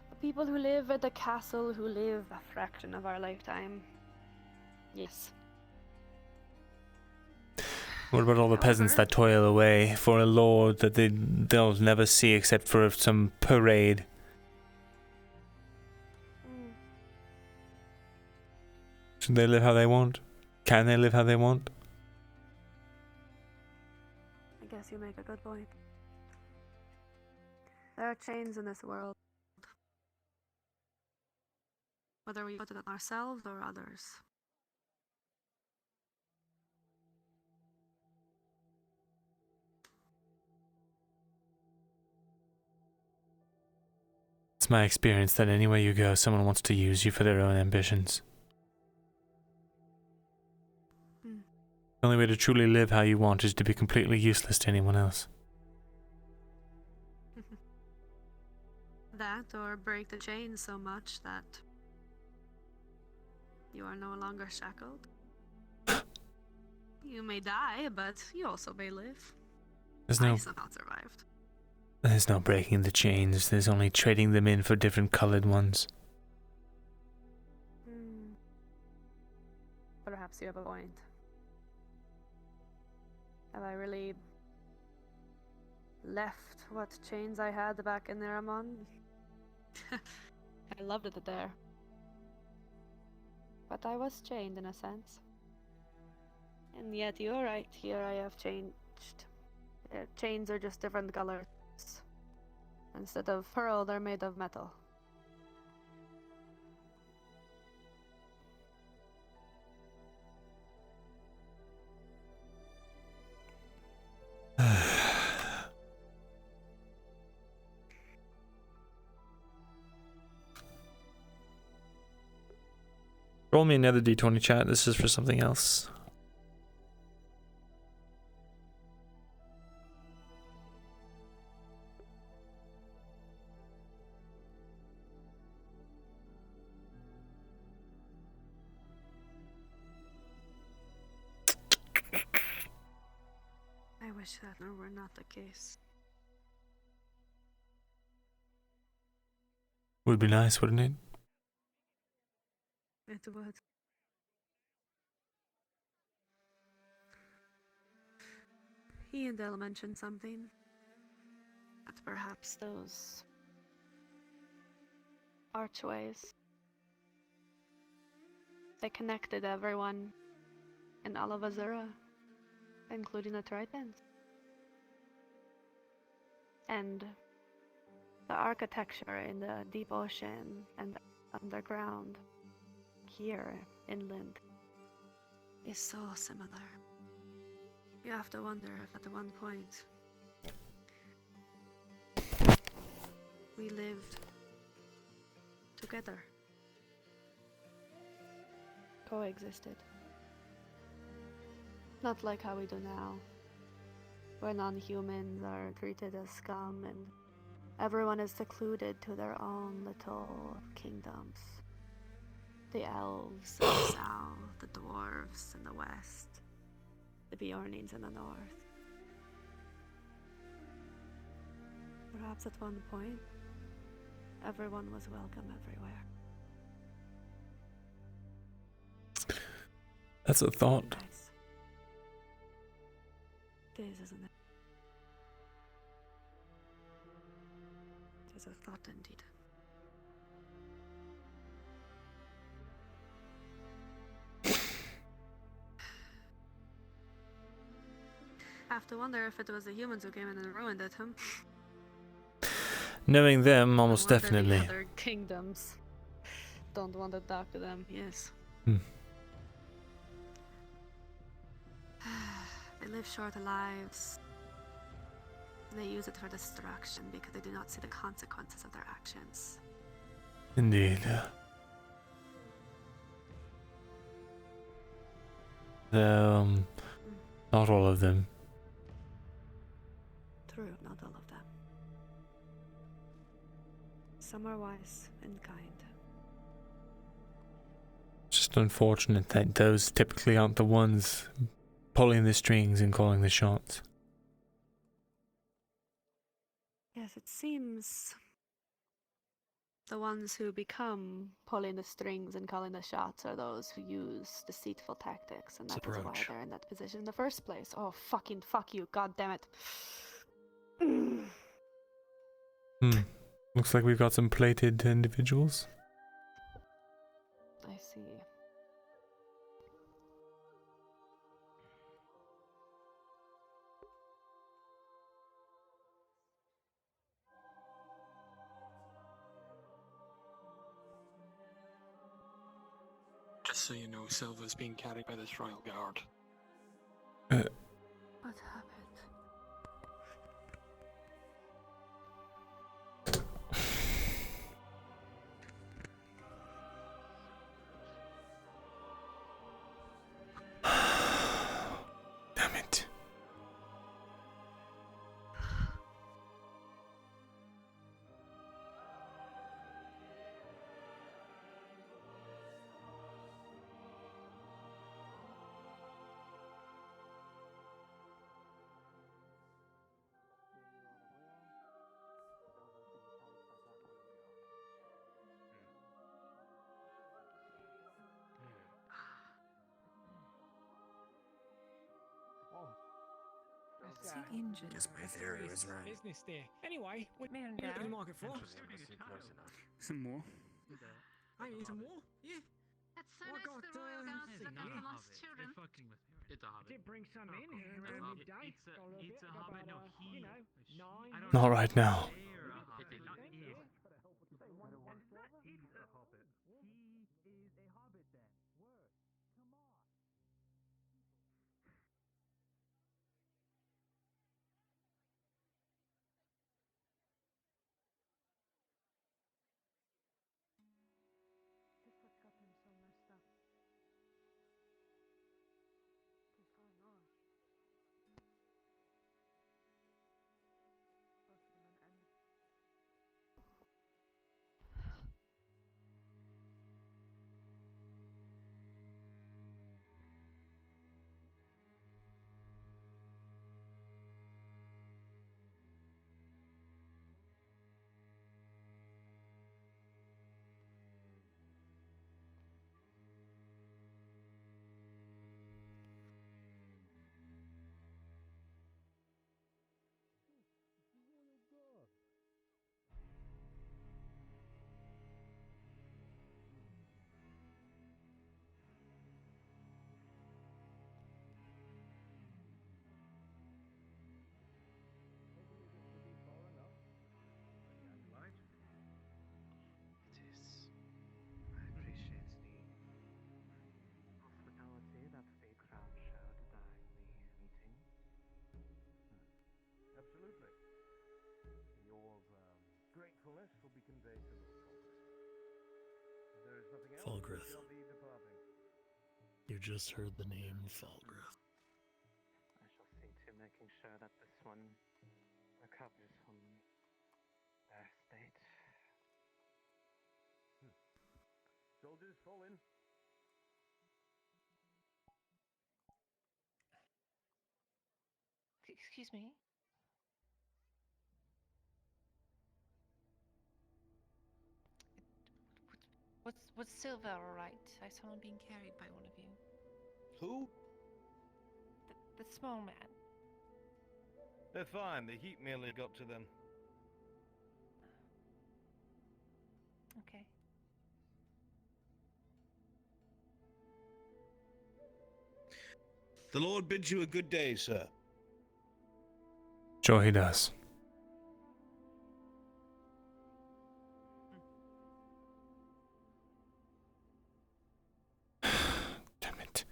The people who live at the castle who live a fraction of our lifetime. Yes. What about all the peasants that toil away for a lord that they'll never see except for some parade? Should they live how they want? Can they live how they want? I guess you make a good point. There are chains in this world. Whether we put it on ourselves or others. It's my experience that anywhere you go, someone wants to use you for their own ambitions. The only way to truly live how you want is to be completely useless to anyone else. That or break the chains so much that you are no longer shackled. You may die, but you also may live. I somehow survived. There's no breaking the chains, there's only trading them in for different colored ones. Perhaps you have a point. Have I really left what chains I had back in Neramon? I loved it there. But I was chained in a sense. And yet you're right, here I have changed. Chains are just different colors. Instead of pearl, they're made of metal. Roll me another D20, chat. This is for something else. I wish that were not the case. Would be nice, wouldn't it? It would. He and Elle mentioned something. That perhaps those archways, they connected everyone in all of Auzera, including the Tritons. And the architecture in the deep ocean and underground here inland is so similar. You have to wonder if at one point we lived together, coexisted. Not like how we do now, where non-humans are treated as scum and everyone is secluded to their own little kingdoms. The elves in the south, the dwarves in the west, the Bjornings in the north. Perhaps at one point, everyone was welcome everywhere. That's a thought. Nice. It is, isn't it? It is a thought indeed. I have to wonder if it was the humans who came in and ruined it, huh? Knowing them, almost I wonder definitely. The other kingdoms don't want to talk to them, yes. Hmm. They live short lives. And they use it for destruction because they do not see the consequences of their actions. Indeed. Not all of them. True, not all of them. Some are wise and kind. Just unfortunate that those typically aren't the ones pulling the strings and calling the shots. Yes, it seems the ones who become pulling the strings and calling the shots are those who use deceitful tactics, and that is why they're in that position in the first place. Oh, fucking fuck you, god damn it. Looks like we've got some plated individuals. I see. Just so you know, Silva's being carried by this royal guard. What happened? Damn it. Is he injured? Guess my theory was right. Business there. Anyway, what man What are you down? in the market for? Some more. I need some more. Yeah. As soon as the royal guards pick up the lost children. It's a hobbit. Did bring some in here It's a hobbit. midday. It's a hobbit. No, he. I don't Not know right if now. they're a hobbit, not he. This what's got him so messed up. What's going on? Both of them and convey to the If there is nothing else, Falgrith. we shall be departing. You just heard the name Falgrith. I shall see to making sure that this one recovers from their state. Soldiers, fall in. Excuse me. Was Silver alright? I saw him being carried by one of you. Who? The small man. They're fine. The heat merely got to them. Okay. The Lord bids you a good day, sir. Sure he does. Damn it.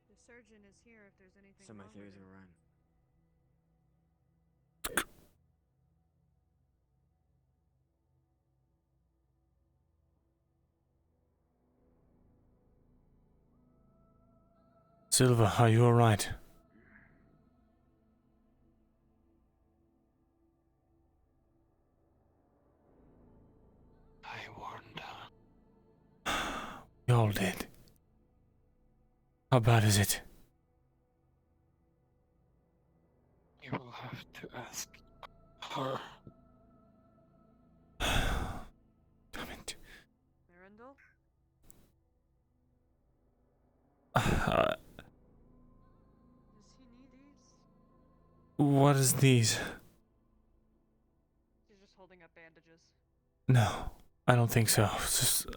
The surgeon is here if there's anything So my wrong theories with are him. wrong. Silver, are you alright? I warned her. We all did. How bad is it? You will have to ask her. Damn it. Myrindal? Does he need these? What is these? She's just holding up bandages. No, I don't think so. It's just,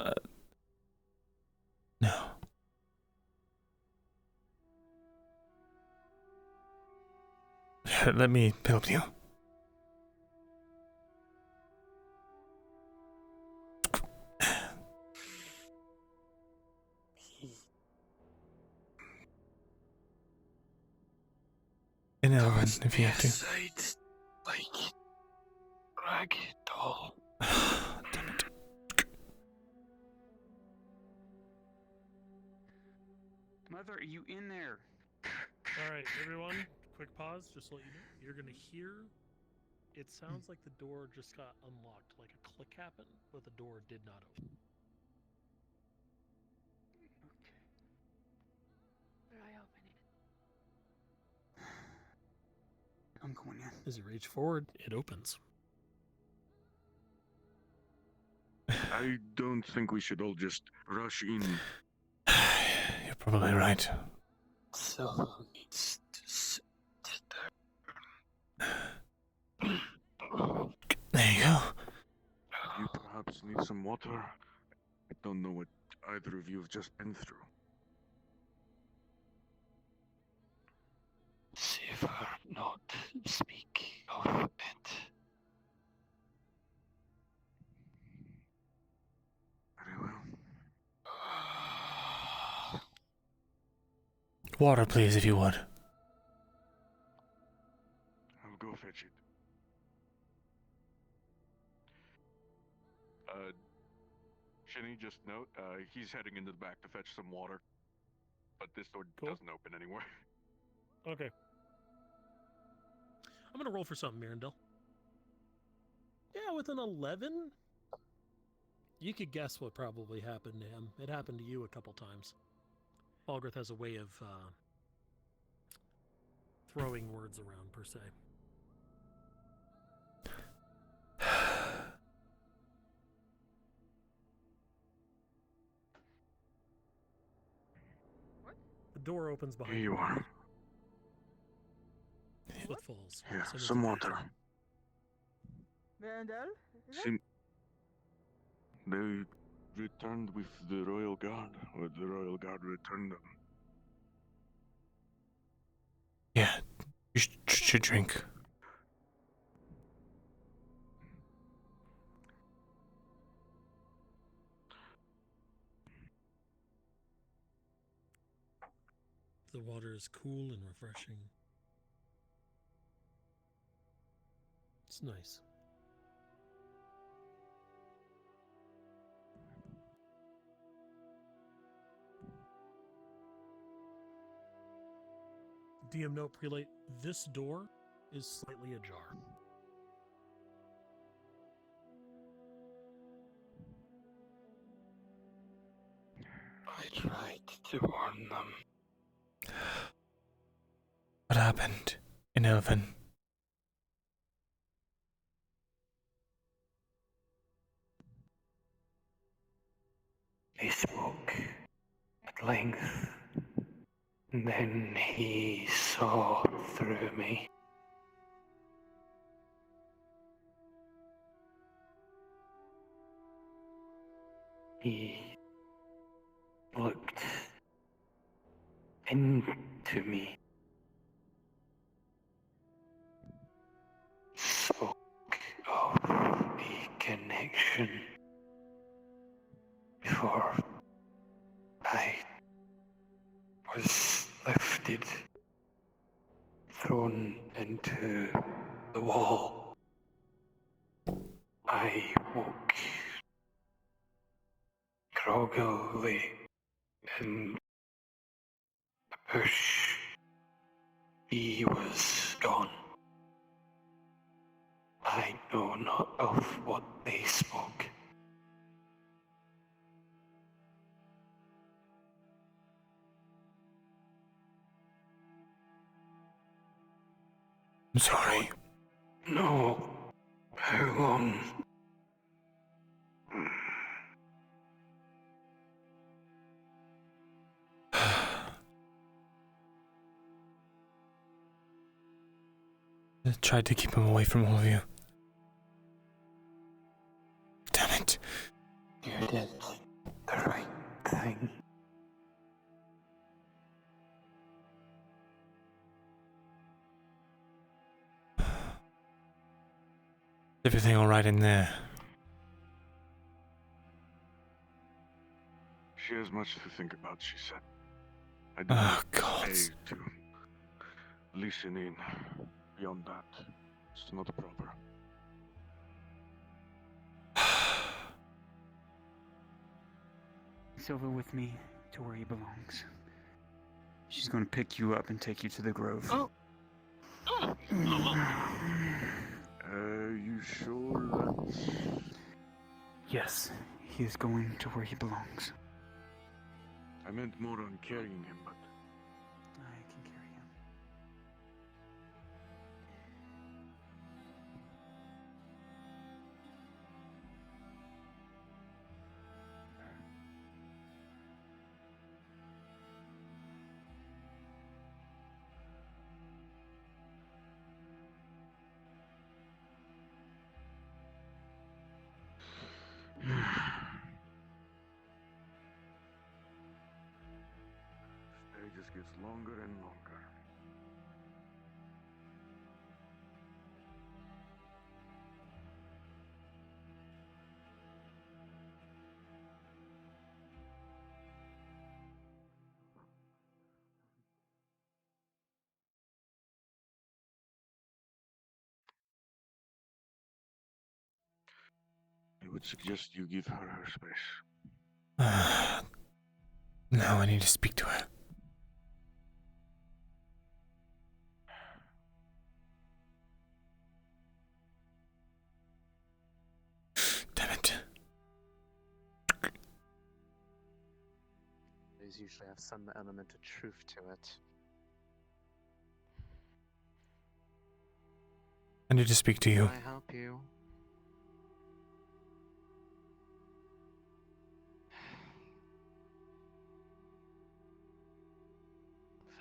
no. Here, let me help you. In Elven, if you have to. Sight like rag doll. Damn it. Mother, are you in there? Alright, everyone, quick pause, just to let you know. You're gonna hear, it sounds like the door just got unlocked, like a click happened, but the door did not open. Where I open it. I'm going in. As you reach forward, it opens. I don't think we should all just rush in. You're probably right. Silver needs to sit there. There you go. You perhaps need some water. I don't know what either of you have just been through. Save her not speak of it. Very well. Water, please, if you would. I'll go fetch it. Shinny, just note, he's heading into the back to fetch some water. But this door doesn't open anymore. Okay. I'm gonna roll for something, Myrindal. Yeah, with an 11, you could guess what probably happened to him. It happened to you a couple times. Falgrith has a way of throwing words around, per se. The door opens behind Here you are. Footfalls. Here, Someone's some approaching. water. Myrindal? They returned with the royal guard, or the royal guard returned them. Yeah, you should drink. The water is cool and refreshing. It's nice. DM note prelate, this door is slightly ajar. I tried to warn them. What happened in Elven? He spoke at length, and then he saw through me. He looked into me, spoke of the connection before I was lifted, thrown into the wall. I woke groggily and a push. He was gone. I know not of what they spoke. I'm sorry. No. How long? I tried to keep him away from all of you. Damn it. You did the right thing. Everything alright in there? She has much to think about, she said. I did Oh, not God. pay to listen in. Beyond that, it's not proper. Silva with me to where he belongs. She's going to pick you up and take you to the grove. Oh. You sure that's... Yes, he is going to where he belongs. I meant more on carrying him, but... I can carry him. It just gets longer and longer. I would suggest you give her space. Now I need to speak to her. Damn it. These usually have some element of truth to it. I need to speak to you. Can I help you?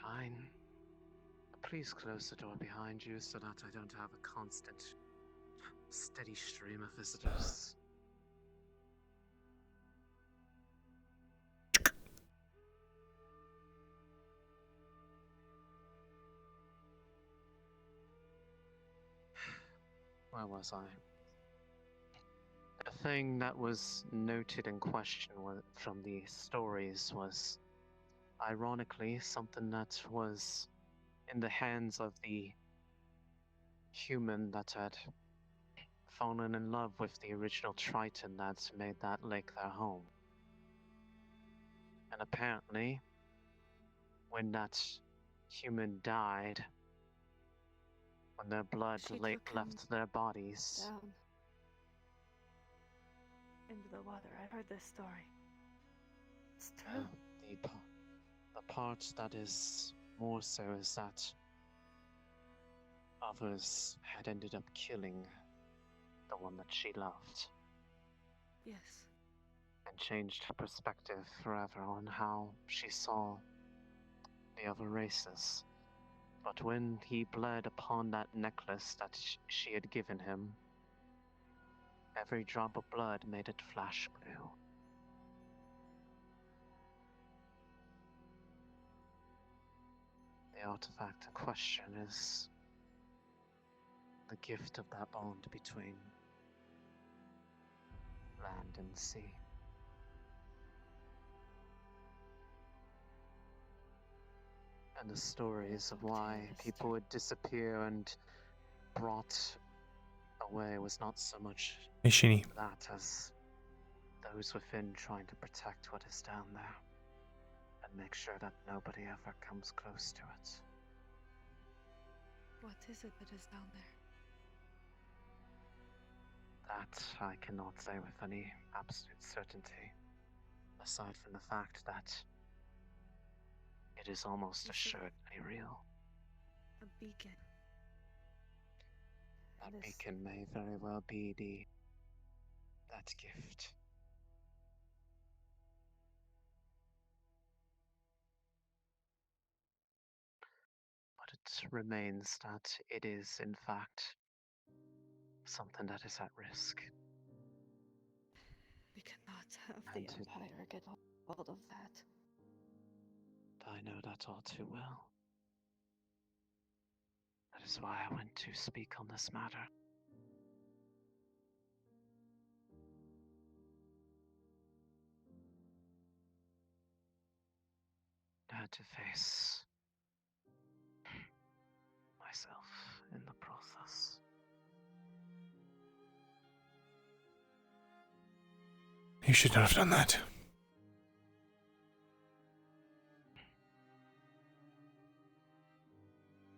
Fine. Please close the door behind you so that I don't have a constant, steady stream of visitors. Where was I? The thing that was noted in question from the stories was, ironically, something that was in the hands of the human that had fallen in love with the original Triton that's made that lake their home. And apparently, when that human died, when their blood left their bodies, Down into the water. I've heard this story. It's true. the part that is more so is that others had ended up killing the one that she loved. Yes. And changed her perspective forever on how she saw the other races. But when he bled upon that necklace that she had given him, every drop of blood made it flash blue. The artifact in question is the gift of that bond between land and sea. And the stories of why people would disappear and brought away was not so much Hey, Shinny. that as those within trying to protect what is down there and make sure that nobody ever comes close to it. What is it that is down there? That I cannot say with any absolute certainty, aside from the fact that it is almost assuredly real. A beacon. That beacon may very well be that gift. But it remains that it is, in fact, something that is at risk. We cannot have the Empire get hold of that. I know that all too well. That is why I went to speak on this matter. I had to face myself in the process. You should not have done that.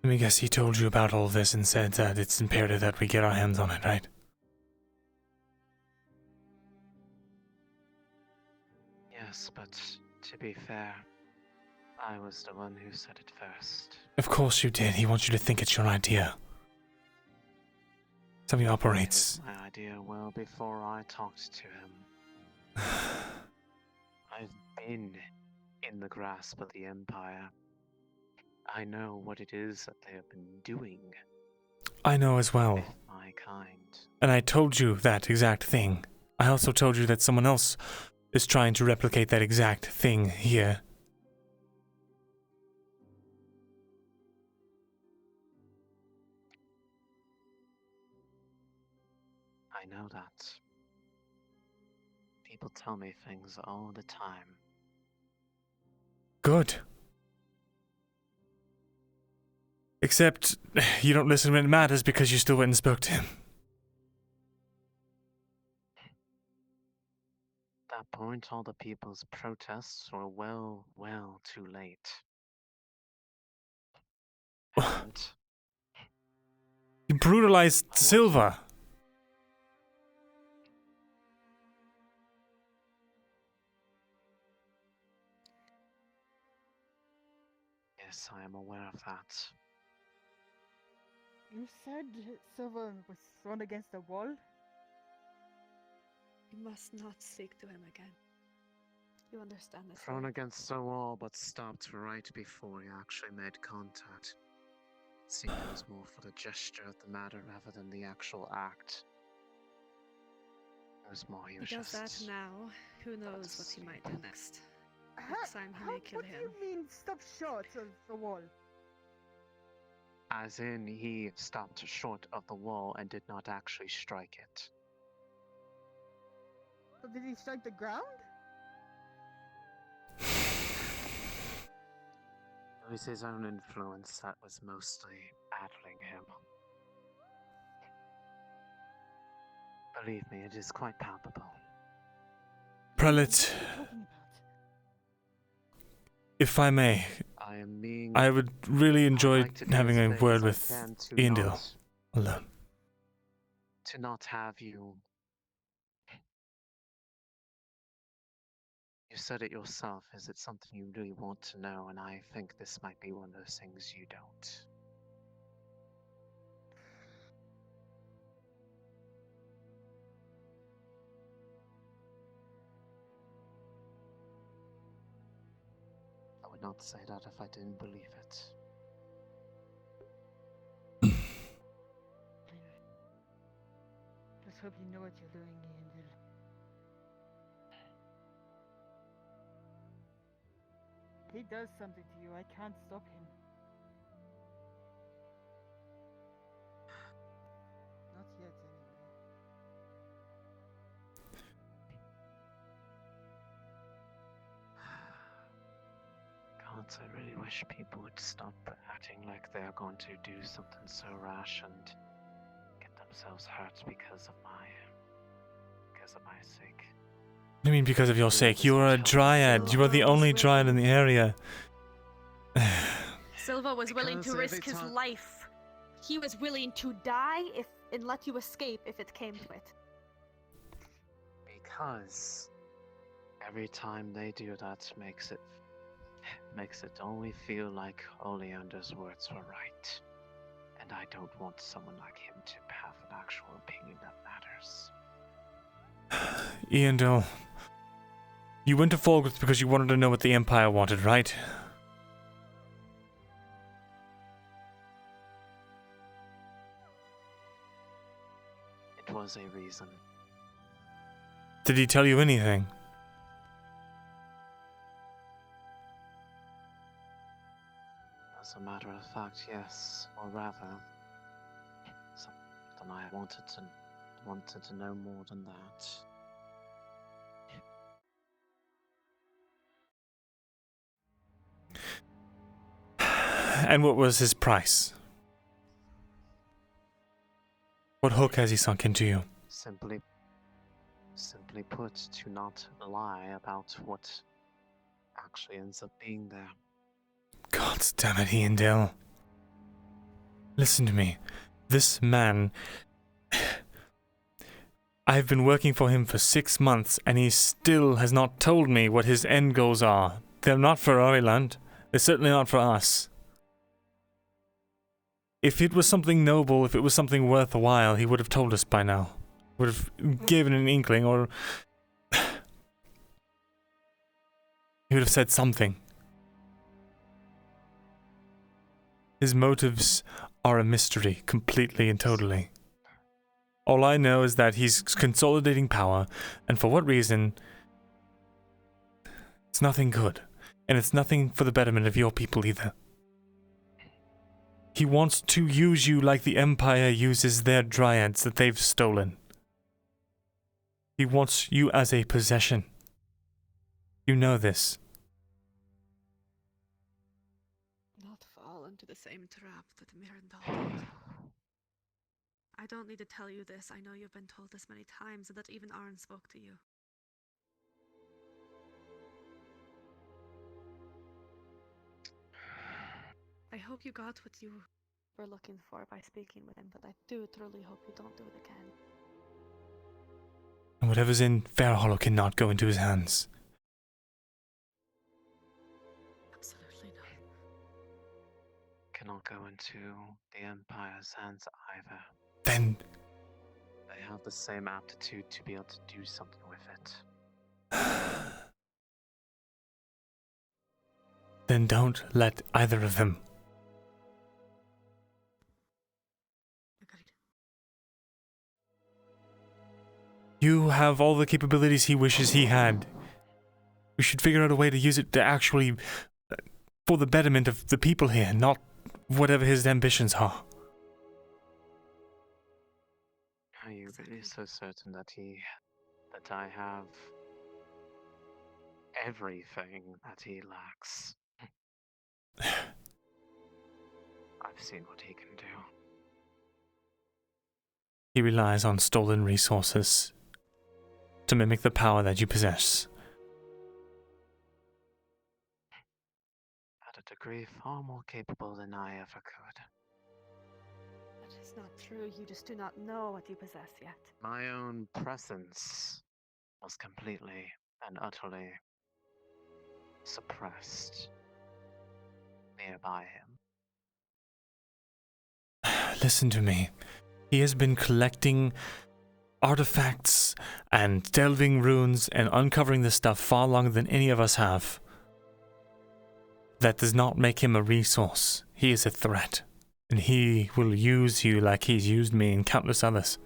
Let me guess, he told you about all this and said that it's imperative that we get our hands on it, right? Yes, but to be fair, I was the one who said it first. Of course you did. He wants you to think it's your idea. That's how he operates. It was my idea well before I talked to him. I've been in the grasp of the Empire. I know what it is that they have been doing. I know as well. With my kind. And I told you that exact thing. I also told you that someone else is trying to replicate that exact thing here. I know that. People tell me things all the time. Good. Except, you don't listen when it matters because you still went and spoke to him. At that point, all the people's protests were well too late. And You brutalized Silva. yes, I am aware of that. You said Silva was thrown against the wall? You must not speak to him again. You understand this? Thrown right? against the wall, but stopped right before he actually made contact. It seemed it was more for the gesture of the matter rather than the actual act. It was more he was He does just... that now. Who knows what he might do next? Next time he may kill What him. do you mean stop short of the wall? As in, he stopped short of the wall and did not actually strike it. So did he strike the ground? It was his own influence that was mostly battling him. Believe me, it is quite palpable. Prelate, if I may, I would really enjoy having a word with Eondil alone. To not have you. You said it yourself. Is it something you really want to know? And I think this might be one of those things you don't. I would not say that if I didn't believe it. Just hope you know what you're doing, Angel. He does something to you, I can't stop him. Not yet, anyway. God, I really wish people would stop acting like they're going to do something so rash and get themselves hurt because of my sake. What do you mean because of your sake? You are a dryad. You are the only dryad in the area. Silva was willing to risk his life. He was willing to die and let you escape if it came to it. Because every time they do that makes it only feel like Oleander's words were right. And I don't want someone like him to have an actual opinion that matters. Eondil, you went to Folgworth because you wanted to know what the Empire wanted, right? It was a reason. Did he tell you anything? As a matter of fact, yes. Or rather, something I wanted to know more than that. And what was his price? What hook has he sunk into you? Simply put, to not lie about what actually ends up being there. God damn it, Eondil. Listen to me. This man... I've been working for him for 6 months, and he still has not told me what his end goals are. They're not for Oiland. They're certainly not for us. If it was something noble, if it was something worthwhile, he would have told us by now. Would have given an inkling, or... he would have said something. His motives are a mystery, completely and totally. All I know is that he's consolidating power, and for what reason... it's nothing good, and it's nothing for the betterment of your people either. He wants to use you like the Empire uses their dryads that they've stolen. He wants you as a possession. You know this. Not fall into the same trap that Myrindal did. I don't need to tell you this. I know you've been told this many times, and that even Arn spoke to you. I hope you got what you were looking for by speaking with him, but I do truly hope you don't do it again. And whatever's in Fairhollow cannot go into his hands. Absolutely not. Cannot go into the Empire's hands either. Then... they have the same aptitude to be able to do something with it. Then don't let either of them. You have all the capabilities he wishes he had. We should figure out a way to use it to actually... for the betterment of the people here, not whatever his ambitions are. Are you really so certain that I have everything that he lacks? I've seen what he can do. he relies on stolen resources to mimic the power that you possess. At a degree far more capable than I ever could. That is not true. You just do not know what you possess yet. My own presence was completely and utterly suppressed nearby him. Listen to me. He has been collecting artifacts and delving runes and uncovering this stuff far longer than any of us have. That does not make him a resource. He is a threat. And he will use you like he's used me and countless others.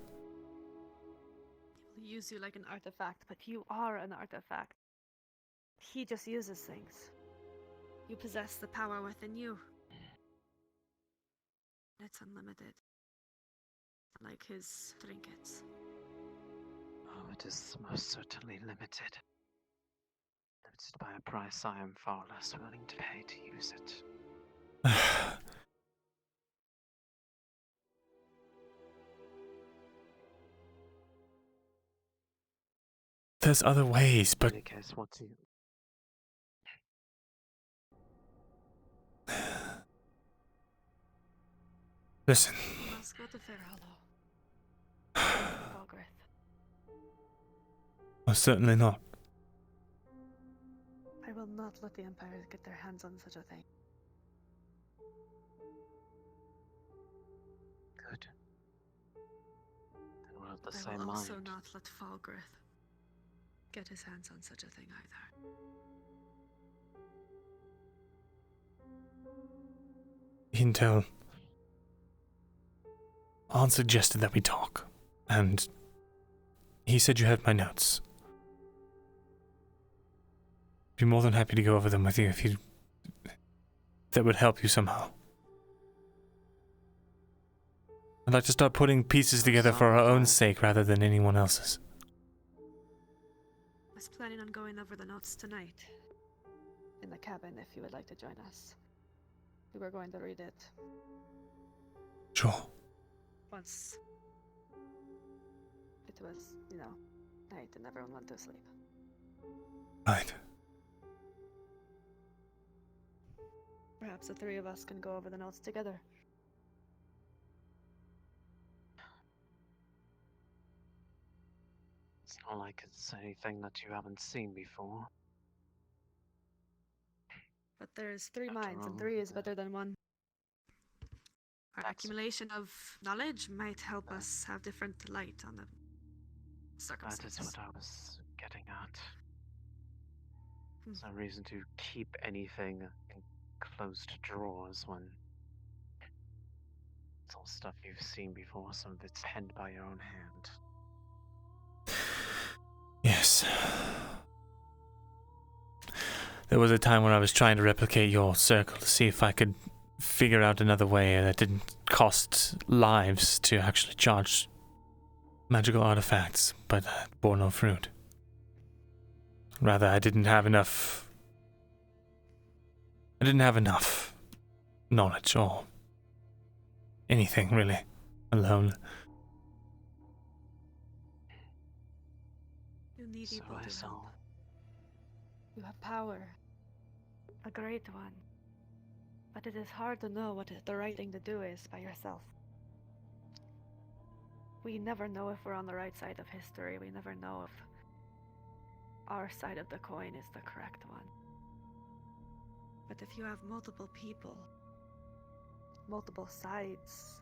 He will use you like an artifact, but you are an artifact. He just uses things. You possess the power within you. It's unlimited. Like his trinkets. Oh, it is most certainly limited. Limited by a price I am far less willing to pay to use it. There's other ways, but... In any case, what do you... Listen. You must go to Fair Hollow. Most certainly not. I will not let the Empire get their hands on such a thing. Good. Then we're of the I same will also mind. not let Falgrith get his hands on such a thing either. Intel. Arn suggested that we talk, and he said you had my notes. Be more than happy to go over them with you if you... that would help you somehow. I'd like to start putting pieces together for our own sake rather than anyone else's. I was planning on going over the notes tonight. In the cabin, if you would like to join us. We were going to read it. Sure. Once it was, night and everyone went to sleep. Right. Perhaps the three of us can go over the notes together. It's not like it's anything that you haven't seen before. But there's three After minds, and all, three is better than one. Our accumulation of knowledge might help us have different light on the circumstances. That is what I was getting at. There's no reason to keep anything in closed drawers when it's all stuff you've seen before, some of it's penned by your own hand. Yes. There was a time when I was trying to replicate your circle to see if I could figure out another way that didn't cost lives to actually charge magical artifacts, but bore no fruit. Rather, I didn't have enough knowledge or anything, really, alone. You need So people I to saw. help. You have power. A great one. But it is hard to know what the right thing to do is by yourself. We never know if we're on the right side of history. We never know if our side of the coin is the correct one. But if you have multiple people, multiple sides,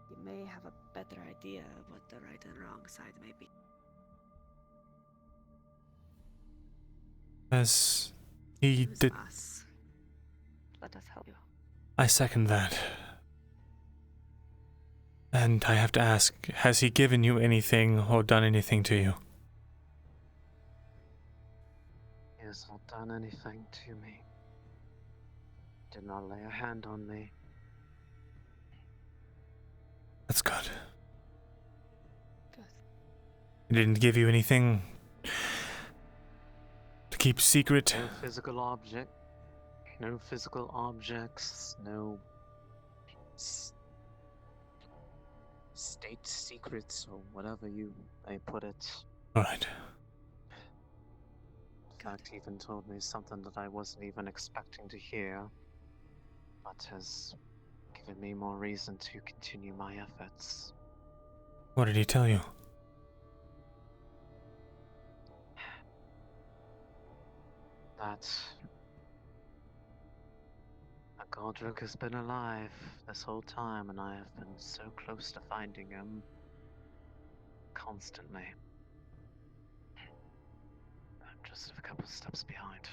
you may have a better idea of what the right and wrong side may be. As he did... Us. Let us help you. I second that. And I have to ask, has he given you anything or done anything to you? He has not done anything to me. Did not lay a hand on me. That's good. He didn't give you anything to keep secret? No physical object. No physical objects. No state secrets or whatever you may put it. Right. In fact, he even told me something that I wasn't even expecting to hear, but has given me more reason to continue my efforts. What did he tell you? That Godric has been alive this whole time, and I have been so close to finding him constantly. I'm just a couple steps behind,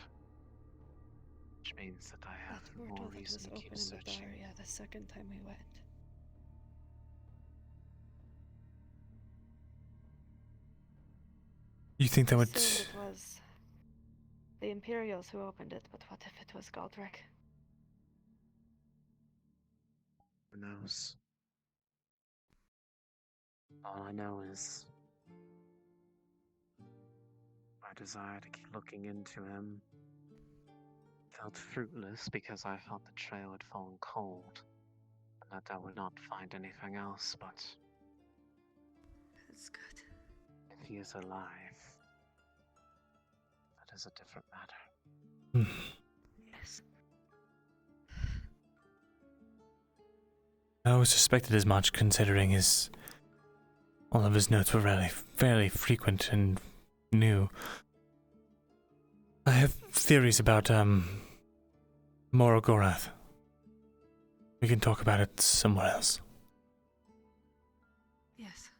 which means that I have That more portal that reason was to open keep in the searching. bar, yeah, the second time we went. You think that would... Assumed it was the Imperials who opened it, but what if it was Godric? Who knows? All I know is my desire to keep looking into him felt fruitless because I thought the trail had fallen cold, and that I would not find anything else, but That's good. if he is alive, that is a different matter. Yes. I always suspected as much, considering all of his notes were fairly frequent and new. I have theories about, Morgorath. We can talk about it somewhere else. Yes.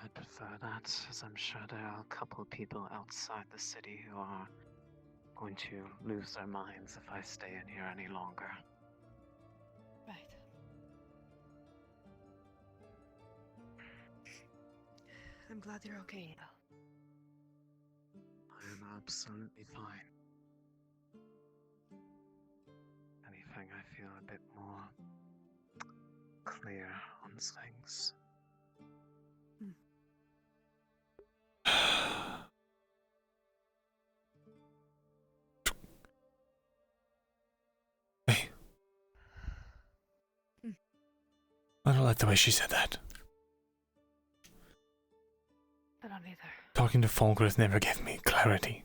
I'd prefer that, as I'm sure there are a couple of people outside the city who are going to lose their minds if I stay in here any longer. Right. I'm glad you're okay now. I am absolutely fine. Anything, I feel a bit more clear on things. Hey. I don't like the way she said that. I don't either. Talking to Falgrith never gave me clarity.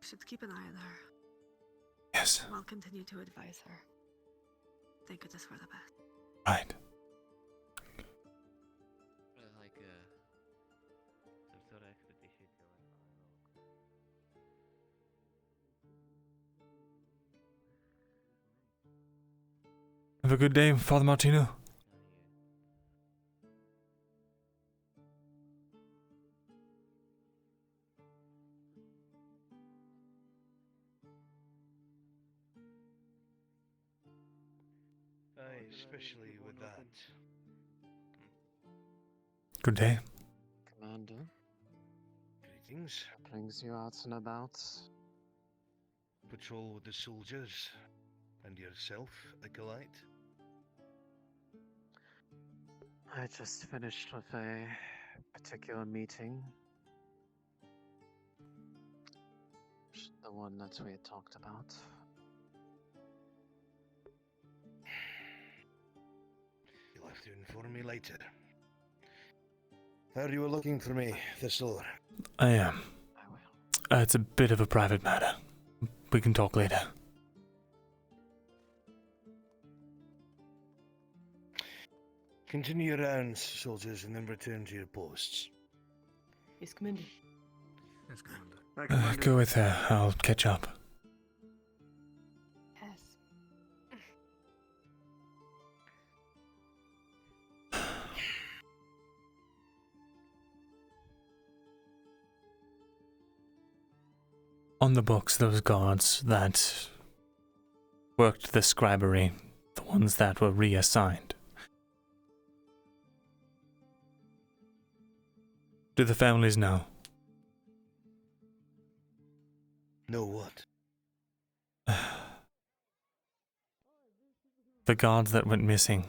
Should keep an eye on her. Yes. I'll continue to advise her. Think it is for the best. Right. Like some sort of expedition going on. Have a good day, Father Martino. Aye, especially with that. Good day. Commander, Greetings. what brings you out and about? Patrol with the soldiers. And yourself, acolyte? I just finished with a particular meeting. The one that we had talked about. You'll have to inform me later. Heard you were looking for me, Thesalor. I am. It's a bit of a private matter. We can talk later. Continue your rounds, soldiers, and then return to your posts. Yes, Commander. Yes, Commander. Go with her. I'll catch up. Yes. On the books, those guards that worked the scribery, the ones that were reassigned. Do the families know? Know what? The guards that went missing.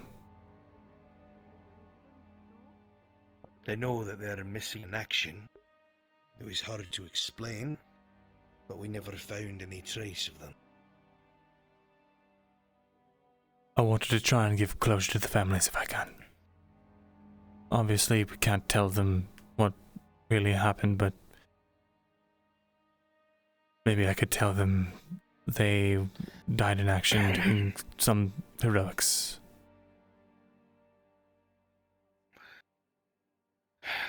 They know that they are missing in action. It was hard to explain, but we never found any trace of them. I wanted to try and give closure to the families if I can. Obviously, we can't tell them what really happened, but maybe I could tell them they died in action in some heroics.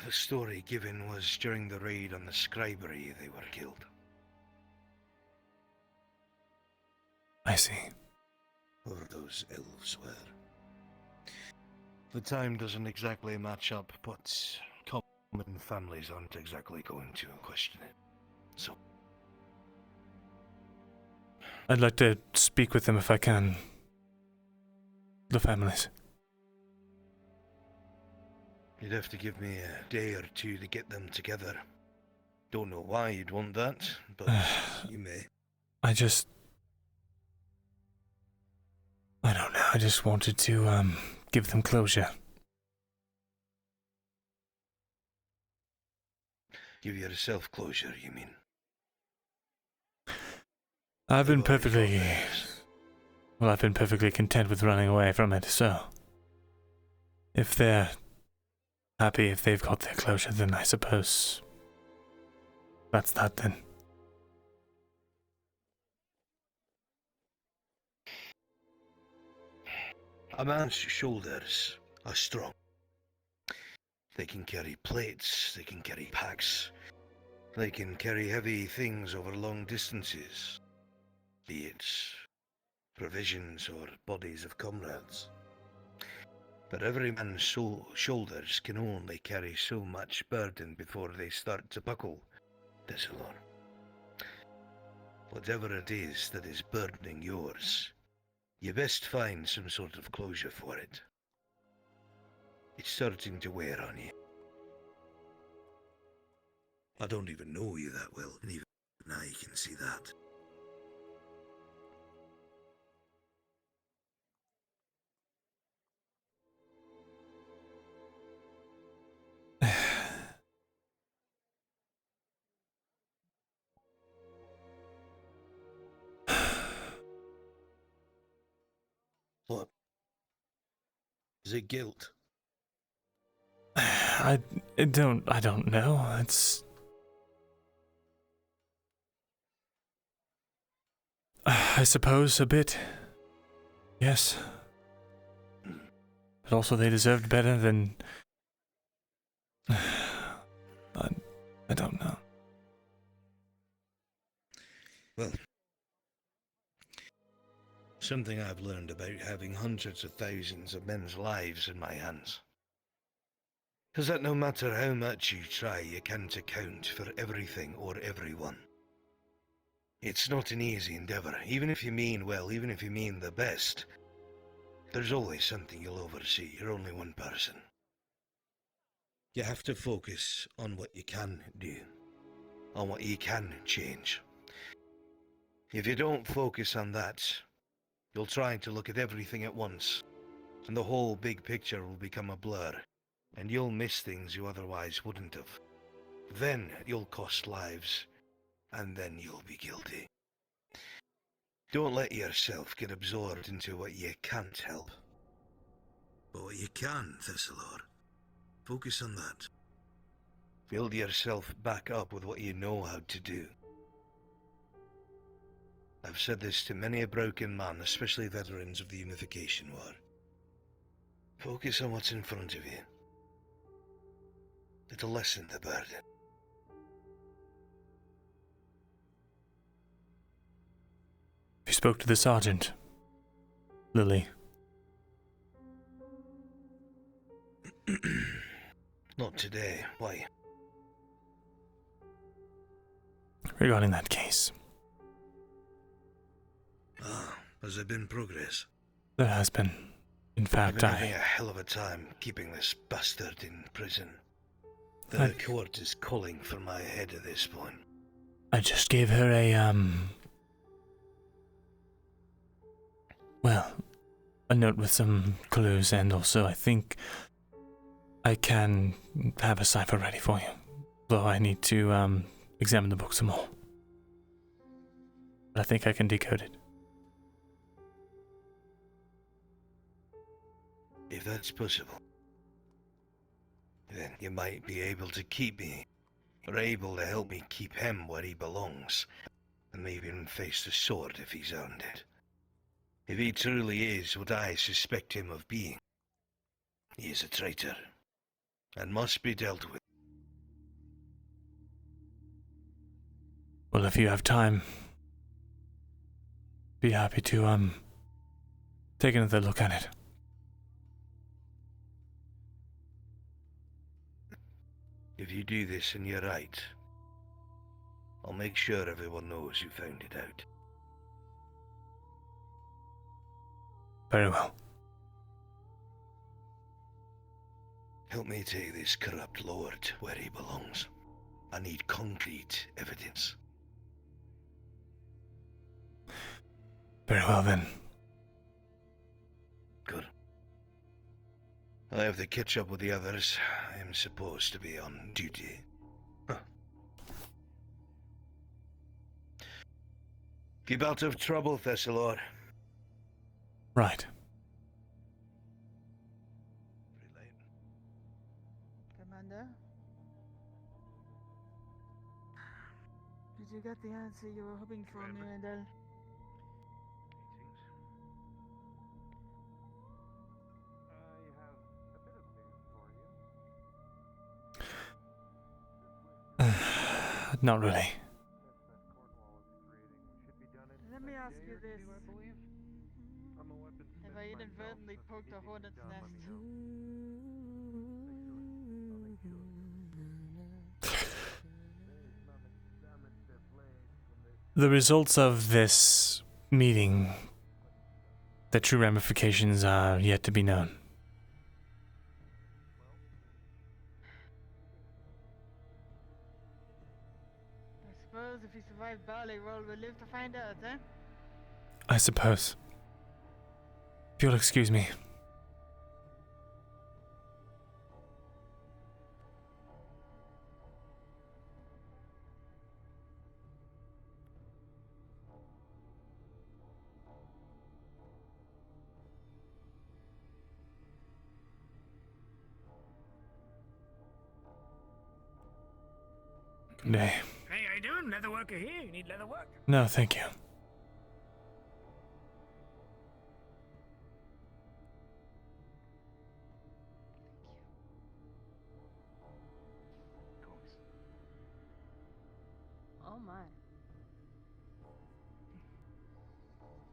The story given was during the raid on the scribery they were killed. I see. Or those elves were. The time doesn't exactly match up, but common families aren't exactly going to question it. So I'd like to speak with them if I can. The families. you'd have to give me a day or two to get them together. Don't know why you'd want that, but you may. I don't know, I just wanted to, give them closure. Give yourself closure, you mean? I've been perfectly content with running away from it, so if they're happy, if they've got their closure, then I suppose that's that then. A man's shoulders are strong. They can carry plates, they can carry packs, they can carry heavy things over long distances, be it provisions or bodies of comrades. But every man's shoulders can only carry so much burden before they start to buckle, Thesalor. Whatever it is that is burdening yours, you best find some sort of closure for it. It's starting to wear on you. I don't even know you that well, and even now you can see that. What? Is it guilt? I don't know. It's I suppose a bit. Yes. But also they deserved better than I don't know. Well, something I've learned about having hundreds of thousands of men's lives in my hands is that no matter how much you try, you can't account for everything or everyone. It's not an easy endeavour. Even if you mean well, even if you mean the best, there's always something you'll oversee. You're only one person. You have to focus on what you can do, on what you can change. If you don't focus on that, you'll try to look at everything at once, and the whole big picture will become a blur, and you'll miss things you otherwise wouldn't have. Then you'll cost lives, and then you'll be guilty. Don't let yourself get absorbed into what you can't help. But what you can, Thesalor, focus on that. Build yourself back up with what you know how to do. I've said this to many a broken man, especially veterans of the Unification War. Focus on what's in front of you. It'll lessen the burden. You spoke to the sergeant, Lily. Not today. Why? Regarding that case. Has there been progress? There has been. In I've fact, been having a hell of a time keeping this bastard in prison. The court is calling for my head at this point. I just gave her a, well, a note with some clues, and also I think I can have a cipher ready for you. Though I need to, examine the book some more. But I think I can decode it. If that's possible, then you might be able to keep me, or able to help me keep him where he belongs, and maybe even face the sword if he's earned it. If he truly is what I suspect him of being, he is a traitor, and must be dealt with. Well, if you have time, be happy to, take another look at it. If you do this and you're right, I'll make sure everyone knows you found it out. Very well. Help me take this corrupt lord where he belongs. I need concrete evidence. Very well then. Good. I have to catch up with the others. I am supposed to be on duty. Huh. Keep out of trouble, Thesalor. Right. Commander? Did you get the answer you were hoping for, Myrindal? Not really. Let me ask you this. Have I inadvertently poked a hornet's nest? The results of this meeting, the true ramifications are yet to be known. I suppose if you survive barley roll, we'll live to find out, eh? I suppose. If you'll excuse me. Good day. Hey, how you doing? Leather worker here. You need leather work? No, thank you. Oh my.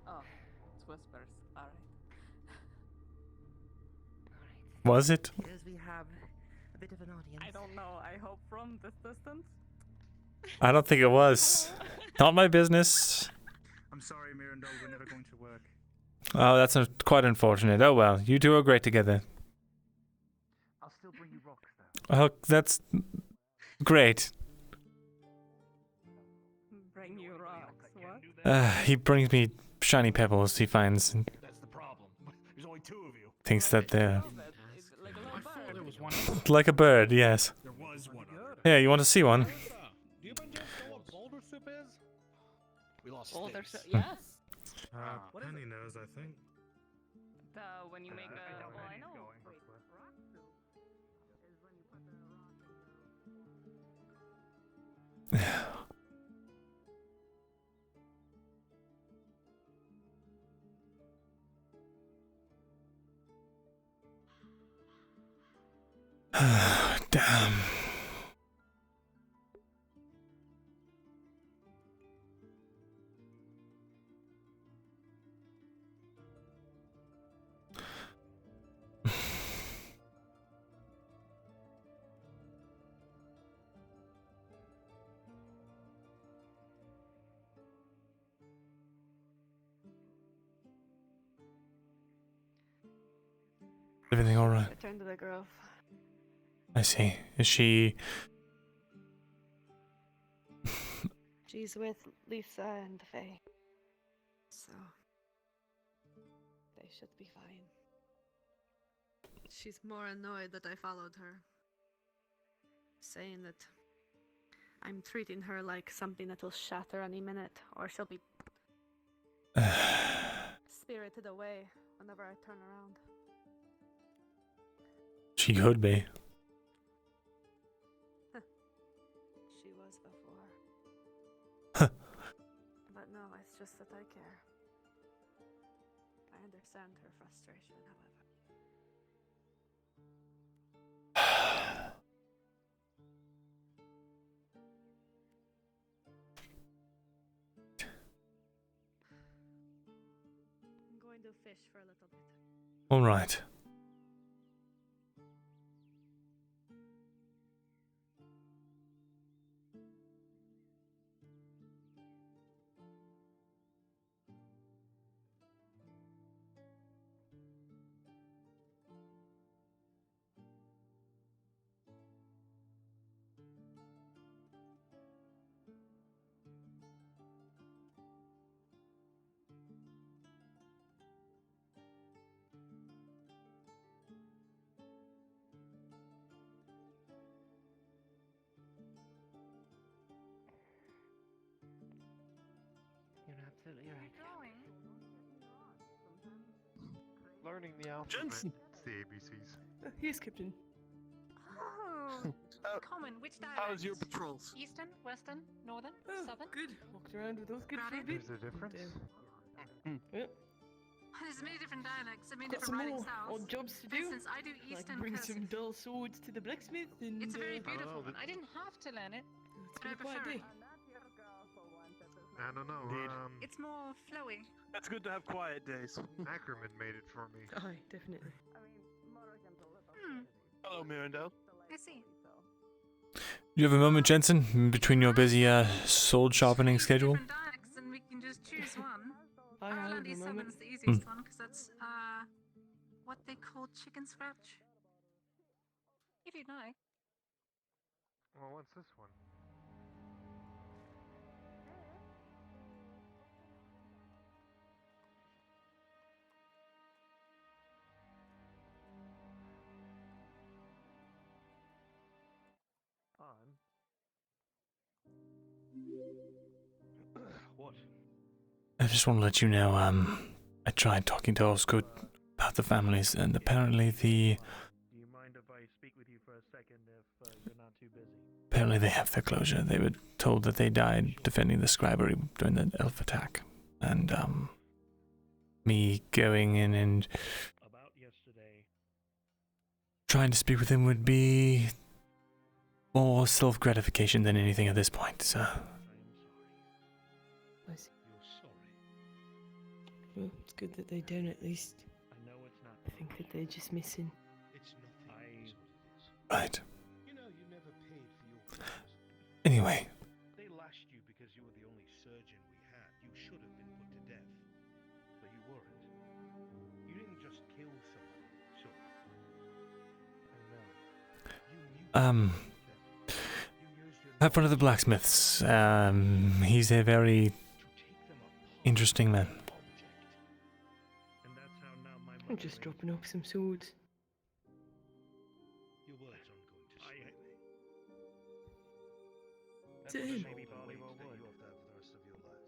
Oh, it's whispers. Alright. Was it? Because we have a bit of an audience. I don't know. I hope from this distance. I don't think it was. Not my business. I'm sorry, Myrindal, we're never going to work. Oh, that's quite unfortunate. Oh well, you two are great together. I'll still bring you rocks, though. Oh, that's great. Bring you rocks. What? He brings me shiny pebbles he finds and That's the problem. There's only two of you. thinks that they're I thought there was one. like a bird, yes. There was one. Yeah, you want to see one? Do you by chance know what boulder soup is? We lost Boulder sticks. soup. Yes. Penny knows, I think. When you make a. Well, I know. Wait, rock soup is when you put the rock in the. Damn. Everything all right? Return to the grove. I see. Is she? She's with Lisa and the Fae. So they should be fine. She's more annoyed that I followed her. Saying that I'm treating her like something that will shatter any minute, or she'll be spirited away whenever I turn around. She could be. She was before. But no, it's just that I care. I understand her frustration, however. I'm going to fish for a little bit. All right. You're absolutely right. Learning the alphabet. Jensen! It's the ABCs. Here's Captain. Oh, common. Which direction? How's your patrols? Eastern, western, northern, Oh, southern? good. Walked around with those good for a bit. There's a difference. Yep. There's many different dialects, I mean Got different some writing more styles. odd jobs to For do. instance, I do Like Eastern bring cursive. some dull swords to the blacksmith and... It's a very Oh, beautiful the- one. I didn't have to learn it. It's but I been a quiet prefer day. it. I don't know. Indeed. It's more flowy. It's good to have quiet days. Ackerman made it for me. Aye, definitely. Hello, Myrindal. I see. Do you have a moment, Jensen, between your busy sword sharpening schedule? Different dialects, and we can just choose one. I Ireland have a East moment. Southern's the easiest one, because that's what they call chicken scratch. If you'd like. Well, what's this one? What? I just want to let you know, I tried talking to Osgood about the families, and apparently Do you mind if I speak with you for a second if you're not too busy? apparently they have their closure. They were told that they died defending the scribery during the elf attack. And, me going in and About yesterday. trying to speak with him would be more self-gratification than anything at this point, so... I see. Well, it's good that they're down at least. I know it's not. I think that they're just missing. It's nothing. Right. You know, you never paid for your crimes. Anyway, They lashed you because you were the only surgeon we had. You should have been put to death. But you weren't. You didn't just kill someone, so. I know. have one of the blacksmiths. He's a very interesting man. And that's how now my I'm just dropping off some swords. Your words aren't going to sway me. Is it him? Maybe Barley will that you have to have for the rest of your life.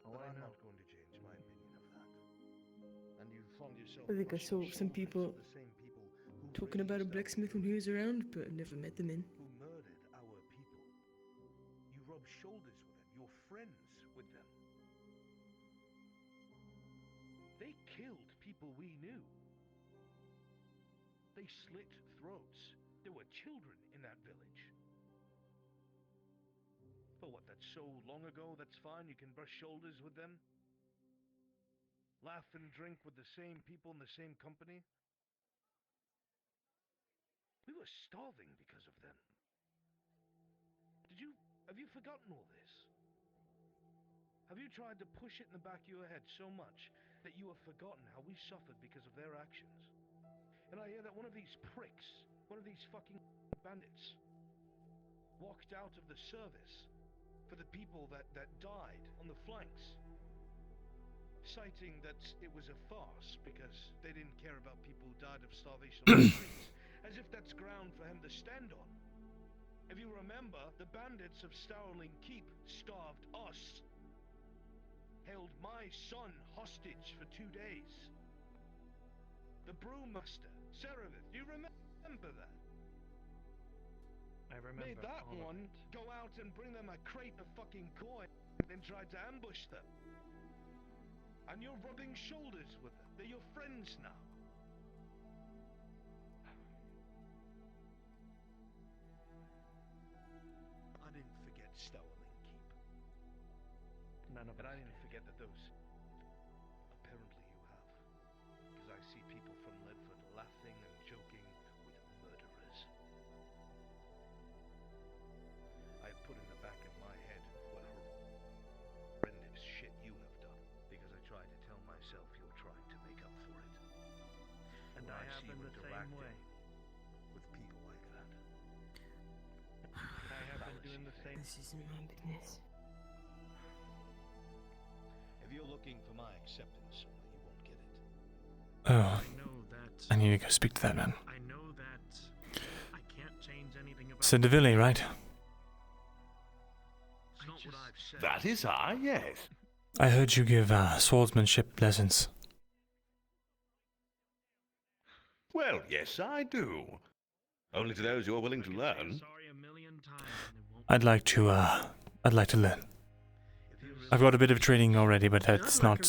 Oh, But I I'm know. not going to change my opinion of that. And you found yourself I think I saw brushing some shoulders people with the same people who talking about a raised our blacksmith when he was around, but I never met the man. who murdered our people. You rubbed shoulders with them. You're friends with them. They killed people we knew. They slit throats. There were children in that village. But what, that's so long ago, that's fine, you can brush shoulders with them? Laugh and drink with the same people in the same company? We were starving because of them. Have you forgotten all this? Have you tried to push it in the back of your head so much that you have forgotten how we suffered because of their actions? And I hear that one of these pricks, one of these fucking bandits, walked out of the service for the people that died on the flanks, citing that it was a farce because they didn't care about people who died of starvation on the streets, as if that's ground for him to stand on. If you remember, the bandits of Starling Keep starved us, held my son hostage for 2 days. The brewmaster Serapis, you remember that? I remember Made that all of one it. go out and bring them a crate of fucking coin, then tried to ambush them. And you're rubbing shoulders with them. They're your friends now. I didn't forget Stowerling Keep. None of And I us didn't did. forget that those... Apparently you have. Because I see people from Ledford laughing and joking with murderers. I put in the back of my head what horrendous shit you have done. Because I tried to tell myself you're trying to make up for it. And When I have see been you the same interacting way. with people like that. I have been doing the same. This isn't my business. If you're looking for my acceptance, you won't get it. Oh, I know that. I need to go speak to that man. I know that I can't change anything about. So Deville, right? It's not what I've said. That is I, yes. I heard you give swordsmanship lessons. Well, yes, I do. Only to those who are willing to learn. Sorry a million times and it won't. I'd like to learn. I've got a bit of training already, but that's not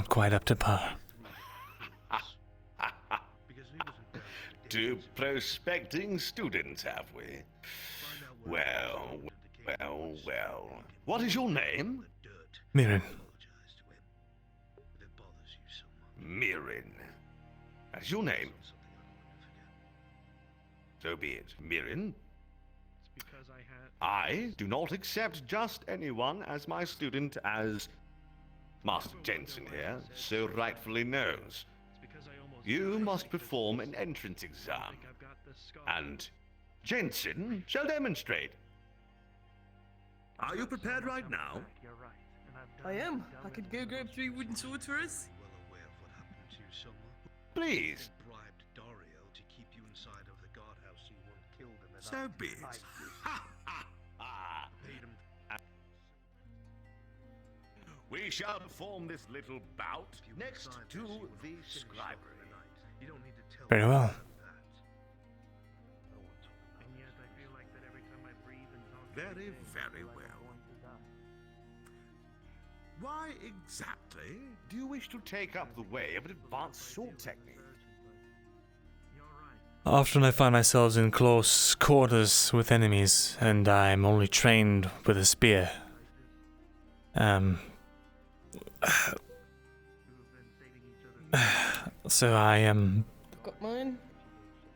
quite up to par. Two prospecting students, have we? Well. What is your name? Myrin. Myrin. That's your name. So be it, Myrin. It's because I had. I do not accept just anyone as my student, as Master Jensen here so rightfully knows. You must perform an entrance exam, and Jensen shall demonstrate. Are you prepared right now? You're right. And I've I done am. I could go grab 3 wooden swords for us. Well aware of what happened to you, Soma. Please. You bribed Dario to keep you inside of the guardhouse so you weren't killed in the So night. be it. Paid him. We shall perform this little bout next to the scribe. You don't need to tell Very me well. that. And yet I feel like that every time I breathe and talk. Very, everything, very like well. I'm going to die. Why exactly do you wish to take up the way of an advanced sword technique? Often I find myself in close quarters with enemies, and I'm only trained with a spear. So I am. I've got mine.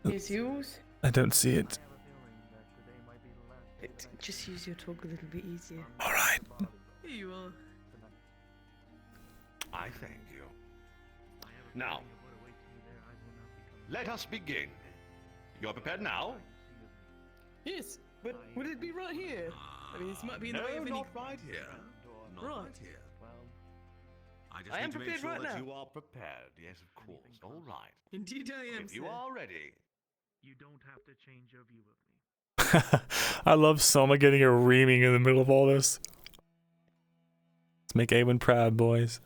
Here's yours. I don't see it. Just use your talk a little bit easier. All right. Here you are. I thank you. Now, let us begin. You're prepared now? Yes, but would it be right here? I mean, this might be in the way of any... not right here. Not Right. right here. I just I need am to make prepared sure right that now. you are prepared. Yes, of course. All right. Indeed I am, If you sir. are ready. You don't have to change your view of me. I love Soma getting a reaming in the middle of all this. Let's make Awen proud, boys.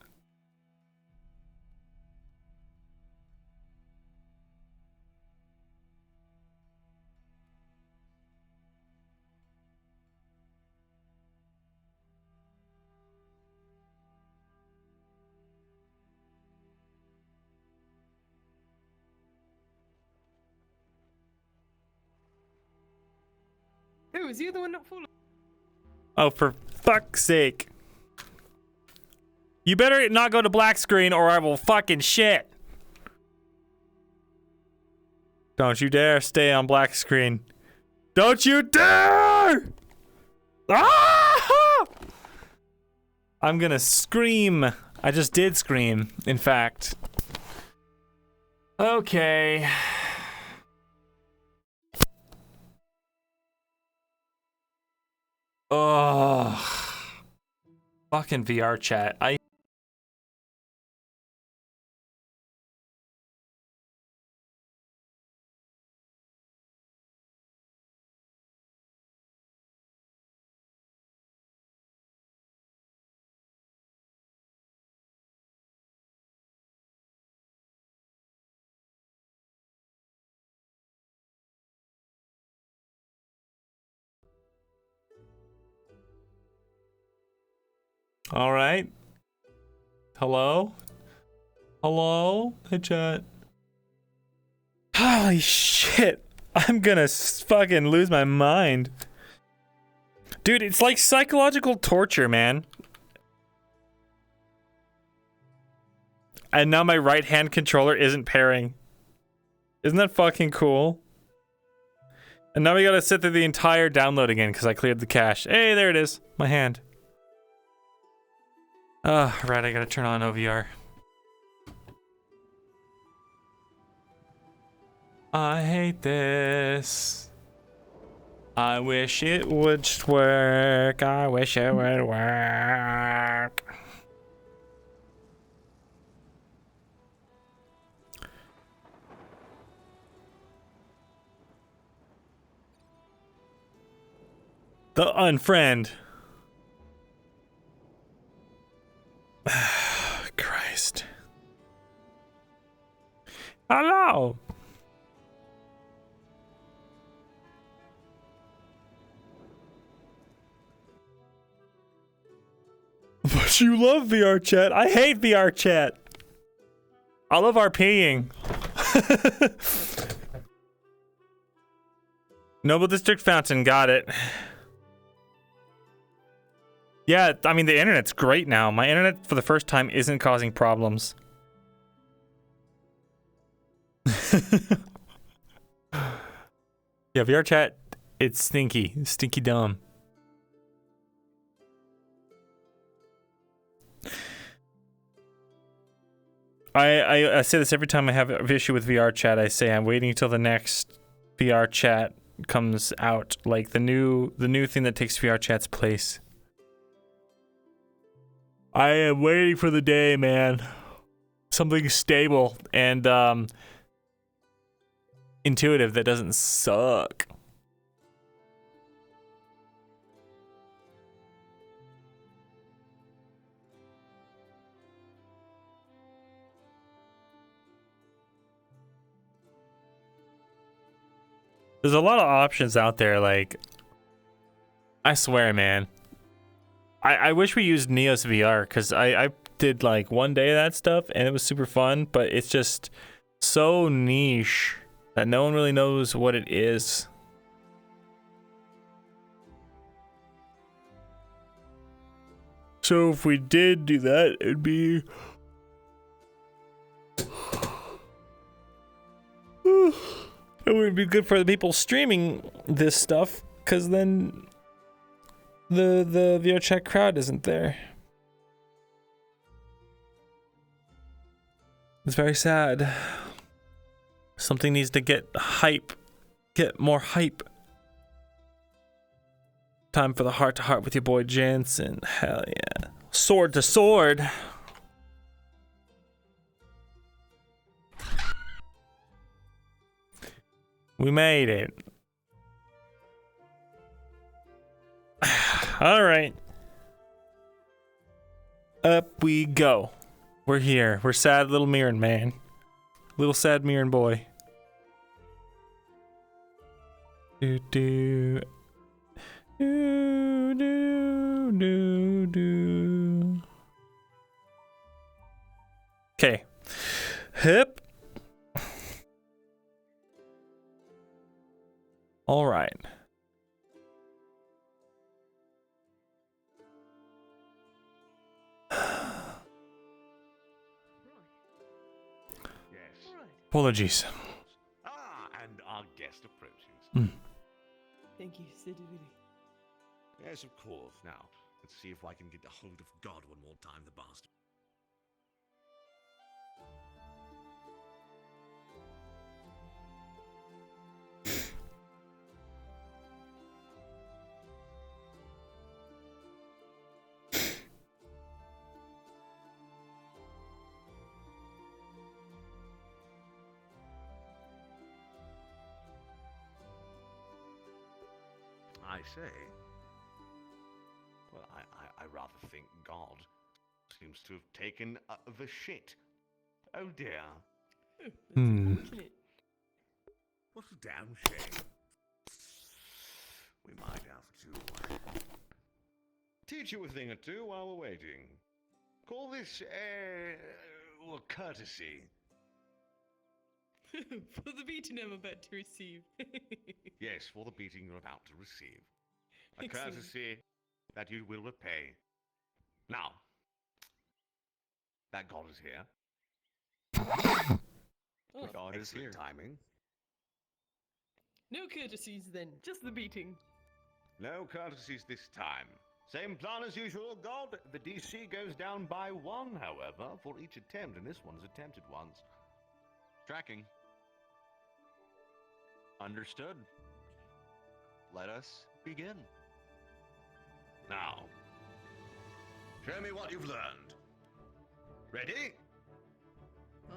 Oh, is the other one not full? Oh, for fuck's sake. You better not go to black screen or I will fucking shit. Don't you dare stay on black screen. Don't you dare! Ah! I'm gonna scream. I just did scream, in fact. Okay. Oh, fucking VRChat. All right. Hello? Hello? Hey, chat. Holy shit. I'm gonna fucking lose my mind. Dude, it's like psychological torture, man. And now my right hand controller isn't pairing. Isn't that fucking cool? And now we gotta sit through the entire download again because I cleared the cache. Hey, there it is. My hand. Right, I gotta turn on OVR. I hate this. I wish it would work. I wish it would work. The unfriend. Christ. Hello. But you love VRChat. I hate VRChat. I love RPing. Noble District Fountain, got it. Yeah, I mean, the internet's great now. My internet, for the first time, isn't causing problems. Yeah, VRChat, it's stinky. Stinky dumb. I say this every time I have an issue with VRChat. I say I'm waiting until the next VRChat comes out, like the new thing that takes VRChat's place. I am waiting for the day, man. Something stable and intuitive that doesn't suck. There's a lot of options out there, like, I swear, man. I wish we used Neos VR, because I did like one day of that stuff, and it was super fun, but it's just so niche that no one really knows what it is. So if we did do that, it'd be... It would be good for the people streaming this stuff, because then the VRChat crowd isn't there. It's very sad. Something needs to get hype. Get more hype. Time for the heart to heart with your boy Jensen. Hell yeah. Sword to sword. We made it. All right. Up we go. We're here. We're sad little Myrin man. Little sad Myrin boy. Do do. Do do do do. Okay. Hip. All right. Apologies. And our guest approaches. Thank you, Sidividi. Yes, of course. Now, let's see if I can get a hold of God one more time, the bastard. I say. Well, I rather think God seems to have taken the shit. Oh dear. What a damn shame. We might have to teach you a thing or two while we're waiting. Call this, courtesy. For the beating I'm about to receive. Yes, for the beating you're about to receive. A Excellent. courtesy that you will repay. Now, that god is here. Oh. God is here. Timing. No courtesies then, just the beating. No courtesies this time. Same plan as usual, God. The DC goes down by 1, however, for each attempt, and this one's attempted once. Tracking. Understood. Let us begin. Now, show me what you've learned. Ready?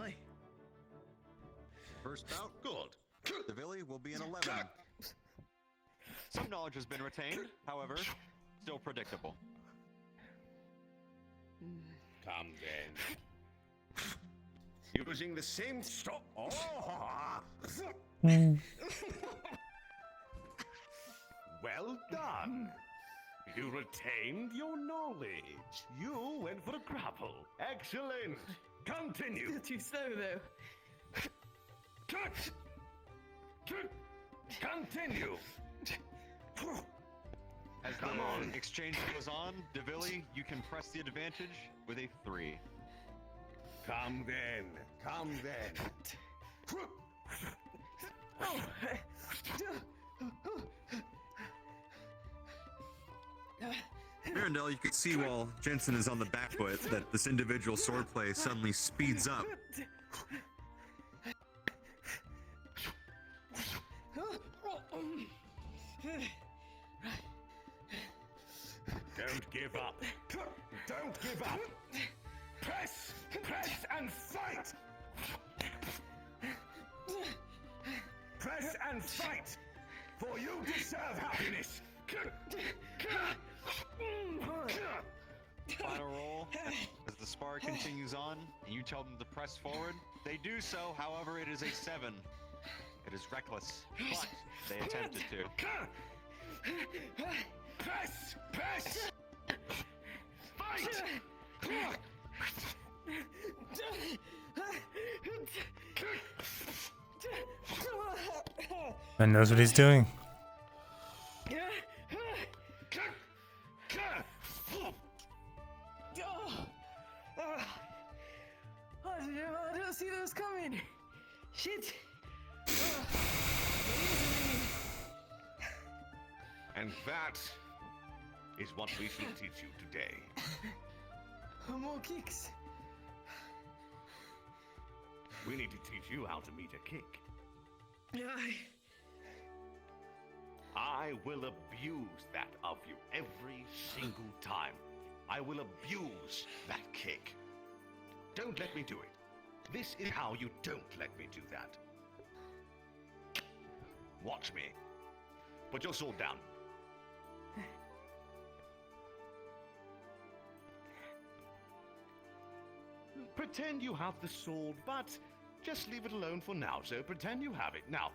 Aye. First bout. Good. The Villy will be an 11. Some knowledge has been retained, however, still predictable. Come then. Using the same stop. Oh! Well done. You retained your knowledge. You went for a grapple. Excellent. Continue. You're too slow though. Continue. As the exchange goes on, Devilly, you can press the advantage with a 3. Come then. Myrindal, you can see while Jensen is on the back foot that this individual swordplay suddenly speeds up. Don't give up. Don't give up. Press and fight. Press and fight. For you deserve happiness. Final roll, as the spar continues on, and you tell them to press forward. They do so, however, it is a 7. It is reckless, but they attempted to. Press! Fight! Man knows what he's doing. I don't see those coming. Shit. And that is what we shall teach you today. More kicks. We need to teach you how to meet a kick. I will abuse that of you every single time. I will abuse that kick. Don't let me do it. This is how you don't let me do that. Watch me. Put your sword down. Pretend you have the sword, but just leave it alone for now, so pretend you have it. Now,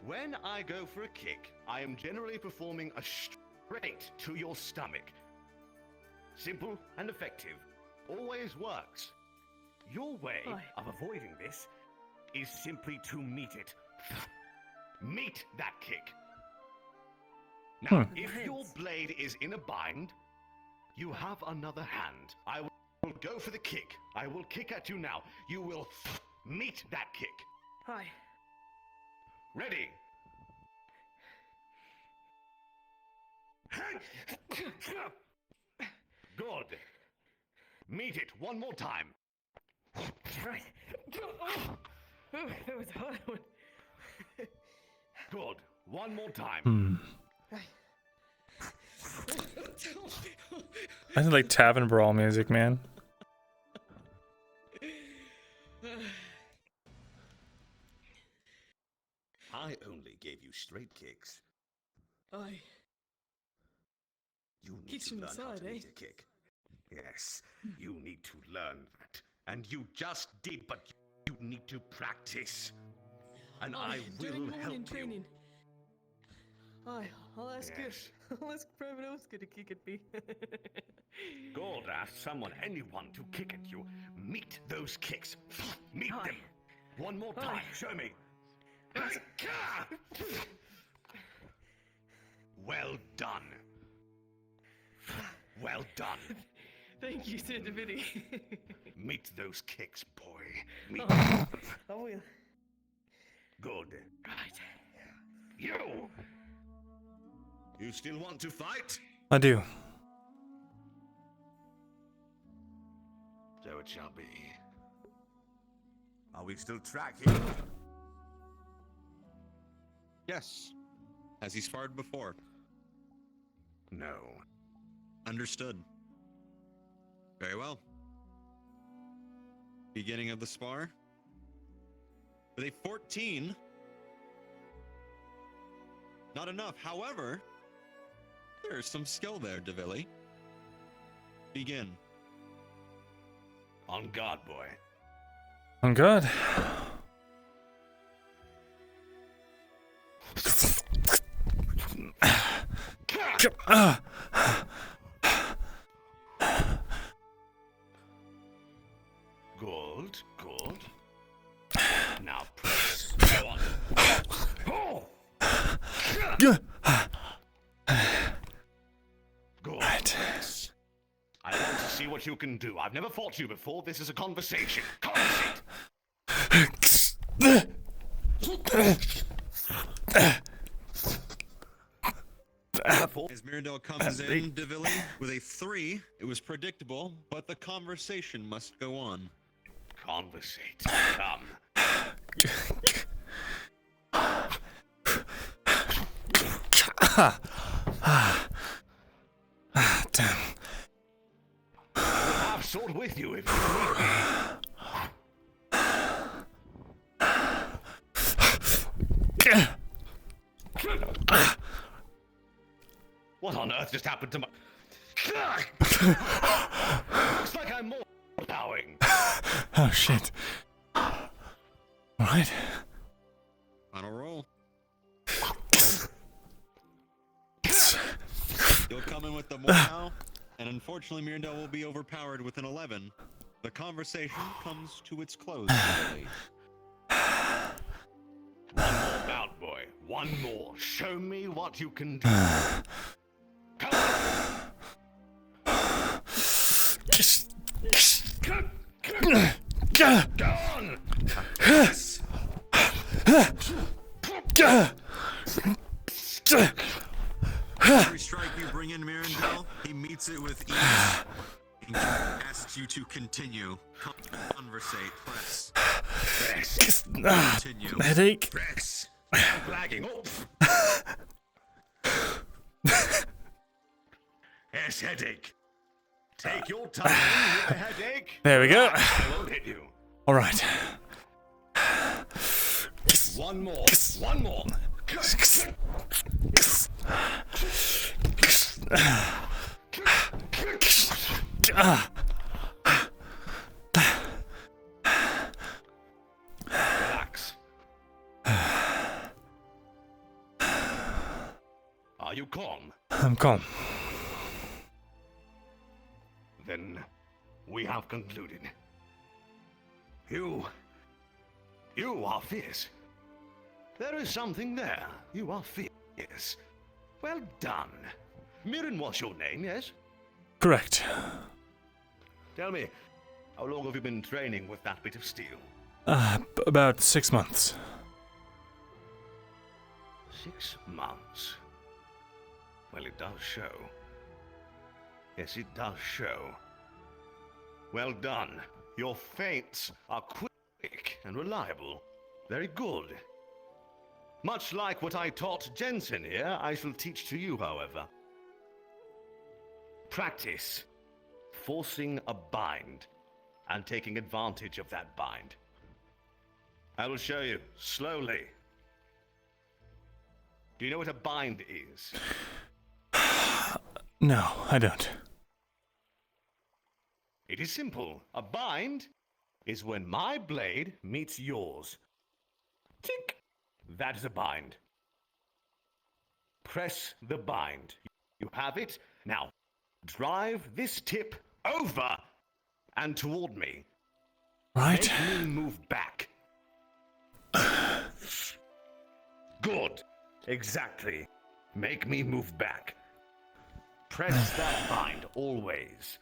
when I go for a kick, I am generally performing a straight to your stomach. Simple and effective. Always works. Your way of avoiding this is simply to meet it. Meet that kick. Now, if your blade is in a bind, you have another hand. I will go for the kick. I will kick at you now. You will meet that kick. Hi. Ready? Good. Meet it one more time. Right. Oh, that was a hard one. Good. One more time. I sound like tavern brawl music, man. I only gave you straight kicks. Aye. You need Kicks to from the learn how side, to meet eh? a kick. Yes, you need to learn that. And you just did, but you need to practice. And I will during help morning you. training. Aye, I'll ask Yes. I'll ask Private Oscar to kick at me. Gold asked anyone to kick at you. Meet those kicks. Meet them. One more time. Show me. Well done. Well done. Thank you, Sir Divinity. Meet those kicks, boy. Meet Oh, them. I will. Good. Right. You still want to fight? I do. So it shall be. Are we still tracking? Yes. Has he sparred before? No. Understood. Very well. Beginning of the spar. With a 14. Not enough. However, there's some skill there, Devilly. Begin. On guard, boy. On guard. Good, good. Now press. Go on. Oh! Good. Right. Press. I want to see what you can do. I've never fought you before. This is a conversation. Conversate. As Myrindal comes in, Devilly, with a 3, it was predictable, but the conversation must go on. Conversate. Come. Damn. We'll have sword with you if you need me. What on earth just happened to my... Looks like I'm more bowing. Oh shit. Alright. On a roll. You'll come in with the more now, and unfortunately Myrindal will be overpowered with an 11. The conversation comes to its close. One more bout, boy. One more. Show me what you can do. Come on. Go on. Every strike you bring in Myrindal, he meets it with ease and asks you to continue. Conversate. Press. Press. Continue. Headache. Press. Lagging. Oh. Yes, headache. Take your time with the headache. There we go. I won't hit you. Alright. One more. One more. Relax. Are you calm? I'm calm. Then we have concluded. You are fierce. There is something there. You are fierce. Well done. Mirren was your name, yes? Correct. Tell me, how long have you been training with that bit of steel? About 6 months. 6 months. Well, it does show. Yes, it does show. Well done. Your feints are quick and reliable. Very good. Much like what I taught Jensen here, I shall teach to you, however. Practice forcing a bind and taking advantage of that bind. I will show you, slowly. Do you know what a bind is? No, I don't. It is simple. A bind is when my blade meets yours. Tink! That is a bind. Press the bind. You have it. Now, drive this tip over and toward me. Right. Make me move back. Good. Exactly. Make me move back. Press that bind always.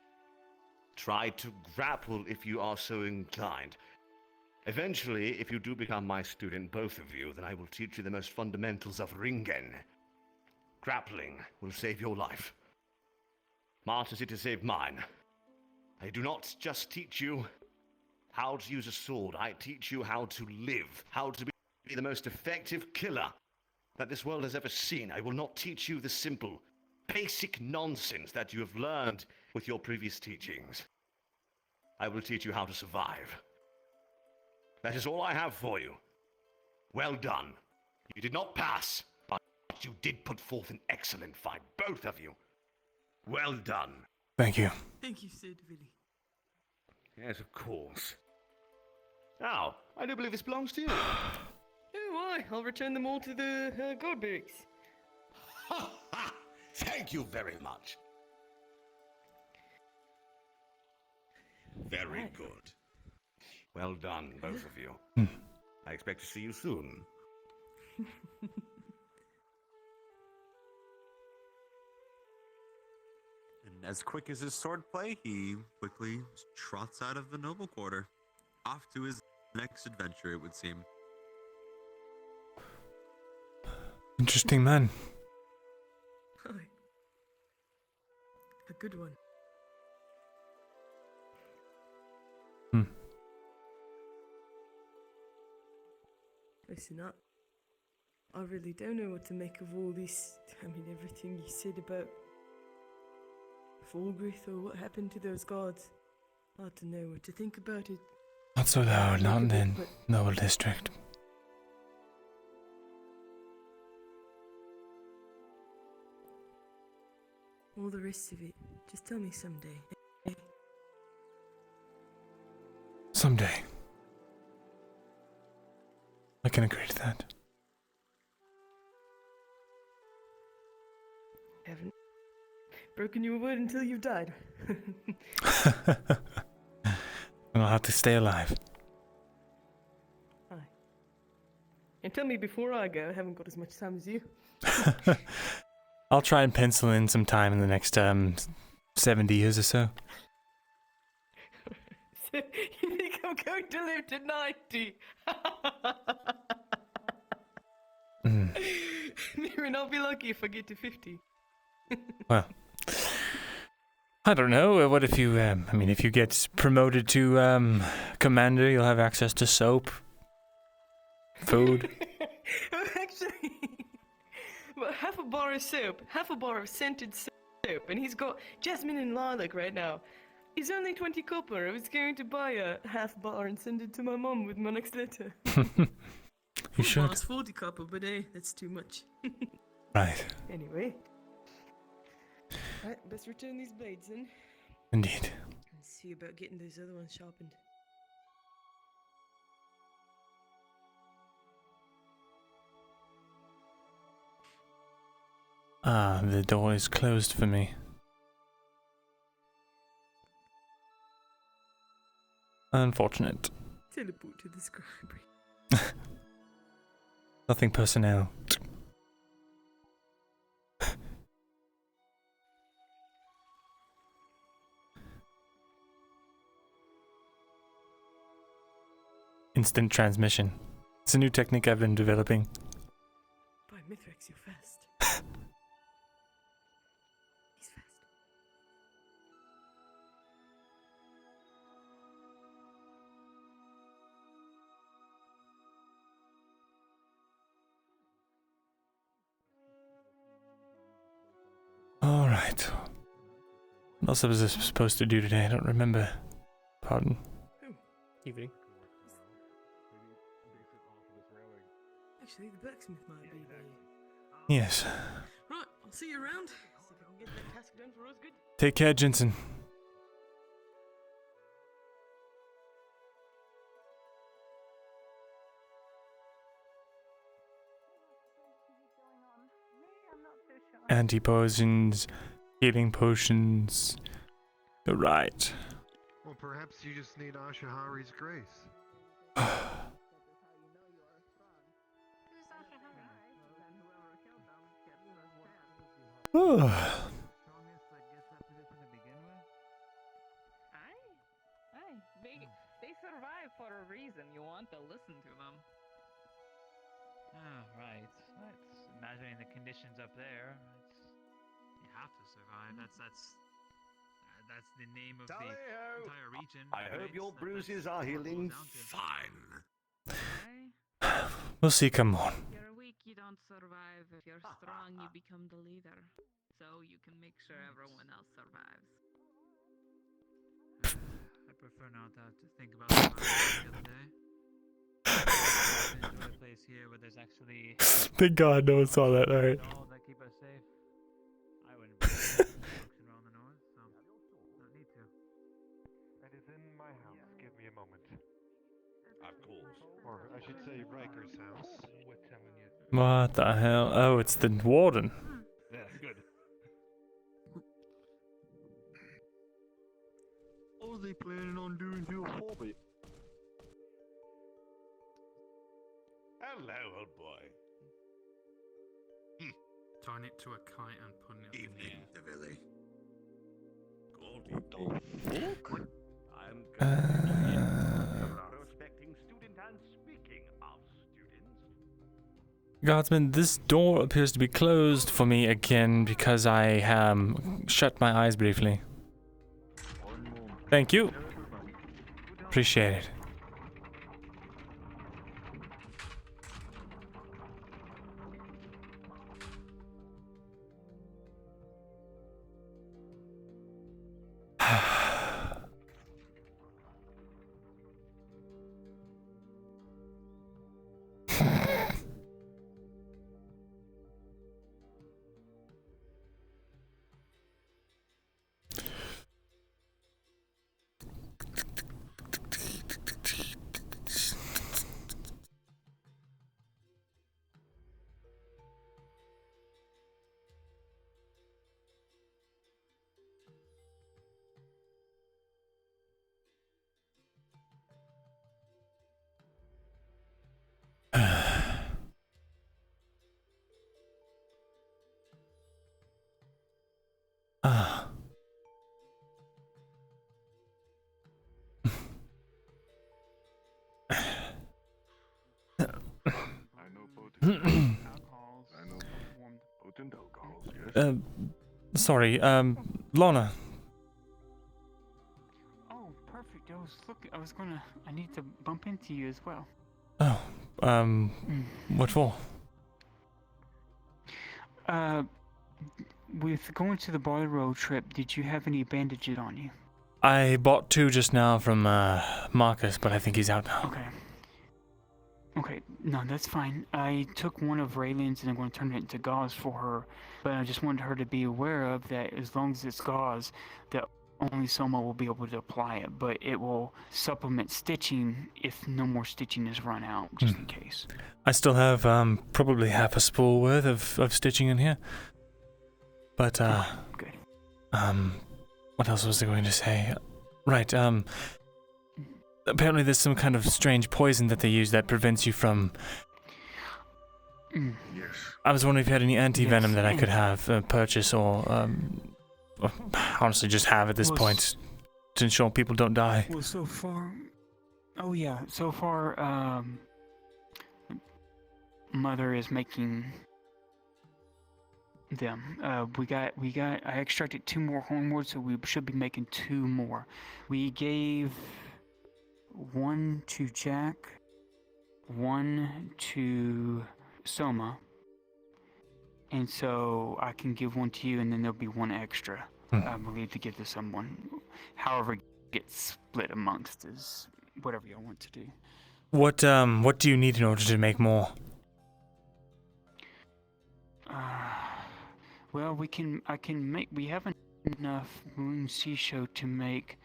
Try to grapple if you are so inclined. Eventually, if you do become my student, both of you, then I will teach you the most fundamentals of Ringen. Grappling will save your life. Much as it has saved mine. I do not just teach you how to use a sword. I teach you how to live, how to be the most effective killer that this world has ever seen. I will not teach you the simple, basic nonsense that you have learned with your previous teachings. I will teach you how to survive. That is all I have for you. Well done. You did not pass, but you did put forth an excellent fight, both of you. Well done. Thank you. Thank you, Sir Willy. Yes, of course. Now, I do believe this belongs to you. Oh, why? I'll return them all to the guard barracks. Ha ha! Thank you very much. Very good. Well done, both of you. I expect to see you soon. And as quick as his swordplay, he quickly trots out of the noble quarter, off to his next adventure, it would seem. Interesting man. Hi. A good one. Listen up. I really don't know what to make of all this. I mean, everything you said about Fulgrith or what happened to those guards. Hard to know what to think about it. Not so loud, not in the Noble District. All the rest of it, just tell me someday. Someday. I can agree to that. Haven't broken your word until you've died. And I'll have to stay alive. Aye. And tell me before I go, I haven't got as much time as you. I'll try and pencil in some time in the next 70 years or so. So you think I'm going to live to 90? And I'll be lucky if I get to 50. Well, I don't know. What if you, if you get promoted to commander, you'll have access to soap, food. Actually, well, half a bar of soap, half a bar of scented soap, and he's got jasmine and lilac right now. He's only 20 copper. I was going to buy a half bar and send it to my mom with my next letter. You should. Bar's 40 copper, but that's too much. Right. Anyway. Right, best return these blades then. Indeed. And see about getting those other ones sharpened. Ah, the door is closed for me. Unfortunate. Teleport to the scribe. Nothing personnel. Instant transmission. It's a new technique I've been developing. By Mithrax, you're fast. He's fast. Alright. What else was I supposed to do today? I don't remember. Pardon. Evening. Actually, the blacksmith might be there. Yes. Right, I'll see you around. See if I can get that task done for us good. Take care, Jensen. anti-poisons, healing potions. You're right. Well, perhaps you just need Ashihari's grace. They survive for a reason. You want to listen to them. Oh, right. It's imagining the conditions up there. You have to survive. That's the name of the entire region. I hope your bruises are healing fine. We'll see, come on. If you're weak, you don't survive. If you're strong, you become the leader. So you can make sure everyone else survives. I prefer not to have to think about surviving the other day. Enjoy a place here where there's actually Thank God no one saw that, alright. all that keep us safe. I wouldn't be focusing around the north, so don't need to. It is in my house. Give me a moment. Of course. Or I should say Riker's house. We're telling you. What the hell? Oh, it's the warden. Yeah, good. What are they planning on doing to a hobbit? Hello, old boy. Tying it to a kite and putting it Evening, in the Devilly. I'm prospecting student and speaking of students. Guardsman, this door appears to be closed for me again because I shut my eyes briefly. Thank you. Appreciate it. Potent alcohols, yes. Sorry, Lorna. Oh, perfect. I was gonna. I need to bump into you as well. Oh, what for? With going to the boiler road trip, did you have any bandages on you? I bought 2 just now from Marcus, but I think he's out now. Okay. Okay, no, that's fine. I took one of Raylan's and I'm going to turn it into gauze for her, but I just wanted her to be aware of that as long as it's gauze, that only Soma will be able to apply it, but it will supplement stitching if no more stitching is run out, just in case. I still have probably half a spool worth of stitching in here. But good. What else was I going to say? Right, apparently there's some kind of strange poison that they use that prevents you from... Yes. I was wondering if you had any anti-venom that I could have purchase or honestly just have at this point to ensure people don't die. Well, so far... Oh yeah, so far, Mother is making them. I extracted 2 more hornworts, so we should be making 2 more. We gave 1 to Jack, 1 to Soma, and so I can give 1 to you, and then there'll be 1 extra, I believe, to give to someone. However it gets split amongst is whatever you want to do. What do you need in order to make more? Well, we have enough Moon Seashow to make,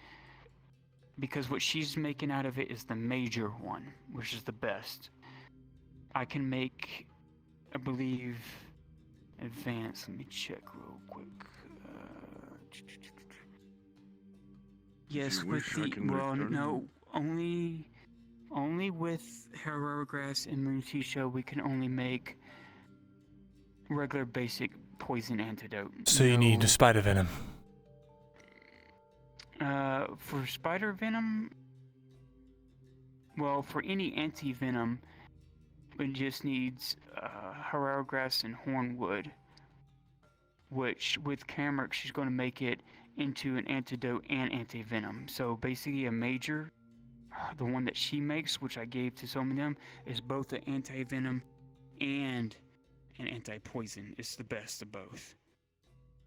because what she's making out of it is the major one, which is the best. I can make, I believe, advance. Let me check real quick. Yes, you with wish, I the can well, return. no, only with Herrera grass and Mutisha we can only make regular basic poison antidote. So you need a spider venom. For spider venom, well, for any anti-venom, it just needs Herrera grass and hornwood, which with Camric she's going to make it into an antidote and anti-venom. So basically a major, the one that she makes, which I gave to some of them, is both an anti-venom and an anti-poison. It's the best of both.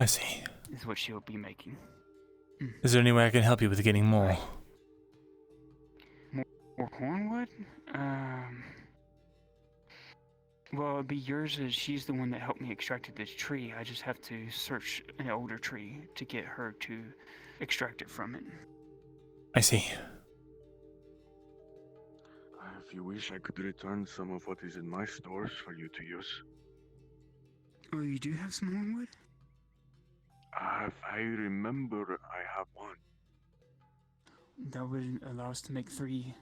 I see. Is what she'll be making. Is there any way I can help you with getting more? More hornwood? Well, it'd be yours as she's the one that helped me extract this tree. I just have to search an older tree to get her to extract it from it. I see. If you wish, I could return some of what is in my stores for you to use. Oh, you do have some hornwood? If I remember, I have one. That would allow us to make 3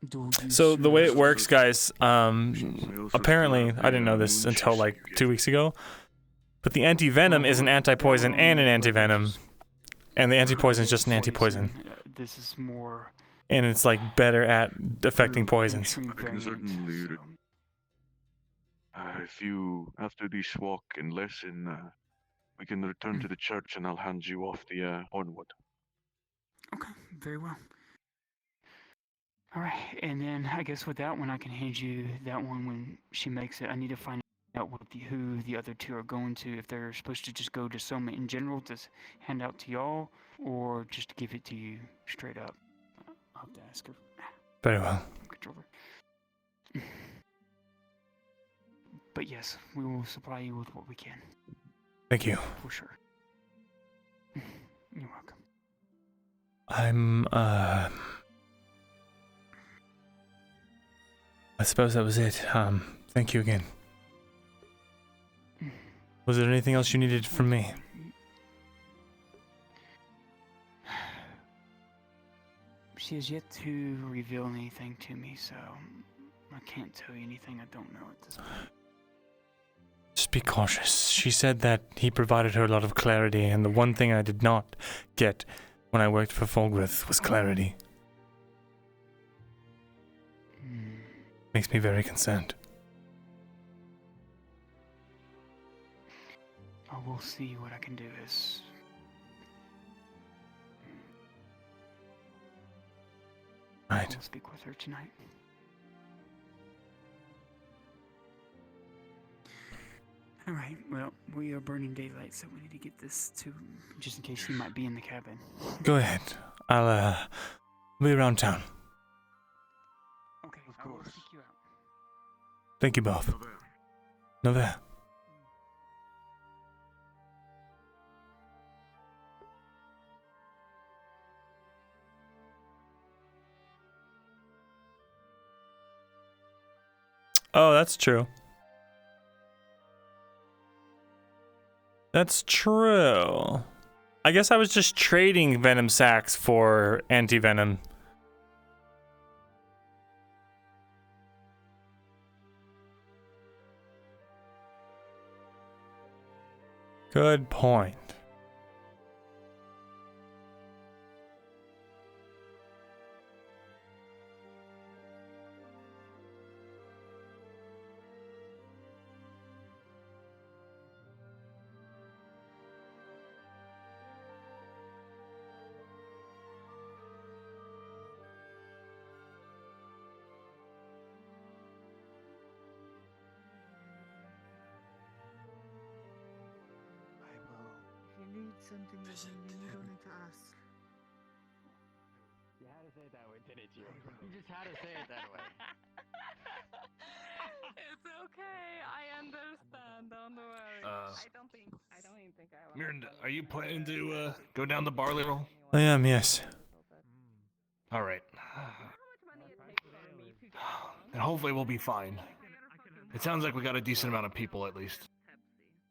dual use. So the way it works, guys, apparently, I didn't know this until like 2 weeks ago, but the anti-venom is an anti-poison and an anti-venom, and the anti-poison is just an anti-poison. This is more... And it's like better at affecting poisons. I can certainly... if you, after this walk and lesson, we can return to the church and I'll hand you off the hornwood. Okay, very well. Alright, and then I guess with that one I can hand you that one when she makes it. I need to find out who the other 2 are going to, if they're supposed to just go to Soma in general to hand out to y'all, or just to give it to you straight up. I'll have to ask her. Very well. Controller. But yes, we will supply you with what we can. Thank you. For sure. You're welcome. I suppose that was it. Thank you again. Was there anything else you needed from me? She has yet to reveal anything to me, so I can't tell you anything I don't know at this point. Just be cautious. She said that he provided her a lot of clarity, and the one thing I did not get when I worked for Fulgrith was clarity. Makes me very concerned. I will see what I can do is... Right. I'll speak with her tonight. Alright, well, we are burning daylight, so we need to get this to... just in case he might be in the cabin. Go ahead. I'll be around town. Okay, I will seek you out. Thank you both. Nover. Oh, that's true. That's true. I guess I was just trading venom sacs for anti-venom. Good point. Something that you don't need to ask. You had to say it that way, didn't you? You just had to say it that way. It's okay. I understand. Don't worry. I don't even think I will. Myrindal, are you planning to go down the barley roll? I am, yes. All right. And hopefully we'll be fine. It sounds like we got a decent amount of people at least.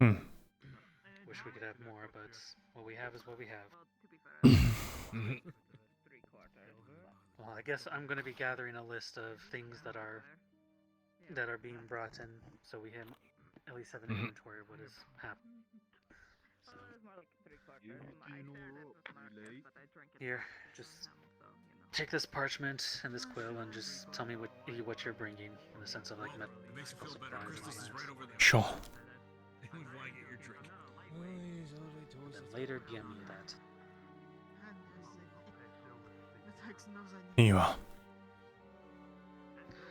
Wish we could have more, but what we have is what we have. Well, I guess I'm gonna be gathering a list of things that are being brought in, so we at least have an inventory of what is happening. So, here, just take this parchment and this quill and just tell me what you're bringing in the sense of like medical supplies and all that. Sure. Then later DM me that. Here you are.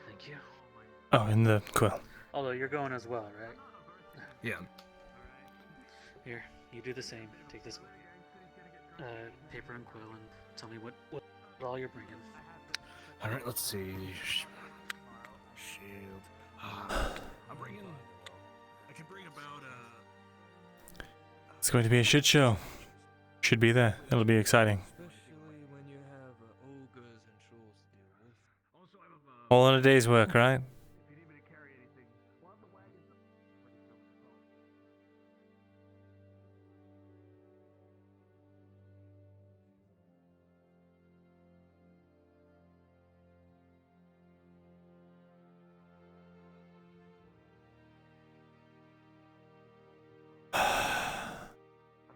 Thank you. Oh, in the quill. Although you're going as well, right? Yeah. Here, you do the same. Take this paper and quill and tell me what all you're bringing. All right, let's see. Shield. I'm bringing. I can bring about. It's going to be a shit show. Should be there. It'll be exciting. All in a day's work, right? I'm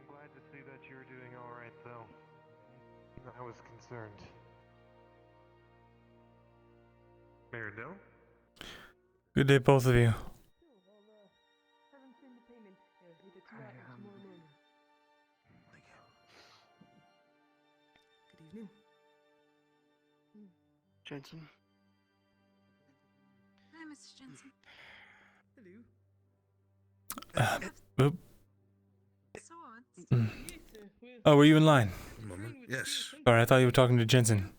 glad to see that you're doing alright, though. I was concerned. Myrindal? Good day, both of you. Haven't seen the payment. Need it tomorrow morning. Good evening. Jensen. Hi, Mr. Jensen. Hello. Oop. Swords. Oh, were you in line? One moment. Yes. Sorry, I thought you were talking to Jensen.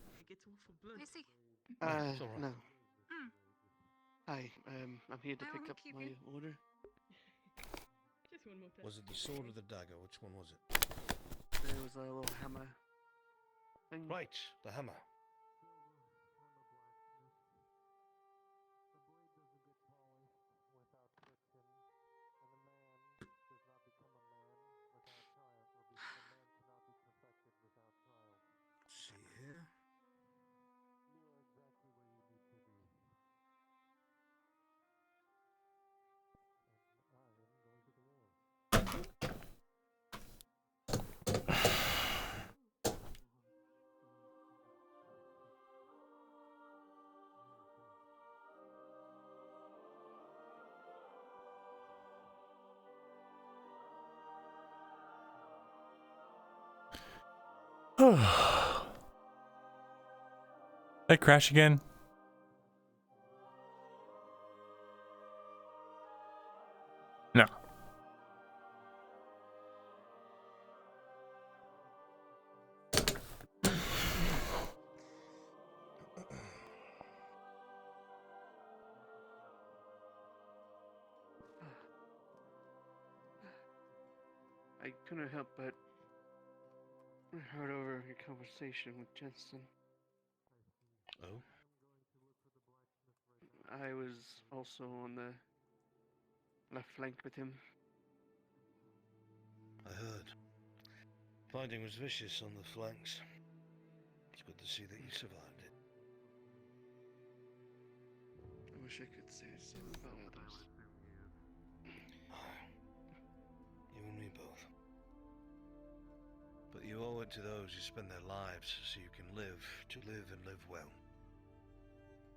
I see. No. Hi, I'm here to pick up my order. Just one more time. Was it the sword or the dagger? Which one was it? There was a little hammer. Right, the hammer. See here. Did I crash again? No. I couldn't help but heard over your conversation with Jensen. Oh? I was also on the left flank with him. I heard. Fighting was vicious on the flanks. It's good to see that you survived it. I wish I could say the same about others. You and me both. But you owe it to those who spend their lives so you can live and live well.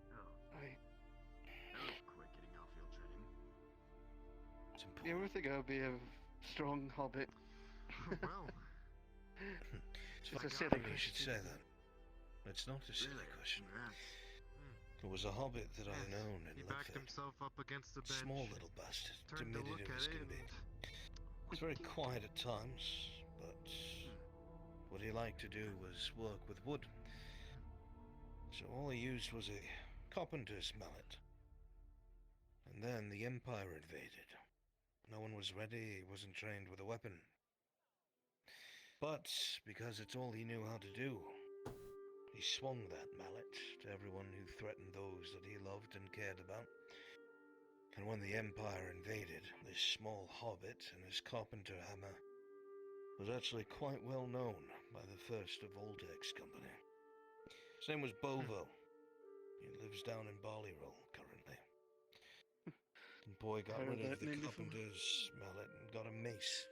That was quick getting off field training. It's You ever think I would be a strong hobbit? Well. It's It's a funny silly you should question. say that. It's not a silly question. There was a hobbit that I known He in backed Ludford. himself up against the bench. Small little bastard. Turned to Admitted look it was at going it to be. He was very quiet at times, but what he liked to do was work with wood. So all he used was a carpenter's mallet. And then the Empire invaded. No one was ready, he wasn't trained with a weapon. But because it's all he knew how to do, he swung that mallet to everyone who threatened those that he loved and cared about. And when the Empire invaded, this small hobbit and his carpenter hammer was actually quite well known by the first of Oldek's company. His name was Bovo. He lives down in Barleyroll currently. The boy got Heard rid of that the name before. carpenter's mallet and got a mace.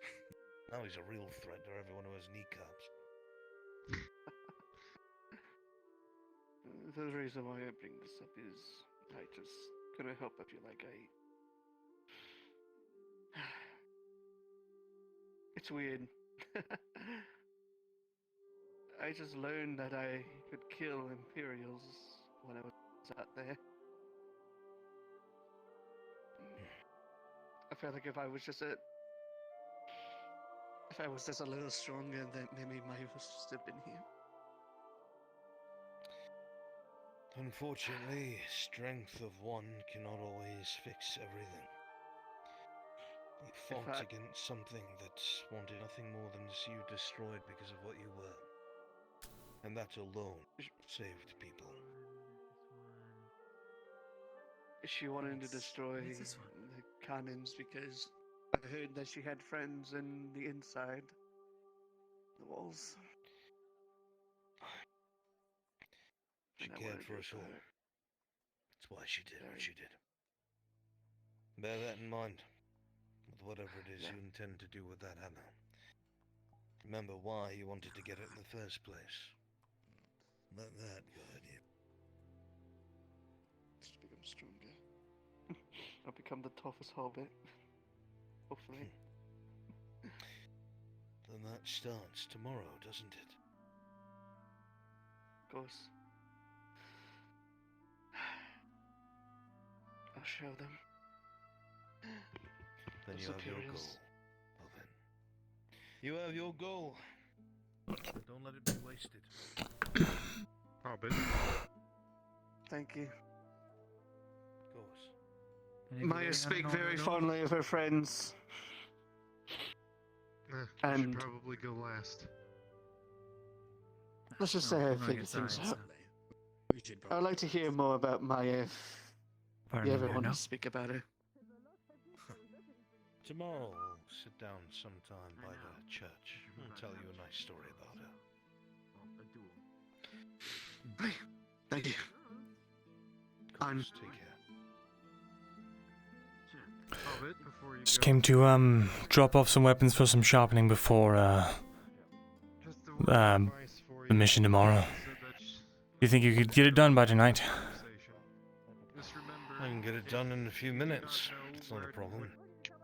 Now he's a real threat to everyone who has kneecaps. The reason why I bring this up is I just couldn't help but feel like it's weird. I just learned that I could kill Imperials when I was out there. I felt like if I was just a little stronger, then maybe my would still been here. Unfortunately, strength of one cannot always fix everything. You fought against something that wanted nothing more than to see you destroyed because of what you were. And that alone saved people. She wanted to destroy the cannons because I heard that she had friends in the inside the walls. She cared for us all. That's why she did what she did. Bear that in mind, with whatever it is you intend to do with that hammer. Remember why you wanted to get it in the first place. Let that guide you. Just become stronger. I'll become the toughest hobbit. Hopefully. Then that starts tomorrow, doesn't it? Of course. I'll show them. Then The you have your goal, superiors. Elven. You have your goal. Don't let it be wasted. Hobbit. Thank you. Of course. Maya speak very fondly of her friends. You And should probably go last. let's just say I figured things out. I'd like to hear more about Maya if you ever want to speak about her. Tomorrow we'll sit down sometime by the church and tell you a nice story about her. Thank you. Take care. Hobbit, before you Just go, came to drop off some weapons for some sharpening before the mission tomorrow. You think you could get it done by tonight? I can get it done in a few minutes. It's not a problem.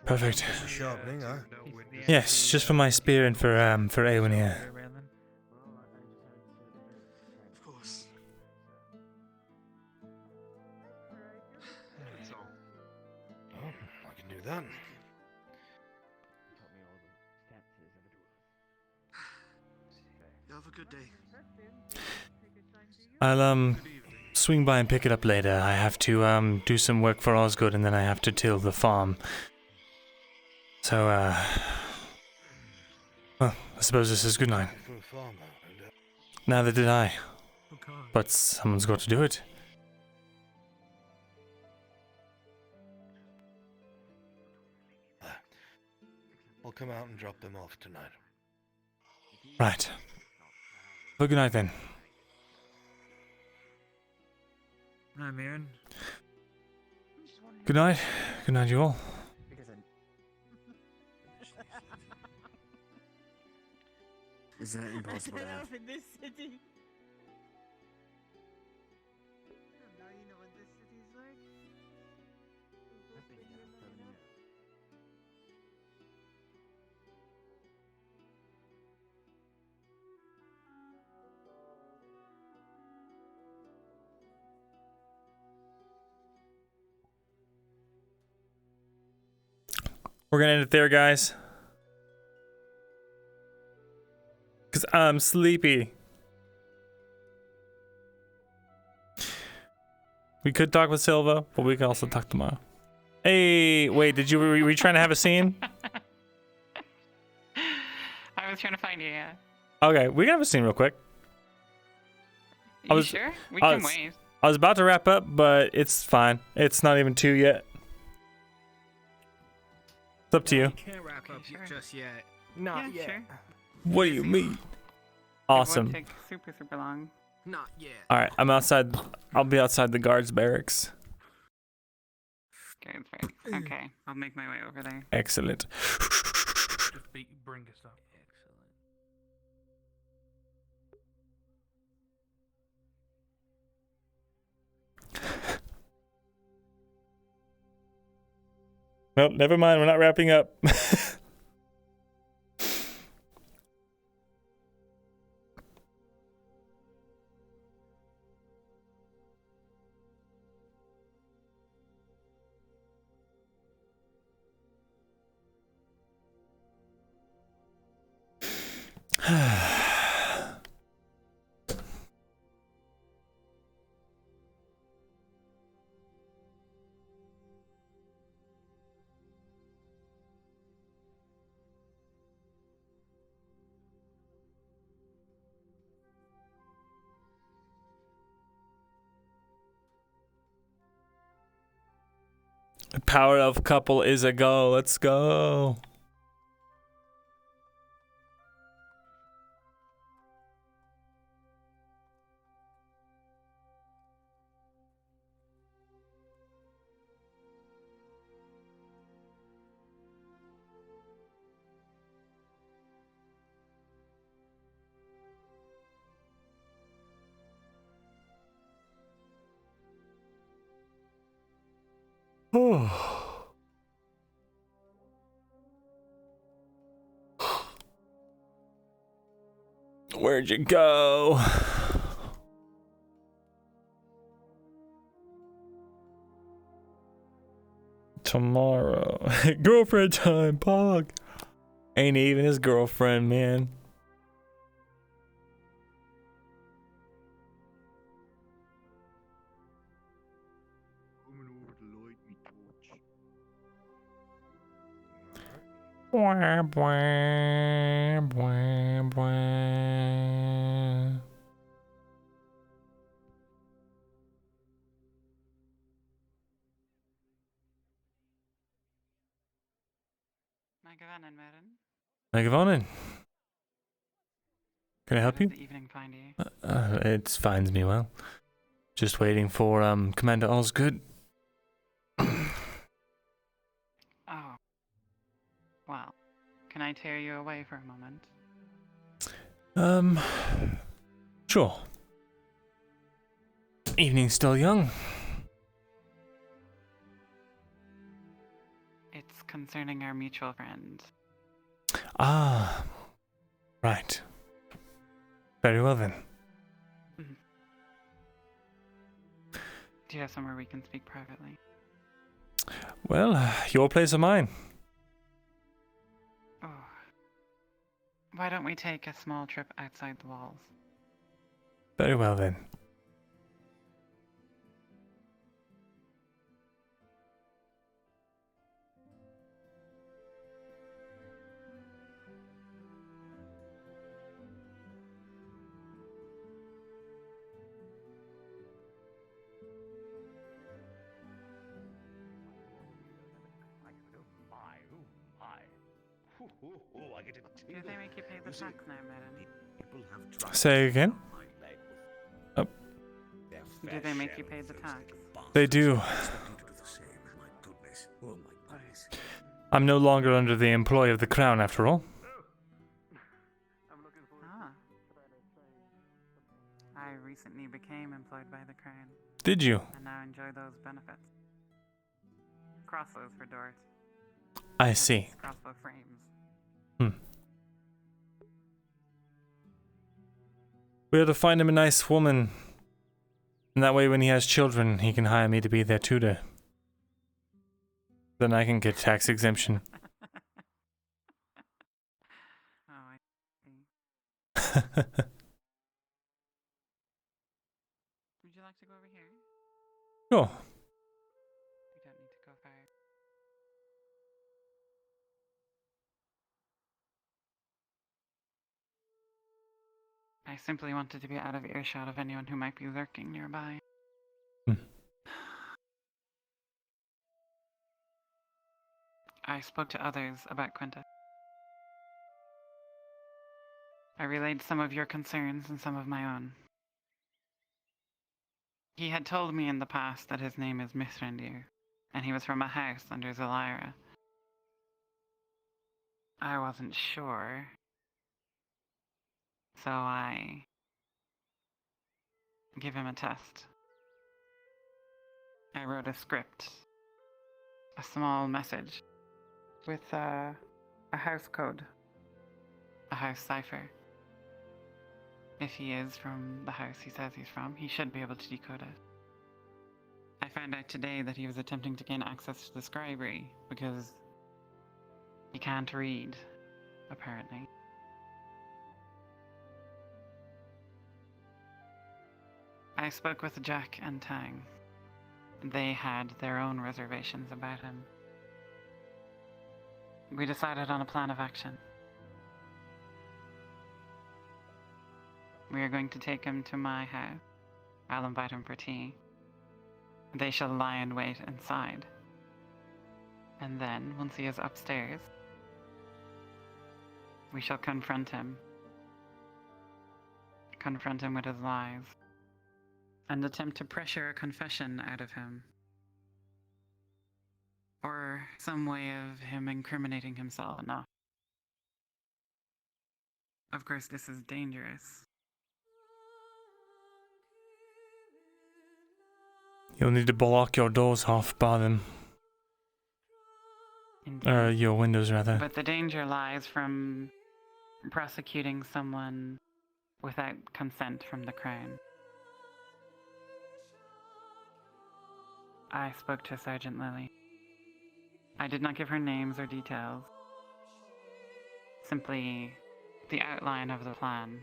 Perfect. Just sharpening, huh? Yes, just for my spear and for Awen here. Of course. Oh, I can do that. You have a good day. I'll swing by and pick it up later. I have to do some work for Osgood and then I have to till the farm. So well, I suppose this is good night. Neither did I. But someone's got to do it. I'll come out and drop them off tonight. Right. Well, good night then. Hi, Myrin. Good night. Good night, you all. Is that impossible to have? in this city. We're gonna end it there, guys. Cause I'm sleepy. We could talk with Silva, but we can also talk tomorrow. Hey, wait, were you trying to have a scene? I was trying to find you, yeah. Okay, we can have a scene real quick. You sure? We can wait. I was about to wrap up, but it's fine. It's not even 2 yet. It's up to you. Can't wrap up just yet. Not yet. Sure. What do you mean? It Awesome. won't take super long. Not yet. All right, I'm outside. I'll be outside the guards' barracks. Okay, okay, I'll make my way over there. Excellent. Just bring us up. Well, never mind. We're not wrapping up. The power of couple is a go. Let's go. Where'd you go? Tomorrow. Girlfriend time, Pog. Ain't even his girlfriend, man. Bwah, bwah, bwah, bwah. Megavonin. Can I help you? The evening find you? It finds me well. Just waiting for Commander Allsgood. Oh. Well, can I tear you away for a moment? Sure. Evening's still young. It's concerning our mutual friend. Ah. Right. Very well then. Do you have somewhere we can speak privately? Well, your place or mine? Oh. Why don't we take a small trip outside the walls? Very well then. Do they make you pay the tax now, madam? Say again? Oh. Do they make you pay the tax? They do. I'm no longer under the employ of the crown, after all. Ah. I recently became employed by the crown. Did you? And now enjoy those benefits. Crossbows for doors. I see. Crossbow frames. We have to find him a nice woman. And that way when he has children, he can hire me to be their tutor. Then I can get tax exemption. Oh, I see. Would you like to go over here? Sure. You don't need to go far. I simply wanted to be out of earshot of anyone who might be lurking nearby. I spoke to others about Quintus. I relayed some of your concerns and some of my own. He had told me in the past that his name is Myrindal, and he was from a house under Zelira. I wasn't sure, so I give him a test. I wrote a script, a small message, with a house code, a house cipher. If he is from the house he says he's from, he should be able to decode it. I found out today that he was attempting to gain access to the scribery because he can't read, apparently. I spoke with Jack and Tang. They had their own reservations about him. We decided on a plan of action. We are going to take him to my house. I'll invite him for tea. They shall lie in wait inside. And then, once he is upstairs, we shall confront him. Confront him with his lies. And attempt to pressure a confession out of him. Or some way of him incriminating himself enough. Of course, this is dangerous. You'll need to block your doors off, Barnum. Your windows, rather. But the danger lies from prosecuting someone without consent from the Crown. I spoke to Sergeant Lily. I did not give her names or details. Simply the outline of the plan.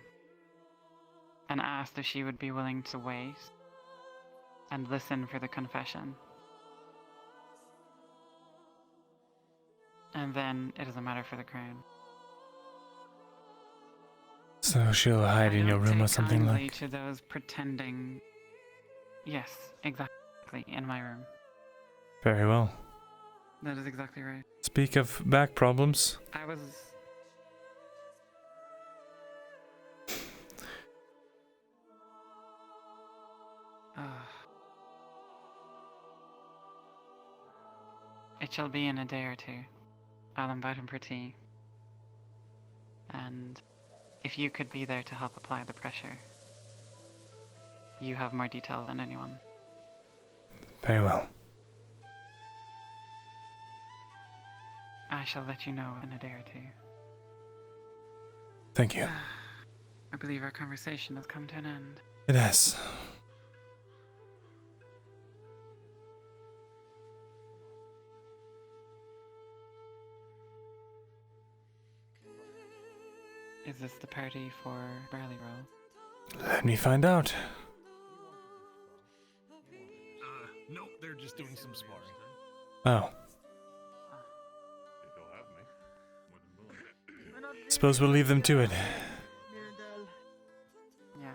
And asked if she would be willing to wait and listen for the confession. And then it is a matter for the Crown. So she'll hide in your room or something kindly like. To those pretending. Yes, exactly, in my room. Very well. That is exactly right. Speak of back problems. I was. It shall be in a day or two. I'll invite him for tea. And if you could be there to help apply the pressure. You have more detail than anyone. Very well. I shall let you know in a day or two. Thank you. I believe our conversation has come to an end. It has. Is this the party for Barley Roll? Let me find out. No, they're just doing some sparring. Oh. Suppose we'll leave them to it. Yeah.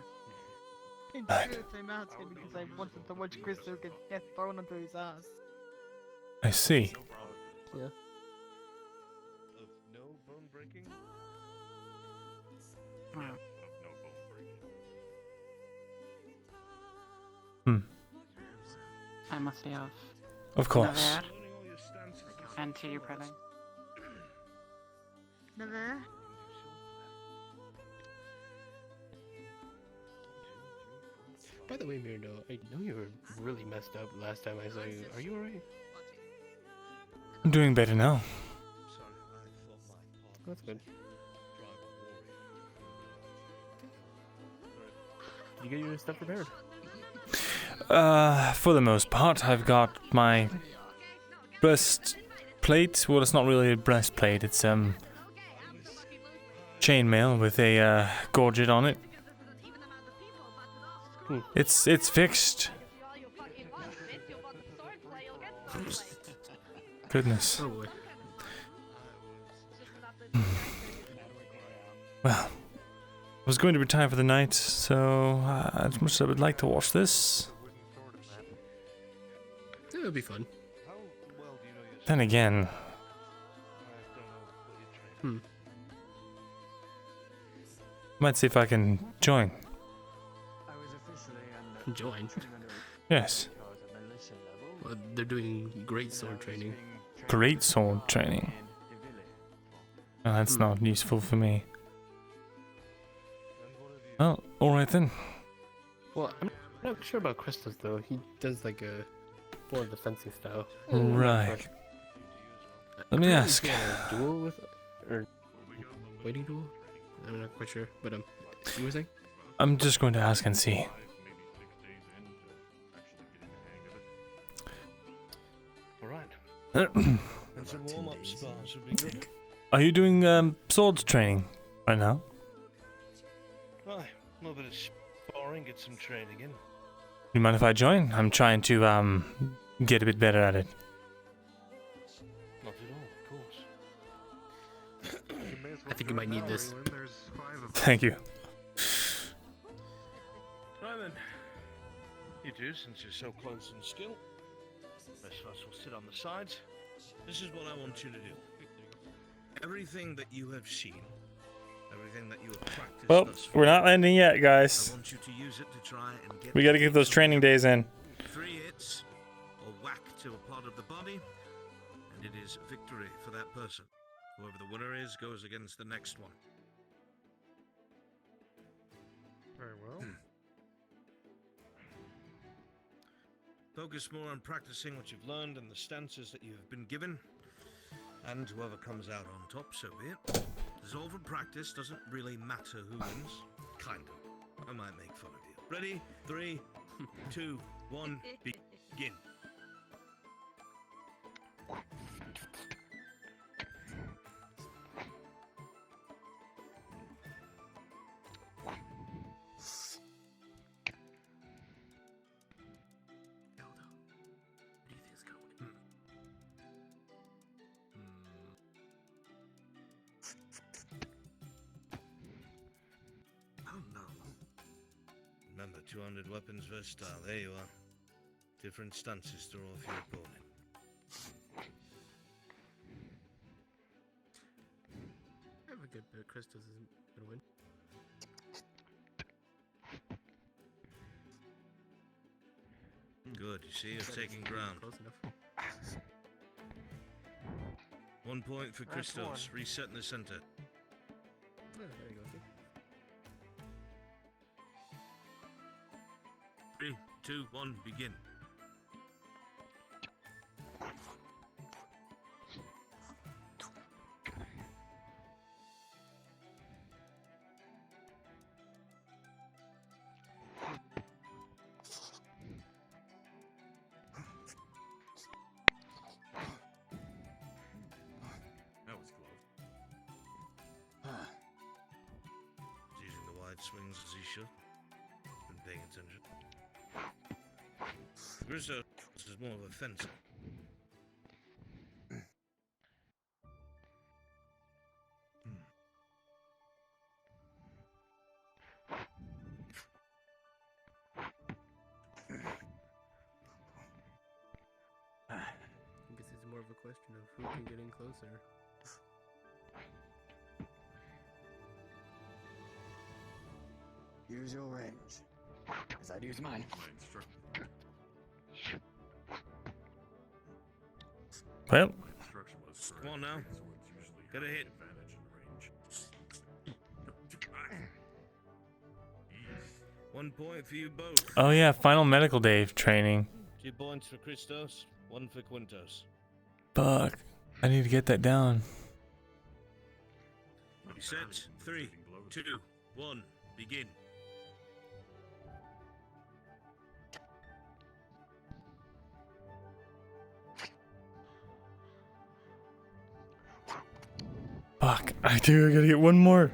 In Right. truth, I'm asking because I wanted to watch Crystal get thrown onto his ass. I see. Yeah. No bone breaking? Wow. I must be off. Of course. Navarre. And to you, brother. Never. By the way, Myrindal, I know you were really messed up last time I saw you. Are you alright? I'm doing better now. That's good. Did you get your stuff prepared? For the most part, I've got my breastplate. Well, it's not really a breastplate. It's chainmail with a gorget on it. It's fixed. Goodness. Oh boy. Well, I was going to retire for the night, so as much as I would like to watch this, It'll be fun. then again, Might see if I can join. Join. Yes. Well, they're doing great sword training. Great sword training. Oh, that's not useful for me. Oh, alright then. Well, I'm not sure about Christos though. He does like a more defensive style. Right. Let me ask. A duel with, or waiting duel? I'm not quite sure, but you were saying? I'm just going to ask and see. Alright. And some warm-up spars would be good. Are you doing swords training right now? Aye, a little bit of sparring, get some training in. You mind if I join? I'm trying to get a bit better at it. Not at all, of course. I think you might need this. Thank you. Right then. You do, since you're so close in skill. The rest of us will sit on the sides. This is what I want you to do. Everything that you have seen, everything that you have practiced Well, thus far, we're not landing yet, I guys. want you to use it to try and get We gotta get those training days in. 3 hits or whack to a part of the body, and it is victory for that person. Whoever the winner is goes against the next one. Very well. Focus more on practicing what you've learned and the stances that you've been given. And whoever comes out on top, so be it. It's all for practice, doesn't really matter who wins. Kind of. I might make fun of you. Ready? 3, 2, 1, begin. Remember, 200 weapons versatile. There you are. Different stances to roll for your opponent. I have a good bet Christos isn't gonna win. Good. You see, you're taking ground. Close enough. 1 point for That's Christos. one. Reset in the center. Oh, there you go. See? 3, 2, 1, begin. That was close. He's using the wide swings as he should. Been paying attention. Christos is more of a fencer. I guess it's more of a question of who can get in closer. Use your range, as I'd use mine. Well, Come on now. Get a hit. 1 point for you both. oh yeah, final medical day training. 2 points for Christos, 1 for Quintos. Fuck. I need to get that down. Set. 3, 2, 1, begin. Fuck. I gotta get one more.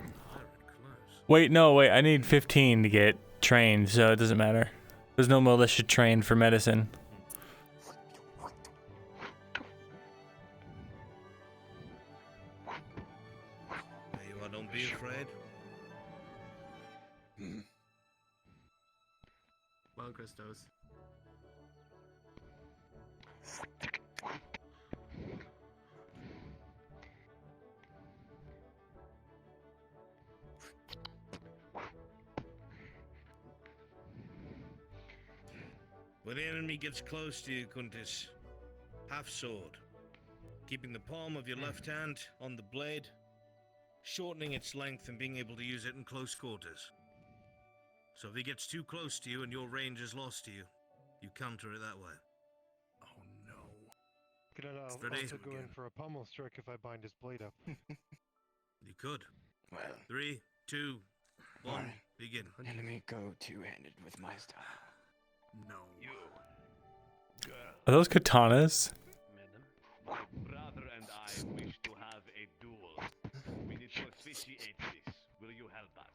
Wait, no, wait. I need 15 to get trained, so it doesn't matter. There's no militia trained for medicine. There you are, don't be afraid. Come on, Christos. When the enemy gets close to you, Kuntis, half sword, keeping the palm of your left hand on the blade, shortening its length and being able to use it in close quarters. So if he gets too close to you and your range is lost to you, you counter it that way. Oh no. Could I Ready? also go in for a pummel strike if I bind his blade up? You could. Well, 3, 2, 1, begin. enemy go two-handed with my style. No. Are those katanas? My brother and I wish to have a duel. We need to officiate this. Will you help us?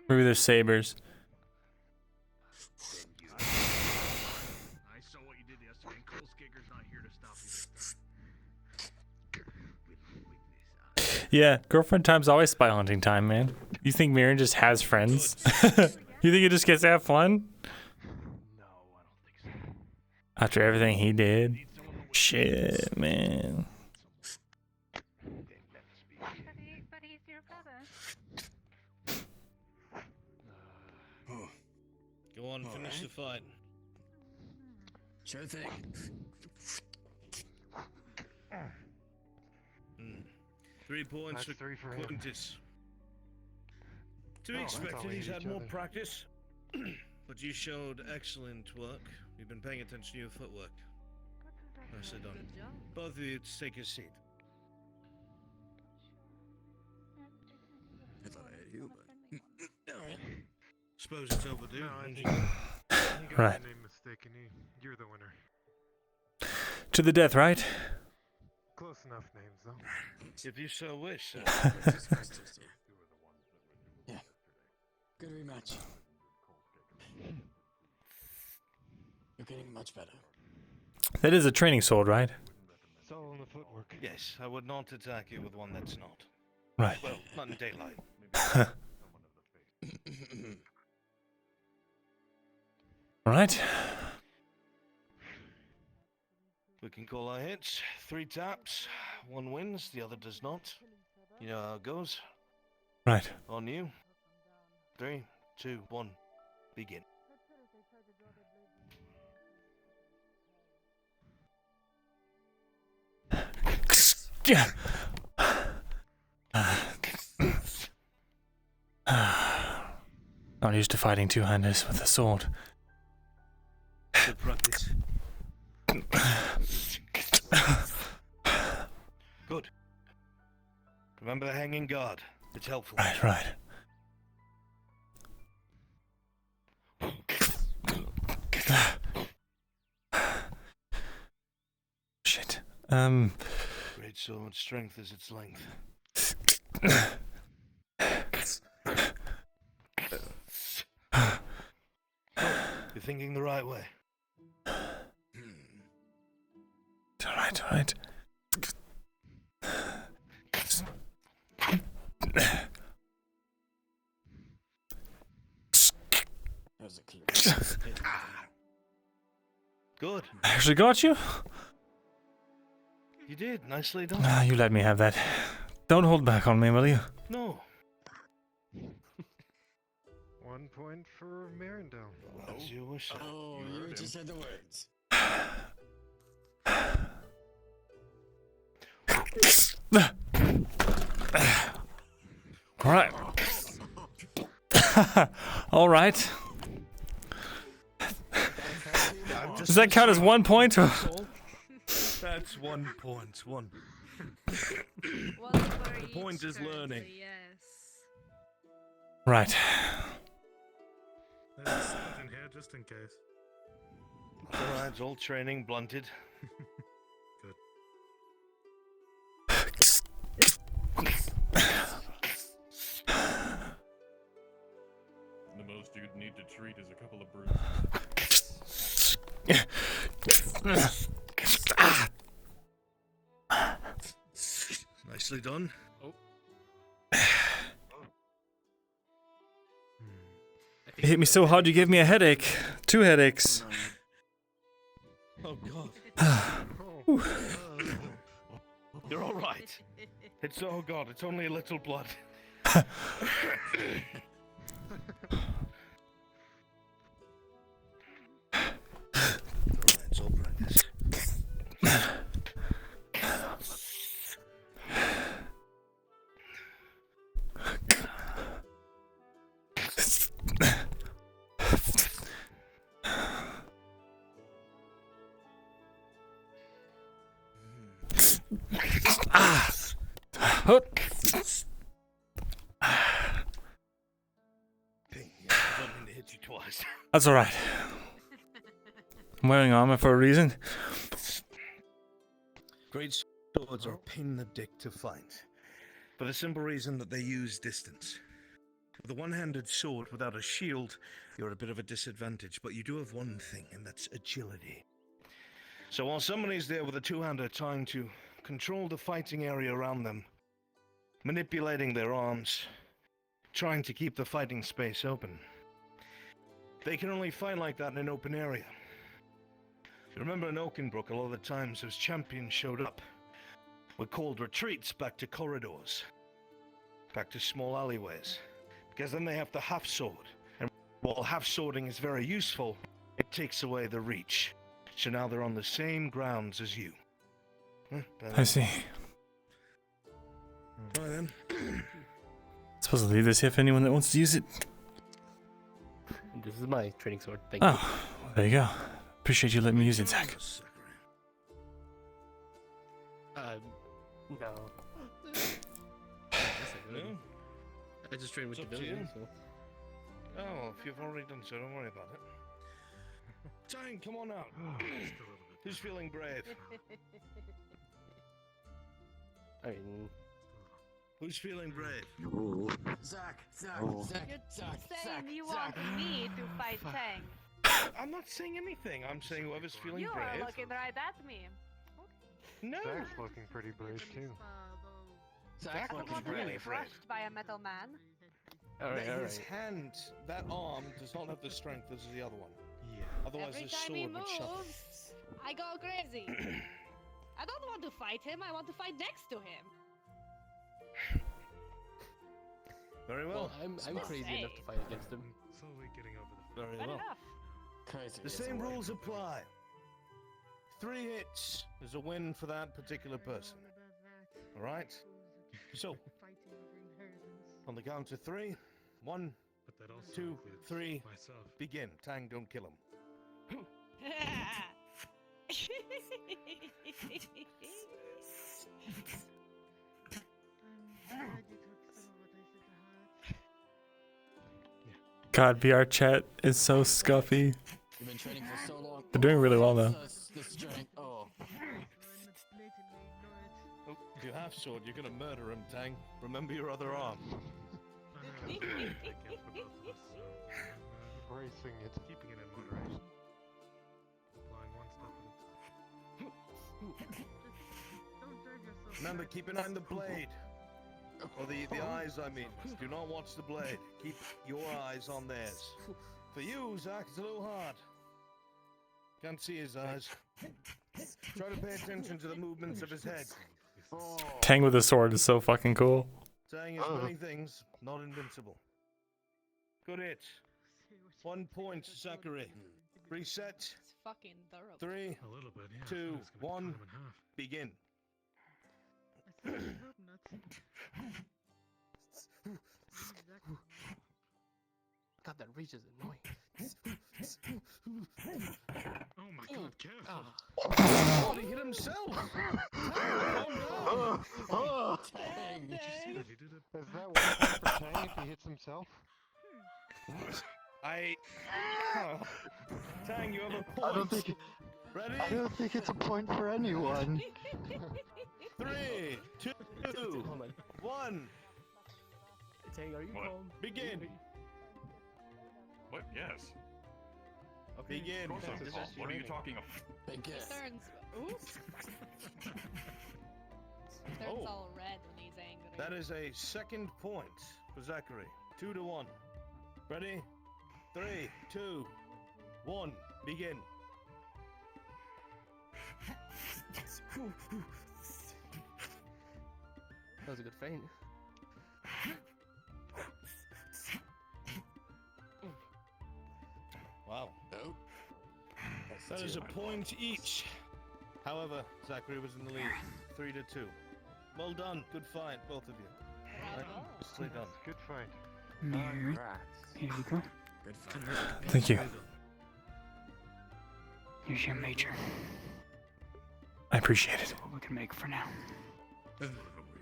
Maybe they're sabers. I saw what you did yesterday, and Cole Skigger's not here to stop you this time. Yeah, girlfriend time's always spy hunting time, man. You think Mirren just has friends? You think he just gets to have fun? No, I don't think so. After everything he did? Shit, man. But he's your brother. Go on, finish the fight. Sure thing. 3 points That's for 3 for him. Quintus. To be Oh, that's all expected, we he's hate had each more other. practice. But you showed excellent work. We've been paying attention to your footwork. Nicely done. Both of you, take a seat. I thought I had you, but alright. Suppose it's overdue. No, I don't think you? you got Right. the name mistaken. You're the winner. To the death, right? Close enough names, though. If you so wish, sir. Yeah. Good rematch. You're getting much better. That is a training sword, right? It's all in the footwork. Yes, I would not attack you with one that's not. Right. Well, not in daylight. Right. We can call our hits. 3 taps. One wins, the other does not. You know how it goes. Right. On you. 3, 2, 1. Begin. Yeah. Not used to fighting two-handers with a sword. Good practice. Good. Remember the hanging guard. It's helpful. Right, right. Shit. Great sword strength is its length. You're thinking the right way. Alright, alright. That was a clear. Good. I actually got you? You did. Nicely done. Ah, you let me have that. Don't hold back on me, will you? No. 1 point for Myrindal. As you wish. Sir. Oh, you just said the words. Alright. Alright. Does that count as 1 point? That's 1 point. 1. The point is learning. Yes. Right. There's a sword in here just in case. Alright, it's all training, blunted. Good. The most you'd need to treat is a couple of bruises. Nicely done. Oh. You hit me so hard you gave me a headache. 2 headaches. Oh god. You're all right. It's oh god. It's only a little blood. I don't mean to hit you twice. That's alright. I'm wearing armor for a reason. Great swords are a pain in the dick to find, for the simple reason that they use distance. With a one-handed sword without a shield, you're at a bit of a disadvantage, but you do have one thing, and that's agility. So while somebody's there with a two-hander trying to control the fighting area around them, manipulating their arms, trying to keep the fighting space open, they can only fight like that in an open area. You remember in Oakenbrook, a lot of the times those champions showed up were called retreats back to corridors, back to small alleyways, because then they have the half-sword, and while half-swording is very useful, it takes away the reach. So now they're on the same grounds as you. I see. Right then. Supposed to leave this here for anyone that wants to use it. This is my training sword. Thank Oh, you. well, there you go. Appreciate you letting me use it, Zach. No. No? I just train with It's up to civilians, you. so. Oh, if you've already done so, don't worry about it. Jane, come on out. Who's feeling brave? I mean, Who's feeling brave? Zach, You're saying you want me to fight Tang. I'm not saying anything. I'm saying whoever's feeling You brave. are looking right at me. No. Zach's looking pretty brave too. I Zach's don't looking want to be really brave. crushed by a metal man. His hand, that arm, does not have the strength as the other one. Yeah. Otherwise, Every his time he sword would shut him. moves, I go crazy. I don't want to fight him. I want to fight next to him. Very well. I'm crazy enough to fight against him. Slowly getting over the. Very Good well. enough. Crazy. The same rules apply. 3 hits is a win for that particular person. All right. So, on the count of 3, 1, But that also 2, includes 3, myself. begin. Tang, don't kill him. God, VRChat is so scuffy. You've been training for so long. They're doing really well, though. The strength. Oh. Oh, if you have sword, you're gonna murder him, Tang. Remember your other arm. Bracing it. Keeping it in moderation. Applying one step at a Remember, keep an eye on the blade. Or the eyes, I mean. Do not watch the blade. Keep your eyes on theirs. For you, Zach, it's a little hard. Can't see his eyes. Try to pay attention to the movements of his head. Tang with a sword is so fucking cool. Saying as many things, not invincible. Good hit. 1 point, Zachary. Reset. It's fucking thorough. 3, A little bit, yeah. 2, It's gonna 1, cut him in half. begin. God, that reach is annoying. Oh my god, careful. Oh, he hit himself! Dang. Did you see that? He did it. Is that 1 point for Tang if he hits himself? Tang, you have a point. I don't think. Ready? I don't think it's a point for anyone. 3, 2, 1. Tang, are you What? calm? Begin. What? Yes. Okay. Begin. Of course I'm This is calm. just What are you training. talking of? Big He kiss. turns. Oops. Turns Oh. all red when he's angry. That is a second point for Zachary. 2 to 1. Ready? 3, 2, 1. Begin. That was a good feint. Wow. Oh. That is a point each. However, Zachary was in the lead. 3 to 2. Well done. Good fight, both of you. Right? Nicely done. Good fight. Mary. Here you go. Good fight. Thank you. Here's your major. I appreciate it. That's what we can make for now.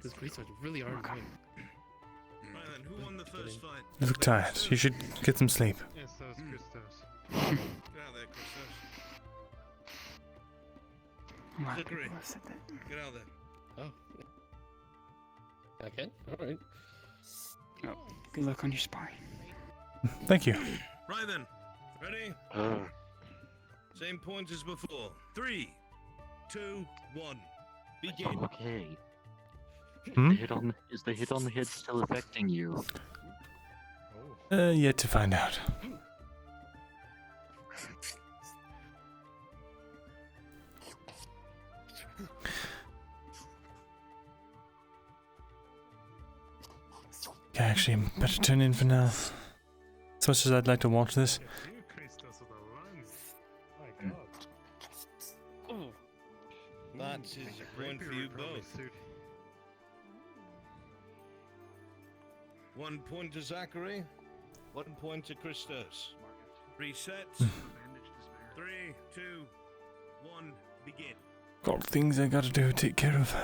Those Christos really are annoying. Right then, who won the first fight? You look tired. You should get some sleep. Yes, that was Christos. Get out there, Christos. Zachary, get out there. Oh. I can? Alright. Oh, good luck on your sparring. Thank you. Right then, ready? Same point as before. 3, 2, 1, begin. Okay. Hmm? Is the hit on the head still affecting you? Yet to find out. Okay, actually, I'm better turn in for now. As much as I'd like to watch this. That is a point for you both. 1 point to Zachary, 1 point to Christos. Resets. 3, 2, 1, begin. Got things I gotta do, take care of.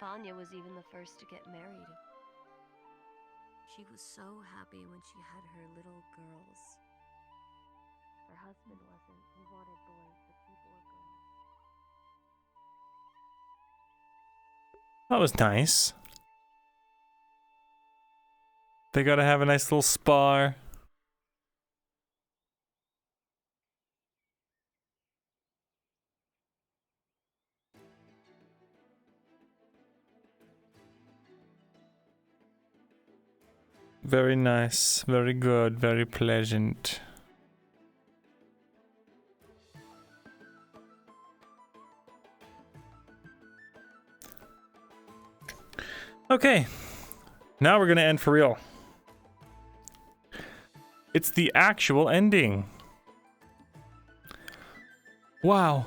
Vanya was even the first to get married. She was so happy when she had her little girls. Her husband wasn't. He wanted boys, but people were girls. That was nice. They gotta have a nice little spar. Very nice, very good, very pleasant. Okay, now we're gonna end for real. It's the actual ending. Wow.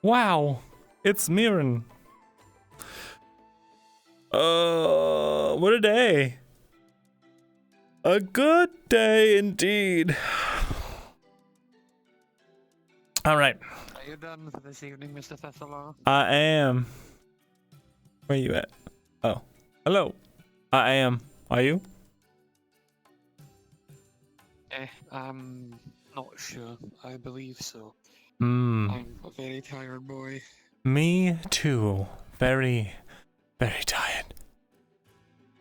Wow, it's Myrindal. What a day. A good day indeed. All right. Are you done for this evening, Mr. Thesalor? I am. Where you at? Oh. Hello. I am. Are you? I'm not sure. I believe so. Hmm. I'm a very tired boy. Me too. Very, very tired.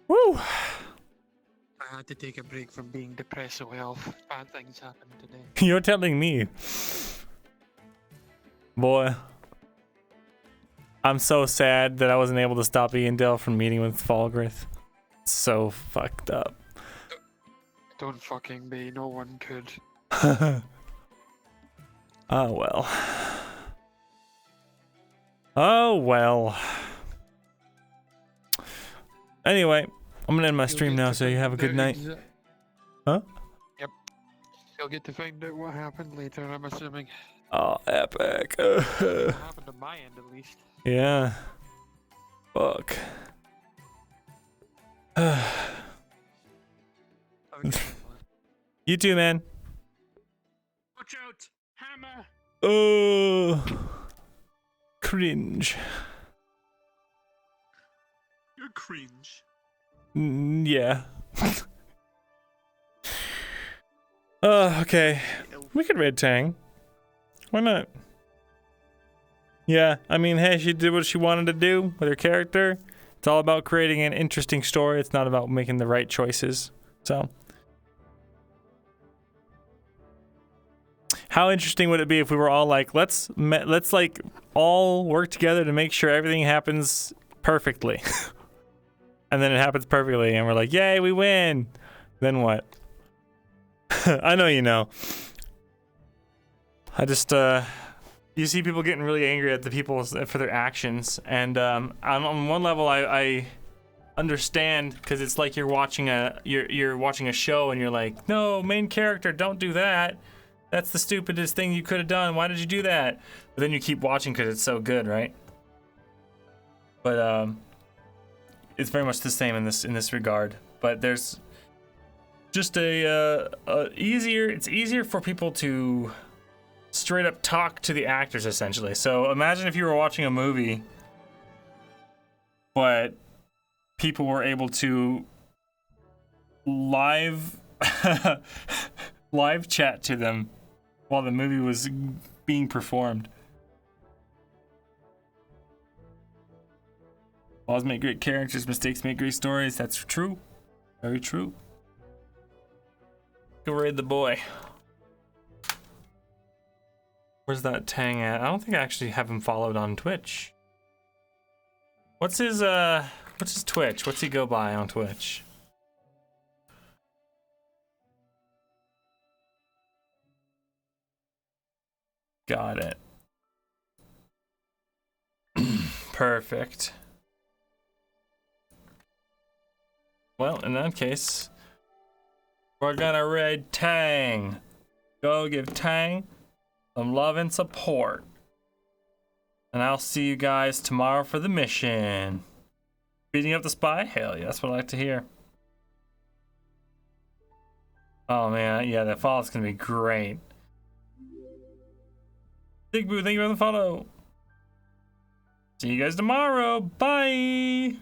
Woo! I had to take a break from being depressed so well. Bad things happened today. You're telling me. Boy. I'm so sad that I wasn't able to stop Myrindal from meeting with Falgrith. So fucked up. Don't fucking be. No one could. Oh well. Oh well. Anyway, I'm gonna end my stream now, so you have a good night. Huh? Yep. You'll get to find out what happened later, I'm assuming. Oh, epic. What happened on my end, at least. Yeah. Fuck. You too, man. Watch out! Hammer! Oh. Cringe. You're cringe. Yeah. Okay. We could raid Tang. Why not? Yeah, I mean, hey, she did what she wanted to do with her character. It's all about creating an interesting story. It's not about making the right choices. So, how interesting would it be if we were all like, let's like all work together to make sure everything happens perfectly. And then it happens perfectly and we're like, yay, we win. Then what? I know you know. I just you see people getting really angry at the people for their actions, and on one level I understand, because it's like you're watching a show and you're like, no, main character, don't do that. That's the stupidest thing you could have done. Why did you do that? But then you keep watching because it's so good, right? But it's very much the same in this regard. But there's just it's easier for people to straight up talk to the actors, essentially. So imagine if you were watching a movie, but people were able to live chat to them while the movie was being performed. Laws make great characters, mistakes make great stories. That's true. Very true. Go raid the boy. Where's that Tang at? I don't think I actually have him followed on Twitch. What's his Twitch? What's he go by on Twitch? Got it. Perfect. Well, in that case, we're gonna raid Tang. Go give Tang some love and support. And I'll see you guys tomorrow for the mission. Beating up the spy? Hell yeah, that's what I like to hear. Oh man, yeah, that follow's gonna be great. Big Boo, thank you for the follow. See you guys tomorrow. Bye.